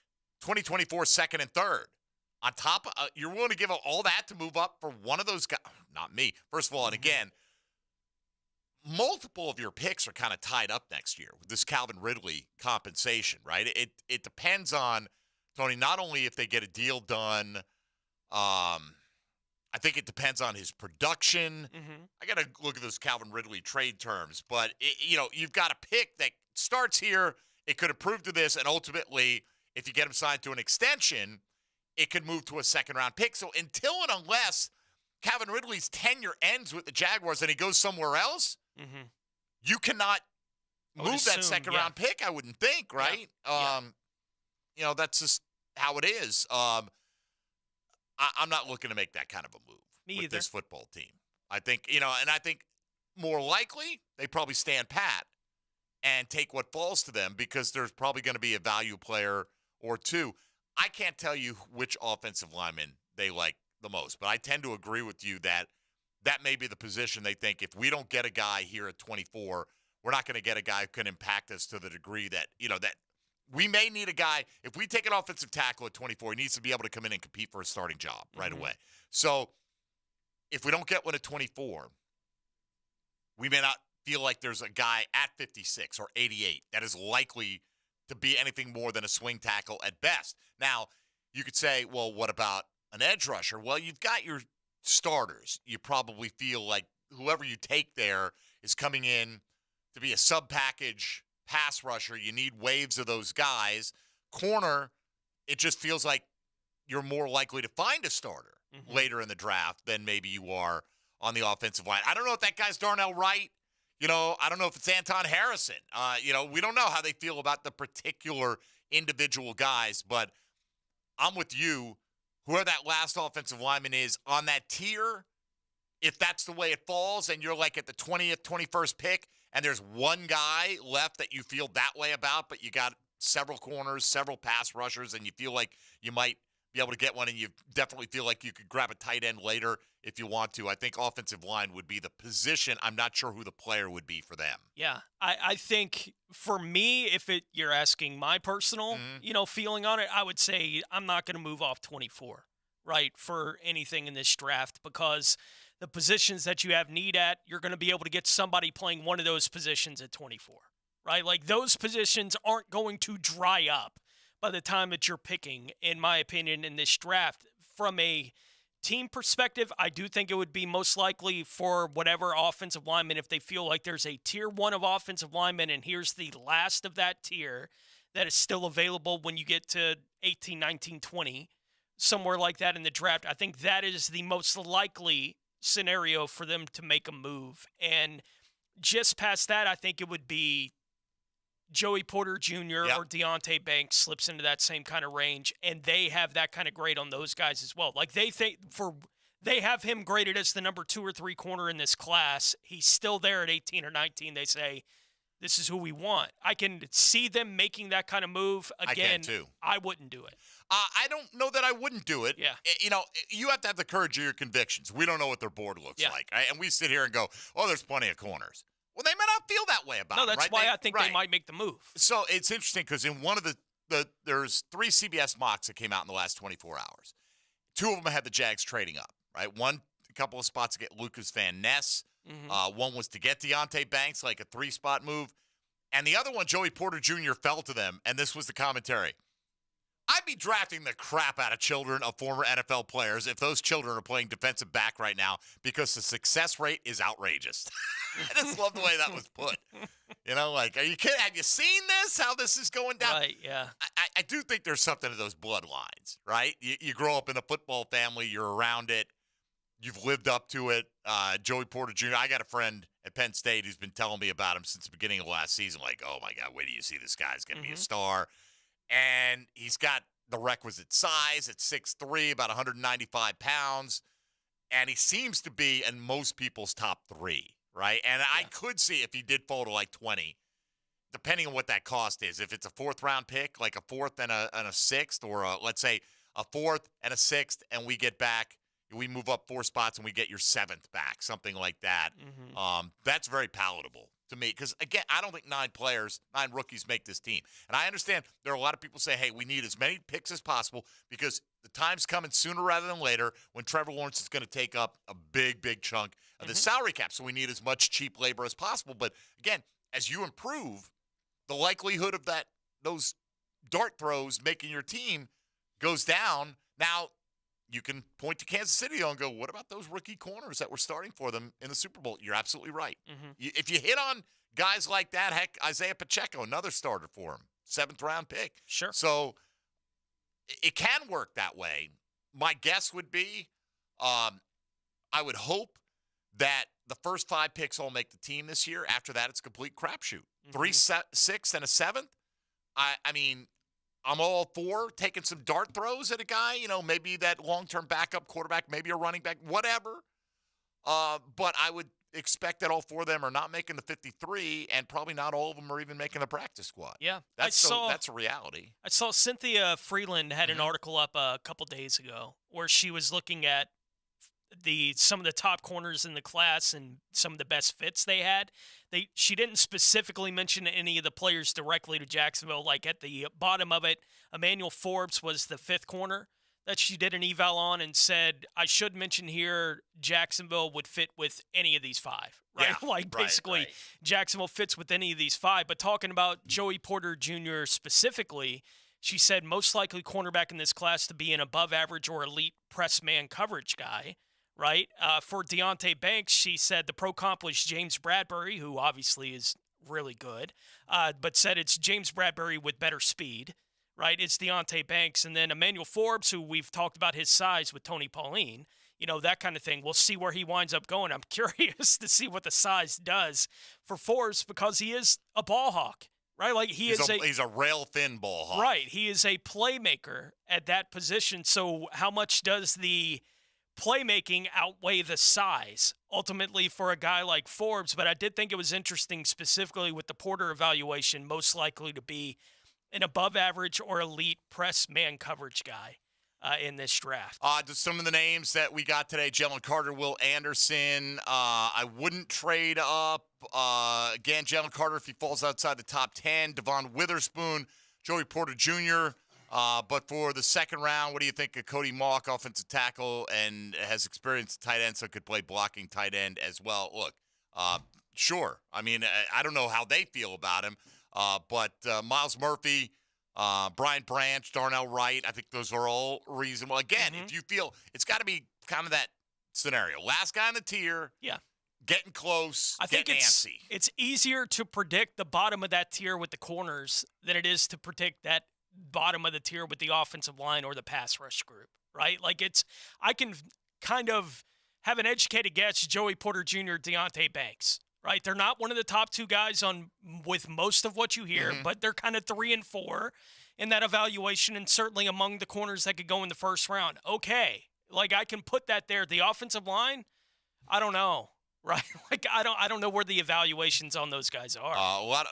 2024 second and third. On top of, you're willing to give up all that to move up for one of those guys? Not me. First of all, and again, multiple of your picks are kind of tied up next year with this Calvin Ridley compensation, right? It depends on, Tony, not only if they get a deal done, I think it depends on his production. Mm-hmm. I got to look at those Calvin Ridley trade terms, but you've got a pick that starts here. It could improve to this, and ultimately, if you get him signed to an extension, it could move to a second-round pick. So until and unless Calvin Ridley's tenure ends with the Jaguars and he goes somewhere else, you cannot move that second-round pick, I wouldn't think, right? Yeah. That's just how it is. I'm not looking to make that kind of a move with this football team. I think, and I think more likely they probably stand pat and take what falls to them because there's probably going to be a value player or two. I can't tell you which offensive lineman they like the most, but I tend to agree with you that may be the position they think if we don't get a guy here at 24, we're not going to get a guy who can impact us to the degree that, that we may need a guy. If we take an offensive tackle at 24, he needs to be able to come in and compete for a starting job right away. So if we don't get one at 24, we may not feel like there's a guy at 56 or 88 that is likely to be anything more than a swing tackle at best. Now, you could say, well, what about an edge rusher? Well, you've got your starters. You probably feel like whoever you take there is coming in to be a sub-package pass rusher. You need waves of those guys. Corner, it just feels like you're more likely to find a starter later in the draft than maybe you are on the offensive line. I don't know if that guy's Darnell Wright. I don't know if it's Anton Harrison. We don't know how they feel about the particular individual guys, but I'm with you. Whoever that last offensive lineman is on that tier, if that's the way it falls and you're like at the 20th, 21st pick and there's one guy left that you feel that way about, but you got several corners, several pass rushers, and you feel like you might be able to get one and you definitely feel like you could grab a tight end later if you want to. I think offensive line would be the position. I'm not sure who the player would be for them. Yeah, I think for me, if you're asking my personal, feeling on it, I would say I'm not going to move off 24, right, for anything in this draft because the positions that you have need at, you're going to be able to get somebody playing one of those positions at 24, right? Like those positions aren't going to dry up by the time that you're picking, in my opinion, in this draft. From a team perspective, I do think it would be most likely for whatever offensive lineman, if they feel like there's a tier 1 of offensive linemen and here's the last of that tier that is still available when you get to 18, 19, 20, somewhere like that in the draft. I think that is the most likely scenario for them to make a move. And just past that, I think it would be Joey Porter Jr. or Deontay Banks slips into that same kind of range, and they have that kind of grade on those guys as well. Like they have him graded as the number 2 or 3 corner in this class. He's still there at 18 or 19. They say, this is who we want. I can see them making that kind of move. Again, I can too. I wouldn't do it. I don't know that I wouldn't do it. Yeah. You have to have the courage of your convictions. We don't know what their board looks like. Right? And we sit here and go, oh, there's plenty of corners. Well, they may not feel that way about it. No, that's right? why I think they might make the move. So it's interesting because in one of there's 3 CBS mocks that came out in the last 24 hours. 2 of them had the Jags trading up, right? One, a couple of spots to get Lucas Van Ness One was to get Deonte Banks, like a 3-spot move. And the other one, Joey Porter Jr., fell to them. And this was the commentary. I'd be drafting the crap out of children of former NFL players if those children are playing defensive back right now because the success rate is outrageous. I just love the way that was put. You know, like, are you kidding? Have you seen this, how this is going down? Right, yeah. I do think there's something to those bloodlines, right? You grow up in a football family. You're around it. You've lived up to it. Joey Porter Jr., I got a friend at Penn State who's been telling me about him since the beginning of last season. Like, oh, my God, wait till you see this guy's going to be a star. And he's got the requisite size at 6'3", about 195 pounds. And he seems to be in most people's top 3, right? And I could see if he did fall to like 20, depending on what that cost is. If it's a 4th-round pick, like a 4th and a 6th, or let's say a 4th and a 6th, and we get back, we move up 4 spots and we get your 7th back, something like that. That's very palatable to me because, again, I don't think 9 rookies make this team. And I understand there are a lot of people say, hey, we need as many picks as possible because the time's coming sooner rather than later when Trevor Lawrence is going to take up a big, big chunk of the salary cap. So we need as much cheap labor as possible. But, again, as you improve, the likelihood of those dart throws making your team goes down. Now, you can point to Kansas City and go, what about those rookie corners that were starting for them in the Super Bowl? You're absolutely right. If you hit on guys like that, heck, Isaiah Pacheco, another starter for him, 7th-round pick. Sure. So it can work that way. My guess would be I would hope that the first 5 picks all make the team this year. After that, it's a complete crapshoot. 3, 6, and a 7th. I mean, I'm all for taking some dart throws at a guy, maybe that long-term backup quarterback, maybe a running back, whatever. But I would expect that all 4 of them are not making the 53, and probably not all of them are even making the practice squad. Yeah. That's a reality. I saw Cynthia Freeland had an article up a couple days ago where she was looking at some of the top corners in the class and some of the best fits they had. She didn't specifically mention any of the players directly to Jacksonville. Like at the bottom of it, Emmanuel Forbes was the 5th corner that she did an eval on and said, I should mention here Jacksonville would fit with any of these 5. Right? Yeah, Basically, Jacksonville fits with any of these 5. But talking about Joey Porter Jr. specifically, she said most likely cornerback in this class to be an above average or elite press man coverage guy. Right? For Deonte Banks, she said the pro comp was James Bradbury, who obviously is really good, but said it's James Bradbury with better speed. Right? It's Deonte Banks. And then Emmanuel Forbes, who we've talked about his size with Tony Pauline, that kind of thing. We'll see where he winds up going. I'm curious to see what the size does for Forbes because he is a ball hawk. Right? Like he's a rail-thin ball hawk. Right. He is a playmaker at that position. So how much does the playmaking outweigh the size ultimately for a guy like Forbes? But I did think it was interesting specifically with the Porter evaluation, most likely to be an above average or elite press man coverage guy in this draft. Just some of the names that we got today: Jalen Carter, Will Anderson. I wouldn't trade up. Again, Jalen Carter, if he falls outside the top 10, Devon Witherspoon, Joey Porter Jr., but for the second round, what do you think of Cody Mauch, offensive tackle, and has experience at tight end, so could play blocking tight end as well? Look, sure. I mean, I don't know how they feel about him, but Miles Murphy, Brian Branch, Darnell Wright, I think those are all reasonable. Again, if you feel it's got to be kind of that scenario. Last guy on the tier. Yeah. Getting close, I think antsy. It's easier to predict the bottom of that tier with the corners than it is to predict that bottom of the tier with the offensive line or the pass rush group, right? Like I can kind of have an educated guess, Joey Porter Jr., Deonte Banks, right? They're not one of the top 2 guys with most of what you hear, but they're kind of 3 and 4 in that evaluation, and certainly among the corners that could go in the first round. Okay, like I can put that there. The offensive line, I don't know. Right, like I don't know where the evaluations on those guys are.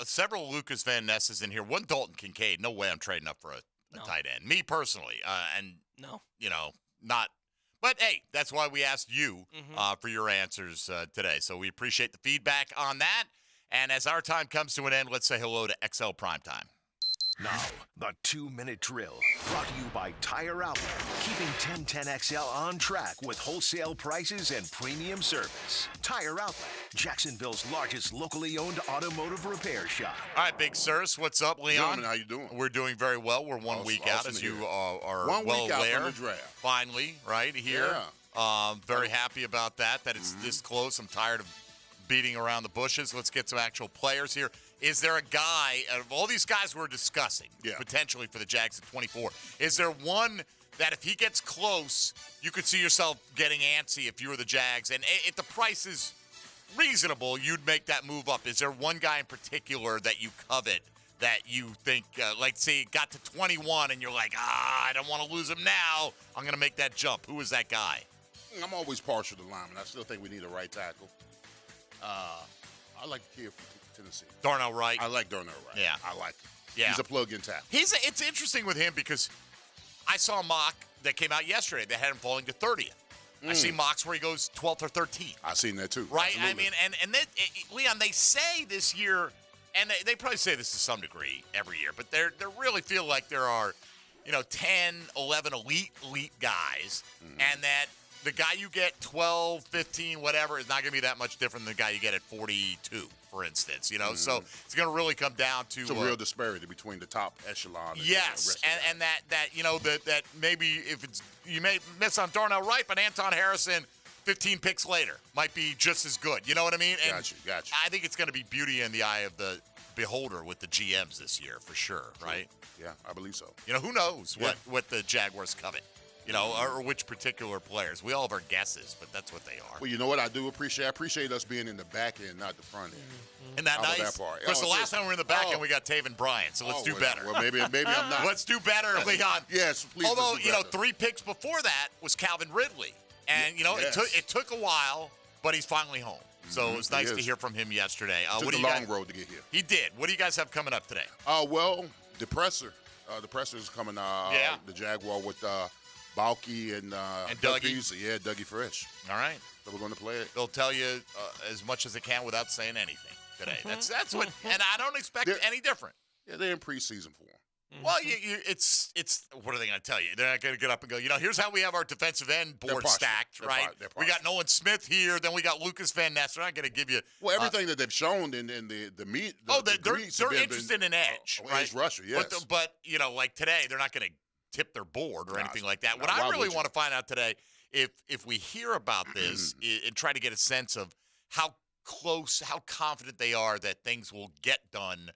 Several Lucas Van Nesses in here. One Dalton Kincaid. No way I'm trading up for a tight end. Me personally, not. But hey, that's why we asked you for your answers today. So we appreciate the feedback on that. And as our time comes to an end, let's say hello to XL Primetime. Now, the 2-minute drill, brought to you by Tire Outlet, keeping 1010XL on track with wholesale prices and premium service. Tire Outlet, Jacksonville's largest locally owned automotive repair shop. All right, Big Sirs, what's up, Leon? Gentlemen, how you doing? We're doing very well. We're one week out, as you are one well week out aware. from the draft. Finally, right here. Yeah. Very happy about that it's this close. I'm tired of beating around the bushes. Let's get some actual players here. Is there a guy, out of all these guys we're discussing, potentially for the Jags at 24, is there one that if he gets close, you could see yourself getting antsy if you were the Jags? And if the price is reasonable, you'd make that move up. Is there one guy in particular that you covet that you think, like, say, got to 21 and you're like, I don't want to lose him now. I'm going to make that jump. Who is that guy? I'm always partial to linemen. I still think we need a right tackle. I like the kid from Tennessee. Darnell Wright. I like Darnell Wright. Yeah. I like him. Yeah. He's a plug-in tackle. It's interesting with him because I saw a mock that came out yesterday that had him falling to 30th. I see mocks where he goes 12th or 13th. I've seen that too. Right? Absolutely. I mean, and then, Leon, they say this year, and they probably say this to some degree every year, but they really feel like there are, 10, 11 elite guys, and that the guy you get 12, 15, whatever, is not going to be that much different than the guy you get at 42, for instance. So it's going to really come down to it's a real disparity between the top echelon. And yes, and that maybe if it's you may miss on Darnell Wright, but Anton Harrison 15 picks later might be just as good. You know what I mean? And Gotcha. I think it's going to be beauty in the eye of the beholder with the GMs this year for sure, right? Yeah, I believe so. Who knows what the Jaguars covet? Or which particular players. We all have our guesses, but that's what they are. Well, you know what I do appreciate? I appreciate us being in the back end, not the front end. Isn't that nice? That part? Because the last time we were in the back end, we got Taven Bryan, so let's do better. Well, maybe I'm not. Let's do better, Leon. Yes, please. Although, 3 picks before that was Calvin Ridley. And, it took a while, but he's finally home. So it was nice to hear from him yesterday. Took a long road to get here. He did. What do you guys have coming up today? Well, Depressor. Depressor's coming, the Jaguar with Balky and Dougie. Dougie Fresh. All right. So we're going to play it. They'll tell you as much as they can without saying anything today. That's what, and I don't expect any different. Yeah, they're in preseason for him. Well, it's what are they going to tell you? They're not going to get up and go, here's how we have our defensive end board stacked, right? We got Nolan Smith here, then we got Lucas Van Ness. They're not going to give you everything that they've shown in the meet. They're interested in edge, right? Edge rusher, yes. But like today, they're not going to tip their board or anything like that. What I really want to find out today, if we hear about this and try to get a sense of how close, how confident they are that things will get done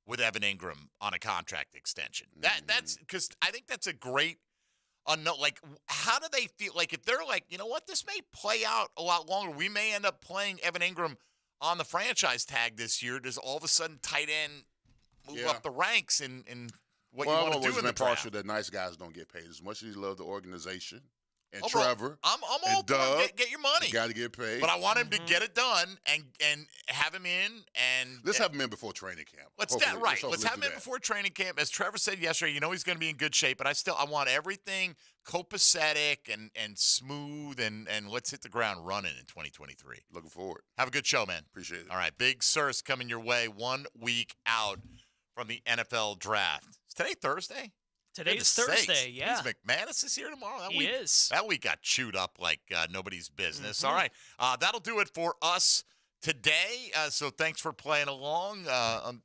with Evan Ingram on a contract extension. That's because I think that's a great unknown. Like, how do they feel? Like, if they're like, this may play out a lot longer. We may end up playing Evan Ingram on the franchise tag this year. Does all of a sudden tight end move up the ranks in what you want to do in the draft? I've always been partial that nice guys don't get paid as much as you love the organization. And Trevor, I'm all Doug, get your money. You got to get paid. But I want him to get it done and have him in. And let's have him in before training camp. Let's have him in before training camp. As Trevor said yesterday, he's going to be in good shape. But I want everything copacetic and smooth and let's hit the ground running in 2023. Looking forward. Have a good show, man. Appreciate it. All right, Big Sirs coming your way 1 week out from the NFL draft. Is today Thursday? Today's Thursday, yeah. McManus is here tomorrow. He is. That week got chewed up like nobody's business. All right. That'll do it for us today. So thanks for playing along.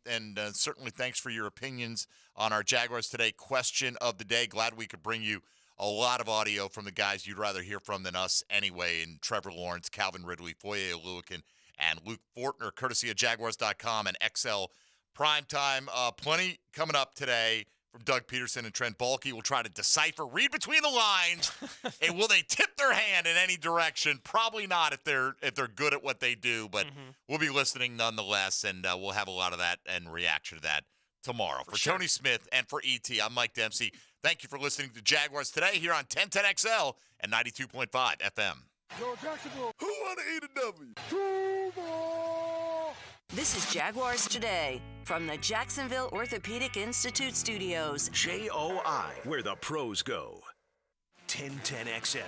And certainly thanks for your opinions on our Jaguars Today question of the day. Glad we could bring you a lot of audio from the guys you'd rather hear from than us anyway. And Trevor Lawrence, Calvin Ridley, Foye Oluokun, and Luke Fortner, courtesy of Jaguars.com and XL Primetime. Plenty coming up today. From Doug Peterson and Trent Baalke. We'll try to decipher, read between the lines, and will they tip their hand in any direction? Probably not if they're good at what they do, but we'll be listening nonetheless, and we'll have a lot of that and reaction to that tomorrow. For Tony Smith and for ET, I'm Mike Dempsey. Thank you for listening to Jaguars Today here on 1010XL and 92.5 FM. Yo, Jacksonville, who want to eat a W? This is Jaguars Today from the Jacksonville Orthopedic Institute studios. JOI, where the pros go. 1010XL,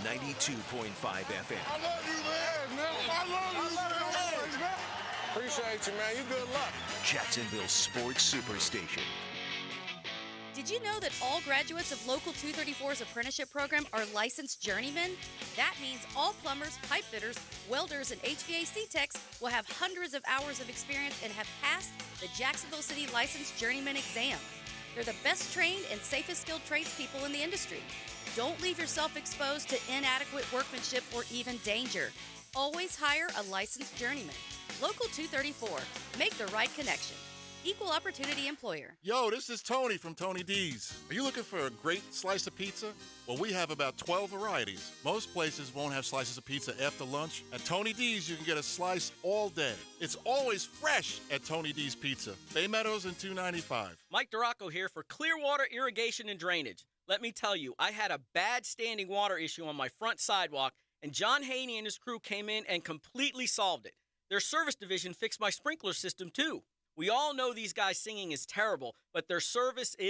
92.5 FM. I love you, man. I love you, man. Appreciate you, man. You good luck. Jacksonville Sports Superstation. Did you know that all graduates of Local 234's apprenticeship program are licensed journeymen? That means all plumbers, pipe fitters, welders, and HVAC techs will have hundreds of hours of experience and have passed the Jacksonville City Licensed Journeyman exam. They're the best trained and safest skilled tradespeople in the industry. Don't leave yourself exposed to inadequate workmanship or even danger. Always hire a licensed journeyman. Local 234. Make the right connection. Equal opportunity employer. Yo, this is Tony from Tony D's. Are you looking for a great slice of pizza? Well, we have about 12 varieties. Most places won't have slices of pizza after lunch. At Tony D's, you can get a slice all day. It's always fresh at Tony D's Pizza. Bay Meadows and 295. Mike Duraco here for Clearwater Irrigation and Drainage. Let me tell you, I had a bad standing water issue on my front sidewalk, and John Haney and his crew came in and completely solved it. Their service division fixed my sprinkler system, too. We all know these guys singing is terrible, but their service is